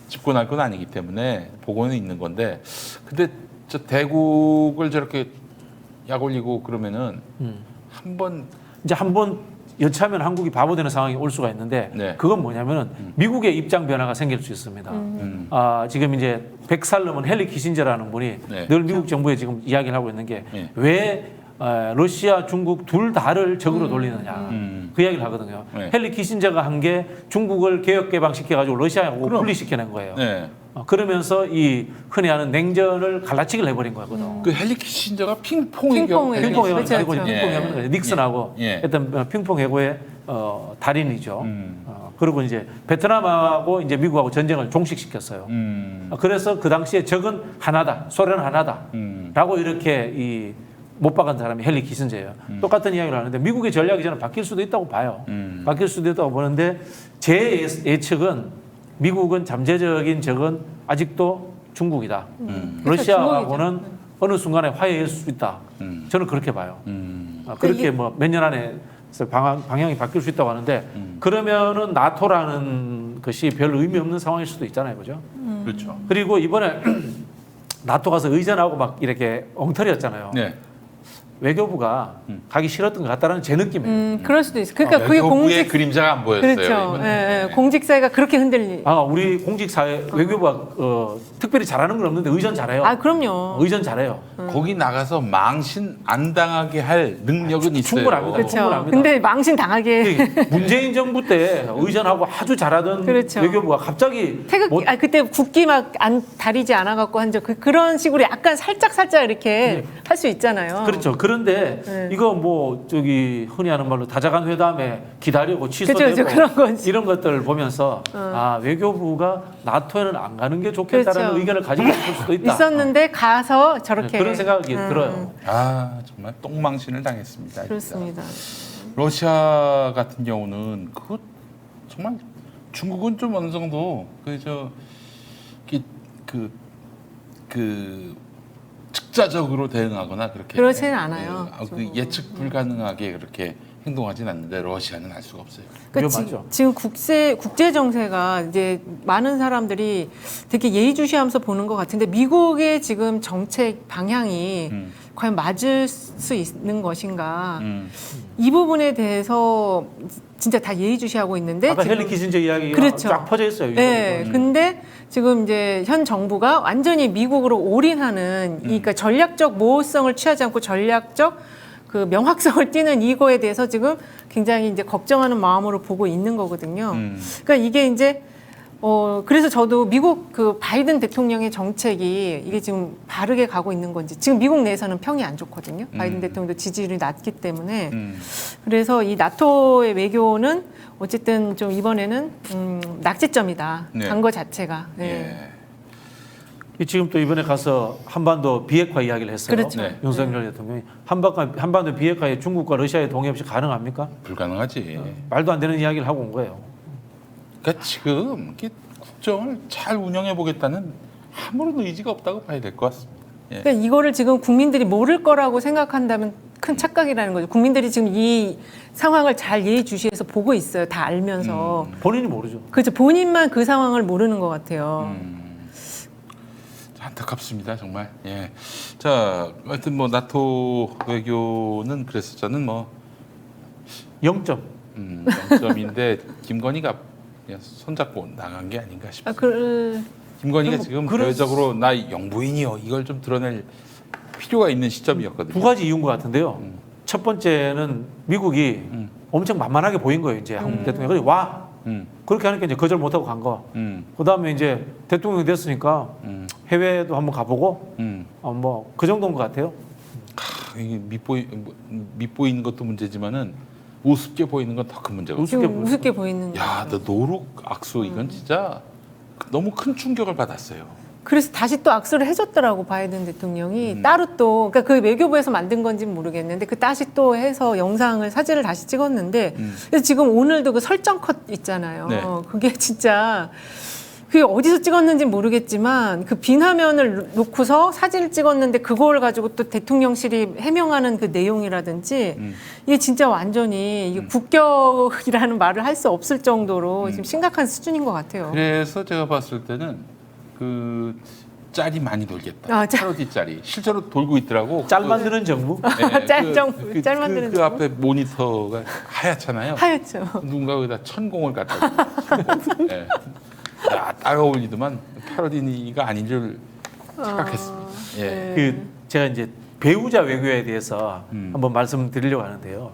집권할 건 아니기 때문에 보고는 있는 건데 근데 저 대국을 저렇게 약 올리고 그러면은 한번 이제 한번 여차하면 한국이 바보 되는 상황이 올 수가 있는데 네. 그건 뭐냐면은 미국의 입장 변화가 생길 수 있습니다. 지금 이제 100살 넘은 헨리 키신저라는 분이 네. 늘 미국 정부에 지금 이야기를 하고 있는 게 네. 왜 러시아, 중국 둘 다를 적으로 돌리느냐 그 이야기를 하거든요. 네. 헨리 키신저가 한 게 중국을 개혁 개방시켜가지고 러시아하고 그럼. 분리시켜낸 거예요. 네. 그러면서 이 흔히 하는 냉전을 갈라치기를 해버린 거거든. 그 헬리 키신저가 핑퐁의 핑퐁 경우 핑퐁 해고 그렇죠, 그리고 그렇죠. 핑퐁 해고 닉슨하고 예. 했던 핑퐁 해고의 달인이죠. 그리고 이제 베트남하고 이제 미국하고 전쟁을 종식시켰어요. 그래서 그 당시에 적은 하나다, 소련 하나다라고 이렇게 이 못 박은 사람이 헨리 키신저예요. 똑같은 이야기를 하는데 미국의 전략이 저는 바뀔 수도 있다고 봐요. 바뀔 수도 있다고 보는데 제 예측은 미국은 잠재적인 적은 아직도 중국이다. 러시아하고는 어느 순간에 화해할 수 있다. 저는 그렇게 봐요. 그렇게 뭐 몇 년 안에 방향이 바뀔 수 있다고 하는데 그러면은 나토라는 것이 별 의미 없는 상황일 수도 있잖아요, 그죠? 그렇죠. 그리고 이번에 나토 가서 의전하고 막 이렇게 엉터리였잖아요. 네. 외교부가 가기 싫었던 것 같다는 제 느낌이에요. 그럴 수도 있어. 그러니까 그게 외교부의 공직 그림자가 안 보였어요. 그렇죠. 이번에. 예, 예. 공직사회가 그렇게 흔들리. 우리 공직사회 외교부가 특별히 잘하는 건 없는데 의전 잘해요. 아 그럼요. 의전 잘해요. 거기 나가서 망신 안 당하게 할 능력은 있어요. 충분합니다. 그렇죠. 충분합니다. 근데 망신 당하게 문재인 정부 때 의전하고 아주 잘하던 그렇죠. 외교부가 갑자기 태극 뭐- 그때 국기 막 안 다리지 않아 갖고 한 적 그런 식으로 약간 살짝 이렇게 할 수 있잖아요. 그렇죠. 그런데 네. 이거 뭐 저기 흔히 하는 말로 다자간 회담에 기다리고 취소되고 그렇죠. 그런 거지. 이런 것들을 보면서 외교부가 나토에는 안 가는 게 좋겠다는 그렇죠. 의견을 가지고 있을 수도 있다. 있었는데 가서 저렇게 그런 생각이 들어요. 정말 똥망신을 당했습니다. 진짜. 그렇습니다. 러시아 같은 경우는 그 정말 중국은 좀 어느 정도 그 즉자적으로 대응하거나 그렇게 그렇지는 않아요. 예측 불가능하게 그렇게 행동하진 않는데 러시아는 알 수가 없어요. 그러니까 위험하죠. 지금 국제 정세가 이제 많은 사람들이 되게 예의주시하면서 보는 것 같은데 미국의 지금 정책 방향이 과연 맞을 수 있는 것인가? 이 부분에 대해서 진짜 다 예의주시하고 있는데 아까 지금 헬리 키신저 이야기가 그렇죠. 쫙 퍼져 있어요. 네, 근데 지금 이제 현 정부가 완전히 미국으로 올인하는 그러니까 전략적 모호성을 취하지 않고 전략적 그 명확성을 띠는 이거에 대해서 지금 굉장히 이제 걱정하는 마음으로 보고 있는 거거든요. 그러니까 이게 이제 그래서 저도 미국 그 바이든 대통령의 정책이 이게 지금 바르게 가고 있는 건지 지금 미국 내에서는 평이 안 좋거든요. 바이든 대통령도 지지율이 낮기 때문에 그래서 이 나토의 외교는 어쨌든 좀 이번에는 낙제점이다. 네. 간 거 자체가. 네. 지금 또 이번에 가서 한반도 비핵화 이야기를 했어요. 그렇죠. 네. 윤석열 대통령이 한반도 비핵화에 중국과 러시아의 동의 없이 가능합니까? 불가능하지. 말도 안 되는 이야기를 하고 온 거예요. 그러니까 지금 이게 국정을 잘 운영해 보겠다는 아무런 의지가 없다고 봐야 될 것 같습니다. 예. 그러니까 이거를 지금 국민들이 모를 거라고 생각한다면 큰 착각이라는 거죠. 국민들이 지금 이 상황을 잘 예의주시해서 보고 있어요. 다 알면서. 본인이 모르죠. 그렇죠. 본인만 그 상황을 모르는 것 같아요. 안타깝습니다, 정말. 예. 자, 하여튼 뭐 나토 외교는 그래서 저는 뭐 0점. 0점인데 김건희가 그냥 손잡고 나간 게 아닌가 싶습니다. 김건희가 지금 대외적으로 나 영부인이요 이걸 좀 드러낼 필요가 있는 시점이었거든요. 두 가지 이유인 것 같은데요. 첫 번째는 미국이 엄청 만만하게 보인 거예요. 이제 한국 대통령이 와 그렇게 하니까 이제 거절 못하고 간 거. 그 다음에 이제 대통령이 됐으니까 해외도 한번 가보고 뭐 그 정도인 것 같아요. 이게 밑보이는 것도 문제지만은 우습게 보이는 건 더 큰 문제가. 지금 우습게 보이는. 야, 너 노룩 악수 이건 진짜 너무 큰 충격을 받았어요. 그래서 다시 또 악수를 해줬더라고 바이든 대통령이 따로 또 그러니까 그 외교부에서 만든 건지는 모르겠는데 그 다시 또 해서 영상을 사진을 다시 찍었는데 그래서 지금 오늘도 그 설정 컷 있잖아요. 네. 그게 진짜 그게 어디서 찍었는지 모르겠지만 그 빈 화면을 놓고서 사진을 찍었는데 그걸 가지고 또 대통령실이 해명하는 그 내용이라든지 이게 진짜 완전히 이게 국격이라는 말을 할 수 없을 정도로 지금 심각한 수준인 것 같아요. 그래서 제가 봤을 때는 그 짤이 많이 돌겠다. 아, 짤. 패러디 짤이 실제로 돌고 있더라고. 짤 만드는 정부? 네, 짤 정부, 짤 만드는 그 정부. 앞에 모니터가 하얗잖아요. 하였죠. 누군가 거기다 천공을 갖다. 네. 야, 딱 어울리더만 패러디가 아닌 줄 착각했습니다. 예. 그 제가 이제 배우자 외교에 대해서 한번 말씀드리려고 하는데요.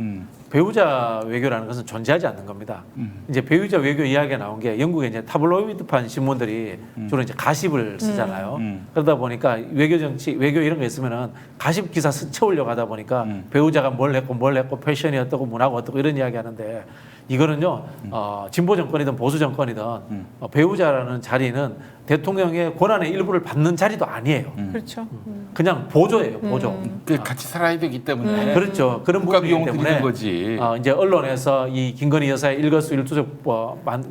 배우자 외교라는 것은 존재하지 않는 겁니다. 이제 배우자 외교 이야기가 나온 게 영국의 이제 타블로이드판 신문들이 주로 이제 가십을 쓰잖아요. 그러다 보니까 외교 정치, 외교 이런 거 있으면은 가십 기사 채우려고 하다 보니까 배우자가 뭘 했고 패션이 어떻고 문화가 어떻고 이런 이야기 하는데 이거는요, 진보 정권이든 보수 정권이든 배우자라는 자리는 대통령의 권한의 일부를 받는 자리도 아니에요. 그렇죠. 그냥 보조예요, 보조. 그 같이 살아야 되기 때문에 그렇죠. 그런 국가 부분이기 비용을 때문에 드리는 거지. 이제 언론에서 이 김건희 여사의 일거수일투족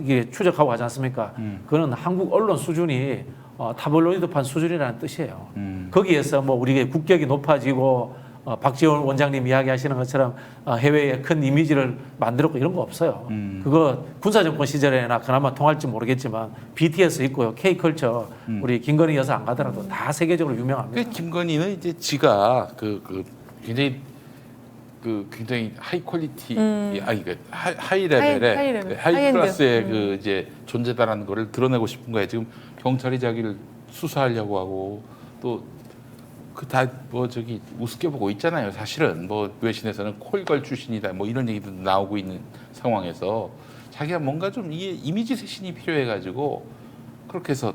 이게 추적하고 하지 않습니까? 그거는 한국 언론 수준이 타블로이드판 수준이라는 뜻이에요. 거기에서 뭐 우리의 국격이 높아지고 박지원 원장님 이야기하시는 것처럼 해외에 큰 이미지를 만들었고 이런 거 없어요. 그거 군사정권 시절에나 그나마 통할지 모르겠지만 BTS 있고요, K컬처 우리 김건희 여사 안 가더라도 다 세계적으로 유명합니다. 그 김건희는 이제 지가 굉장히 하이 퀄리티 아니 그 하이 레벨의 하이 레벨. 하이 하이엔드. 클래스의 그 이제 존재다라는 거를 드러내고 싶은 거예요. 지금 경찰이 자기를 수사하려고 하고 또 그 다 뭐 저기 우습게 보고 있잖아요. 사실은 뭐 외신에서는 콜걸 출신이다 뭐 이런 얘기도 나오고 있는 상황에서 자기가 뭔가 좀 이게 이미지 쇄신이 필요해가지고 그렇게 해서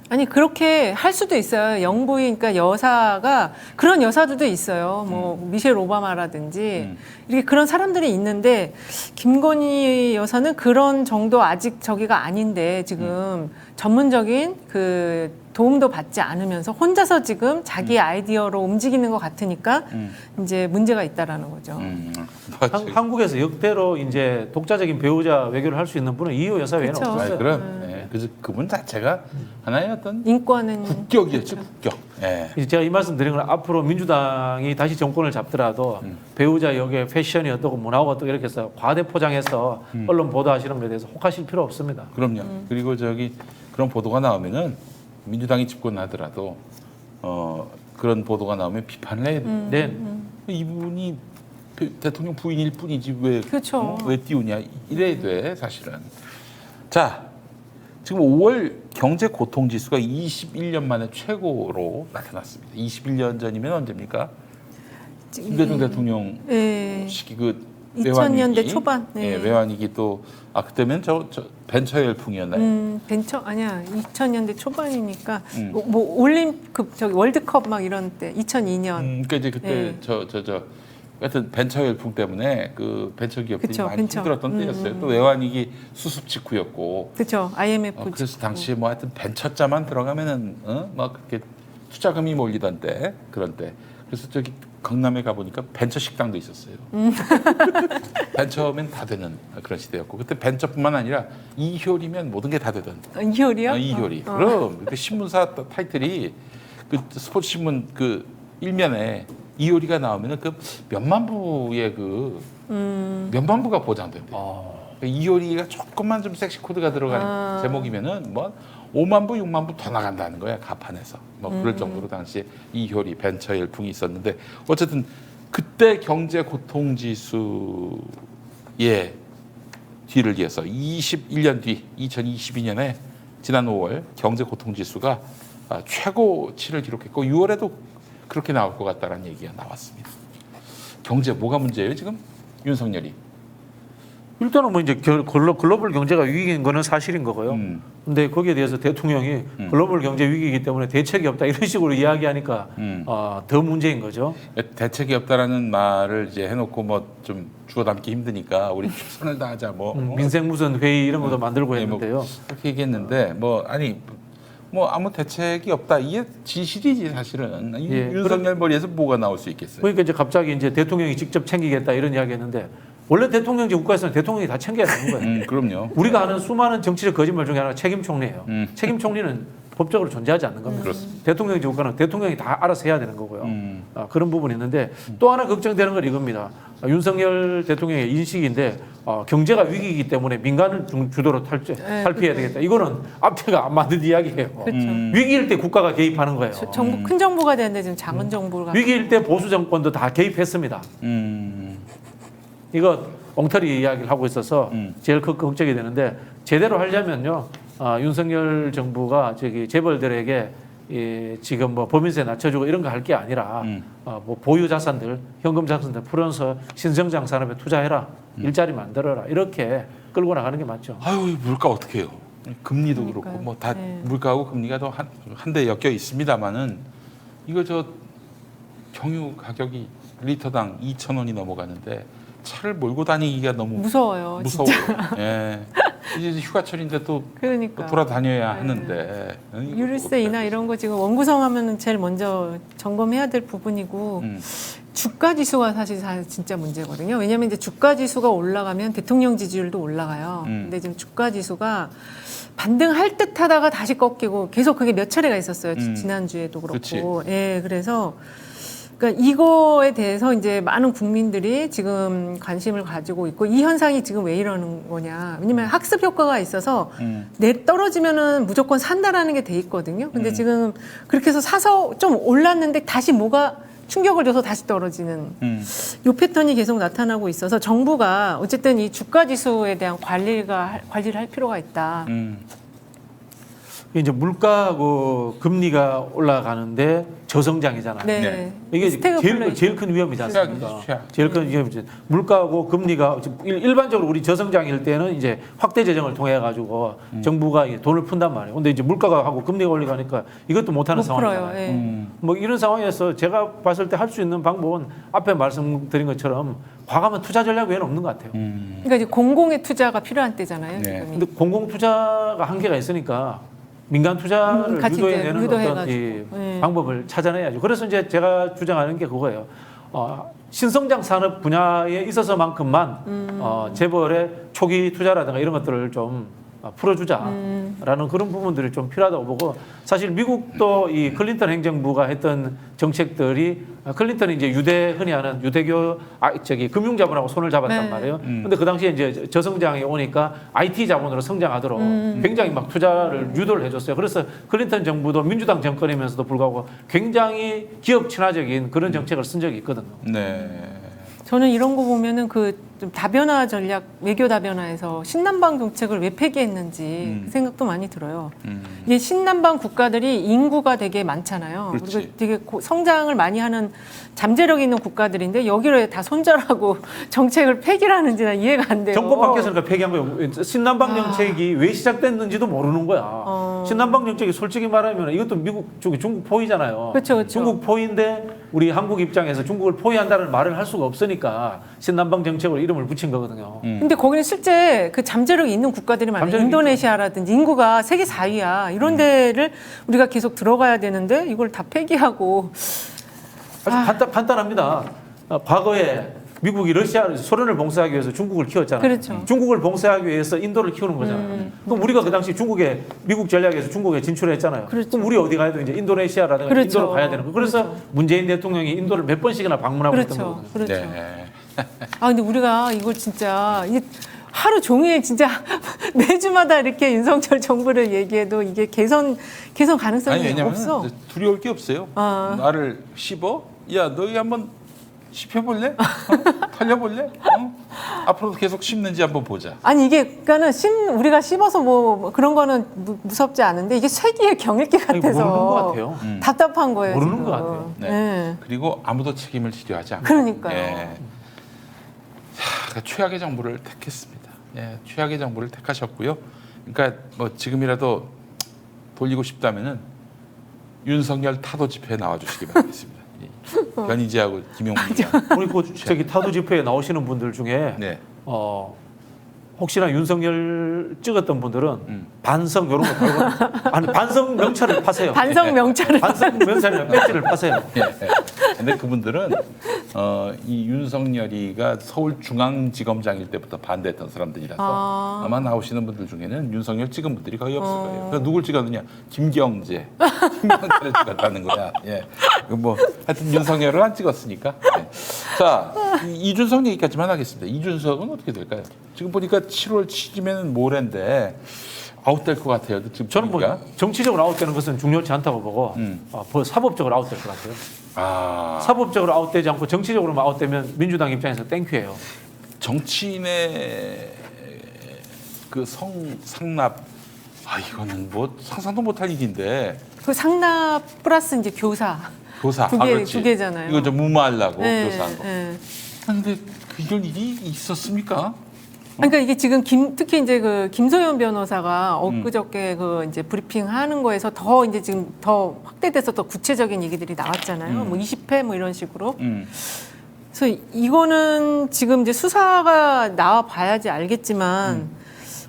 아니 그렇게 할 수도 있어요. 영부인 그러니까 여사가 그런 여사들도 있어요. 뭐 미셸 오바마라든지 이렇게 그런 사람들이 있는데 김건희 여사는 그런 정도 아직 저기가 아닌데 지금 전문적인 그 도움도 받지 않으면서 혼자서 지금 자기 아이디어로 움직이는 것 같으니까 이제 문제가 있다라는 거죠. 한국에서 역대로 이제 독자적인 배우자 외교를 할 수 있는 분은 이호 여사 외에는 그쵸. 없었어요. 그럼 예. 그래서 그분 자체가 하나의 어떤 인권은 국격이었죠, 국격. 예. 이제 제가 이 말씀 드린 건 앞으로 민주당이 다시 정권을 잡더라도 배우자 역의 패션이 어떻고 문화가 어떻고 이렇게 해서 과대 포장해서 언론 보도하시는 것에 대해서 혹하실 필요 없습니다. 그럼요. 그리고 저기 그런 보도가 나오면은 민주당이 집권하더라도 그런 보도가 나오면 비판을 해야 돼요. 네. 이분이 그 대통령 부인일 뿐이지 왜, 그렇죠. 왜 띄우냐 이래야 돼 사실은. 자, 지금 5월 경제 고통 지수가 21년 만에 최고로 나타났습니다. 21년 전이면 언제입니까? 김대중 대통령 예. 시기 그 2000년대 외환위기. 초반. 예, 외환위기 또 그때면 저 벤처 열풍이었나요? 벤처 아니야. 2000년대 초반이니까 음. 뭐 올림픽 저기 월드컵 막 이런 때 2002년. 그러니까 이제 그때 예. 하여튼 벤처 열풍 때문에 그 벤처 기업들이 그쵸, 많이 벤처. 힘들었던 때였어요. 또 외환위기 수습 직후였고. 그렇죠. IMF 그래서 직후. 당시에 뭐 하여튼 벤처자만 들어가면은 막 그렇게 투자금이 몰리던 때 그런 때. 그래서 저기 강남에 가 보니까 벤처 식당도 있었어요. 벤처면 다 되는 그런 시대였고 그때 벤처뿐만 아니라 이효리면 모든 게 다 되던. 이효리요? 이효리. 그럼 그 신문사 타이틀이 그 스포츠 신문 그 일면에 이효리가 나오면은 그 몇만 부의 그 몇만 부가 보장된대요. 이효리가 조금만 좀 섹시 코드가 들어간 제목이면은 뭐 5만 부, 6만 부 더 나간다는 거야 가판에서. 뭐 그럴 정도로 당시에 이효리 벤처 열풍이 있었는데 어쨌든 그때 경제 고통 지수의 뒤를 이어서 21년 뒤 2022년에 지난 5월 경제 고통 지수가 최고치를 기록했고 6월에도 그렇게 나올 것 같다는 얘기가 나왔습니다. 경제 뭐가 문제예요 지금 윤석열이? 일단은 뭐 이제 글로벌 경제가 위기인 거는 사실인 거고요. 근데 거기에 대해서 대통령이 글로벌 경제 위기이기 때문에 대책이 없다 이런 식으로 이야기하니까 더 문제인 거죠. 대책이 없다라는 말을 이제 해놓고 뭐 좀 주워 담기 힘드니까 우리 최선을 다하자 뭐 민생 무슨 회의 이런 것도 만들고 네, 뭐 했는데요. 그렇게 얘기했는데 뭐 아니 뭐 아무 대책이 없다 이게 진실이지 사실은. 예, 윤석열 머리에서 뭐가 나올 수 있겠어요? 그러니까 이제 갑자기 이제 대통령이 직접 챙기겠다 이런 이야기했는데 원래 대통령제 국가에서는 대통령이 다 챙겨야 되는 거예요. 그럼요. 우리가 하는 수많은 정치적 거짓말 중에 하나가 책임 총리예요. 책임 총리는 법적으로 존재하지 않는 겁니다. 그렇습니다. 대통령제 국가는 대통령이 다 알아서 해야 되는 거고요. 그런 부분이 있는데 또 하나 걱정되는 건 이겁니다. 윤석열 대통령의 인식인데 경제가 위기이기 때문에 민간을 주도로 탈피해야 되겠다. 이거는 앞뒤가 안 맞는 이야기예요. 그렇죠. 위기일 때 국가가 개입하는 거예요. 정부 큰 정부가 되는데 지금 작은 정부가 위기일 때 보수 정권도 다 개입했습니다. 이거 엉터리 이야기를 하고 있어서 제일 걱정이 되는데 제대로 하려면요 윤석열 정부가 저기 재벌들에게 지금 뭐 법인세 낮춰주고 이런 거 할 게 아니라 뭐 보유 자산들 현금 자산들 풀어서 신성장 산업에 투자해라 일자리 만들어라 이렇게 끌고 나가는 게 맞죠. 아유 물가 어떻게 해요? 금리도 그러니까요. 그렇고 뭐 다 네. 물가하고 금리가 더 한데 엮여 있습니다만은 이거 저 경유 가격이 리터당 2,000원이 넘어가는데 차를 몰고 다니기가 너무 무서워요. 무서워요. 진짜. 예. 이제 휴가철인데 또 그러니까 돌아다녀야 하는데 유류세이나 이런 거 지금 원구성 하면은 제일 먼저 점검해야 될 부분이고 주가 지수가 사실 진짜 문제거든요. 왜냐하면 이제 주가 지수가 올라가면 대통령 지지율도 올라가요. 근데 지금 주가 지수가 반등할 듯 하다가 다시 꺾이고 계속 그게 몇 차례가 있었어요. 지난주에도 그렇고. 그치. 예, 그래서 그러니까 이거에 대해서 이제 많은 국민들이 지금 관심을 가지고 있고 이 현상이 지금 왜 이러는 거냐. 왜냐면 학습 효과가 있어서 내 떨어지면은 무조건 산다라는 게 돼 있거든요. 근데 지금 그렇게 해서 사서 좀 올랐는데 다시 뭐가 충격을 줘서 다시 떨어지는 요 패턴이 계속 나타나고 있어서 정부가 어쨌든 이 주가 지수에 대한 관리를 할 필요가 있다. 이제 물가하고 금리가 올라가는데 저성장이잖아요. 네. 네. 이게 스태그플레이션. 제일 큰 위험이지 않습니까? 최악. 제일 큰 위험이죠. 물가하고 금리가 일반적으로 우리 저성장일 때는 이제 확대 재정을 통해 가지고 정부가 이제 돈을 푼단 말이에요. 근데 이제 물가가 하고 금리가 올라가니까 이것도 못하는 못 풀어요. 상황이잖아요. 예. 뭐 이런 상황에서 제가 봤을 때 할 수 있는 방법은 앞에 말씀드린 것처럼 과감한 투자 전략 외에는 없는 것 같아요. 그러니까 이제 공공의 투자가 필요한 때잖아요. 네. 지금이. 근데 공공 투자가 한계가 있으니까 민간 투자를 같이 유도해내는 어떤 유도해가지고. 이 네. 방법을 찾아내야죠. 그래서 이제 제가 주장하는 게 그거예요. 신성장 산업 분야에 있어서만큼만 재벌의 초기 투자라든가 이런 것들을 좀 풀어주자라는 그런 부분들이 좀 필요하다고 보고 사실 미국도 이 클린턴 행정부가 했던 정책들이 클린턴이 이제 흔히 하는 유대교 금융자본하고 손을 잡았단 네. 말이에요. 근데 그 당시에 이제 저성장이 오니까 IT 자본으로 성장하도록 굉장히 막 투자를 유도를 해줬어요. 그래서 클린턴 정부도 민주당 정권이면서도 불구하고 굉장히 기업 친화적인 그런 정책을 쓴 적이 있거든요. 네. 저는 이런 거 보면은 좀 다변화 전략, 외교 다변화에서 신남방 정책을 왜 폐기했는지 그 생각도 많이 들어요. 이게 신남방 국가들이 인구가 되게 많잖아요. 그렇지. 그리고 되게 성장을 많이 하는 잠재력 있는 국가들인데 여기로 왜 다 손절하고 정책을 폐기를 하는지 난 이해가 안 돼요. 정권 바뀌었으니까 폐기한 거예요. 신남방 정책이 왜 시작됐는지도 모르는 거야. 신남방 정책이 솔직히 말하면 이것도 미국 쪽이 중국 포위잖아요. 그렇죠, 그렇죠. 중국 포위인데 우리 한국 입장에서 중국을 포위한다는 말을 할 수가 없으니까 신남방 정책으로 이름을 붙인 거거든요. 근데 거기는 실제 그 잠재력이 있는 국가들이 많아요. 잠재력이 인도네시아라든지 인구가 세계 4위야. 이런 데를 우리가 계속 들어가야 되는데 이걸 다 폐기하고 아주 간단합니다. 과거에 미국이 소련을 봉쇄하기 위해서 중국을 키웠잖아요. 그렇죠. 중국을 봉쇄하기 위해서 인도를 키우는 거잖아요. 그럼 우리가 그 당시 미국 전략에서 중국에 진출했잖아요. 그렇죠. 그럼 우리 어디 가야 돼? 이제 인도네시아라든가 그렇죠. 인도로 가야 되는 거. 그래서 그렇죠. 문재인 대통령이 인도를 몇 번씩이나 방문하고 있던 그렇죠. 거거든요. 그렇죠. 네. 아 근데 우리가 이걸 진짜 하루 종일 진짜 매주마다 이렇게 윤석열 정부를 얘기해도 이게 개선 가능성이 아니 왜냐면 없어. 두려울 게 없어요. 나를 씹어? 야 너희 한번 씹혀볼래? 털려볼래? 앞으로도 계속 씹는지 한번 보자. 아니 이게 그러니까는 우리가 씹어서 뭐 그런 거는 무섭지 않은데 이게 쇠기의 경읽기 아니, 같아서 모르는 것 같아요. 답답한 거예요. 모르는 지금. 것 같아요. 네. 네. 그리고 아무도 책임을 지려하지 않고. 그러니까요. 그러니까 최악의 정부를 택했습니다. 예, 최악의 정부를 택하셨고요. 그러니까 뭐 지금이라도 돌리고 싶다면은 윤석열 타도 집회에 나와주시기 바라겠습니다. 변희재하고 김용민이가. 우리 저기 타도 집회에 나오시는 분들 중에 네. 혹시나 윤석열 찍었던 분들은 반성 이런 거 달고 아니 반성 명찰을 파세요. 반성 명찰을 반성 명찰이나 배지를 파세요. 근데 그분들은 이 윤석열이가 서울중앙지검장일 때부터 반대했던 사람들이라서 아마 나오시는 분들 중에는 윤석열 찍은 분들이 거의 없을 거예요. 그래서 누굴 찍었느냐? 김경재를 찍었다는 거야. 예. 뭐 하여튼 윤석열을 안 찍었으니까. 예. 자, 이준석 얘기까지만 하겠습니다. 이준석은 어떻게 될까요? 지금 보니까 7월 7일이면 모레인데 아웃될 것 같아요. 지금 저는 뭐 보니까. 정치적으로 아웃되는 것은 중요치 않다고 보고 사법적으로 아웃될 것 같아요. 사법적으로 아웃되지 않고 정치적으로만 아웃되면 민주당 입장에서 땡큐예요. 정치인의 그 상납 이거는 뭐 상상도 못할 일인데 그 상납 플러스 이제 교사 교사 두 개잖아요. 이거 좀 무마하려고 네, 교사한 거. 네. 근데 이런 일이 있었습니까? 그러니까 이게 지금 특히 이제 그 김소연 변호사가 엊그저께 그 이제 브리핑하는 거에서 더 이제 지금 더 확대돼서 더 구체적인 얘기들이 나왔잖아요. 뭐 20회 뭐 이런 식으로. 그래서 이거는 지금 이제 수사가 나와 봐야지 알겠지만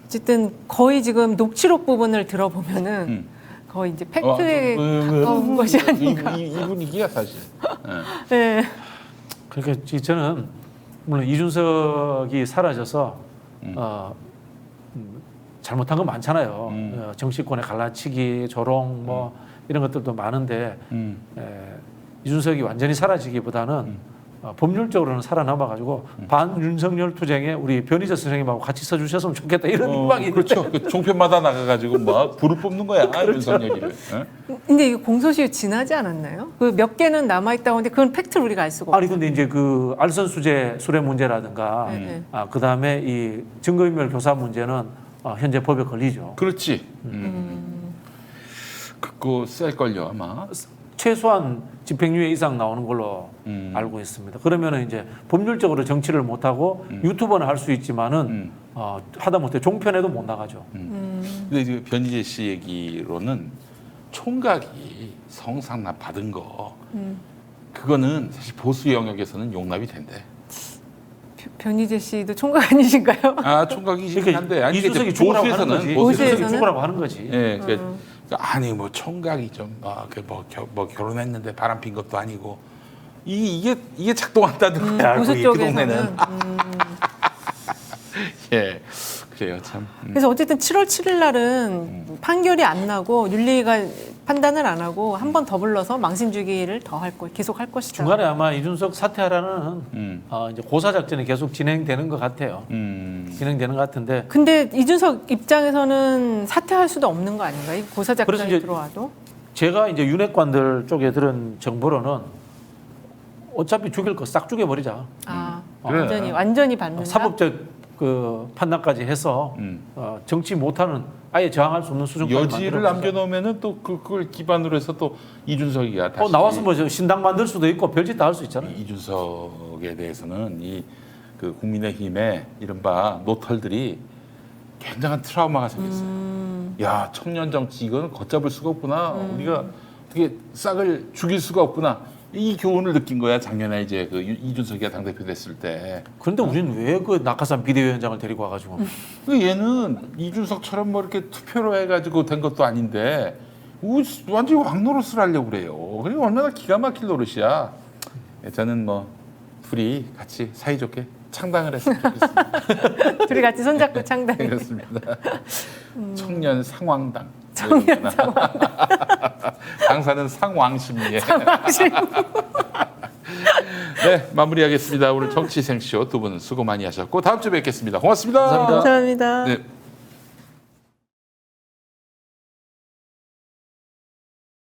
어쨌든 거의 지금 녹취록 부분을 들어보면은 거의 이제 팩트에 가까운 것이 아닌가. 이 분위기야 사실. 네. 그러니까 저는 물론 이준석이 사라져서 잘못한 건 많잖아요. 정치권의 갈라치기, 조롱 뭐 이런 것들도 많은데 이준석이 완전히 사라지기보다는 법률적으로는 살아남아가지고 반윤석열 투쟁에 우리 변희재 선생님하고 같이 써주셨으면 좋겠다 이런 희망이 그렇죠. 그 종편마다 나가가지고 막 불을 뿜는 거야 윤석열이를. 근데 이거 공소시효 지나지 않았나요? 그 몇 개는 남아 있다고 하는데 그건 팩트를 우리가 알 수가 없어요. 아니 근데 이제 그 알선수재 수뢰 문제라든가 그 다음에 이 증거인멸 교사 문제는 현재 법에 걸리죠. 그렇지. 그거 셀 걸요 아마. 최소한 집행유예 이상 나오는 걸로 알고 있습니다. 그러면은 이제 법률적으로 정치를 못 하고 유튜버는 할 수 있지만은 하다못해 종편에도 못 나가죠. 근데 이제 변희재 씨 얘기로는 총각이 성상납 받은 거 그거는 사실 보수 영역에서는 용납이 된대. 변희재 씨도 총각 아니신가요? 총각이시긴 한데 아니 이준석이 죽으라고 하는 거지. 보수에서는? 이준석이 죽으라고 하는 거지. 예, 아니 뭐 총각이 좀 뭐 결혼했는데 바람 핀 것도 아니고 이게 작동한다는 거야. 보수 그 쪽에서는. 동네는. 예, 그래요 참. 그래서 어쨌든 7월 7일 날은 판결이 안 나고 윤리가 판단을 안 하고 한 번 더 불러서 망신 주기를 더 할 거, 계속 할 것이다. 중간에 아마 이준석 사퇴하라는 이제 고사 작전이 계속 진행되는 것 같아요. 진행되는 것 같은데. 근데 이준석 입장에서는 사퇴할 수도 없는 거 아닌가요? 이 고사 그래서 작전이 이제 들어와도. 제가 이제 윤핵관들 쪽에 들은 정보로는 어차피 죽일 거 싹 죽여버리자. 그래. 완전히 받는다. 사법적 그 판단까지 해서 정치 못하는 아예 저항할 수 없는 수준까지 여지를 만들어보자. 남겨놓으면은 또 그걸 기반으로 해서 또 이준석이가 다시 나와서 뭐 저 신당 만들 수도 있고 별짓 다 할 수 있잖아요. 이준석에 대해서는 그 국민의힘의 이른바 노털들이 굉장한 트라우마가 생겼어요. 야, 청년 정치 이거는 걷잡을 수가 없구나. 우리가 어떻게 싹을 죽일 수가 없구나. 이 교훈을 느낀 거야 작년에 이제 그 이준석이가 당대표 됐을 때. 그런데 우리는 왜 그 낙하산 비대위원장을 데리고 와가지고 얘는 이준석처럼 뭐 이렇게 투표로 해가지고 된 것도 아닌데 완전히 왕노릇을 하려고 그래요. 그리고 얼마나 기가 막힐 노릇이야. 저는 뭐 둘이 같이 사이좋게 창당을 했으면 좋겠습니다. 둘이 같이 손잡고 창당. 그렇습니다. 청년 상황당. 청년 상황. 당사는 상왕심리에. 상황심. 네, 마무리하겠습니다. 오늘 정치생쇼 두 분 수고 많이 하셨고 다음 주에 뵙겠습니다. 고맙습니다. 감사합니다. 감사합니다. 네.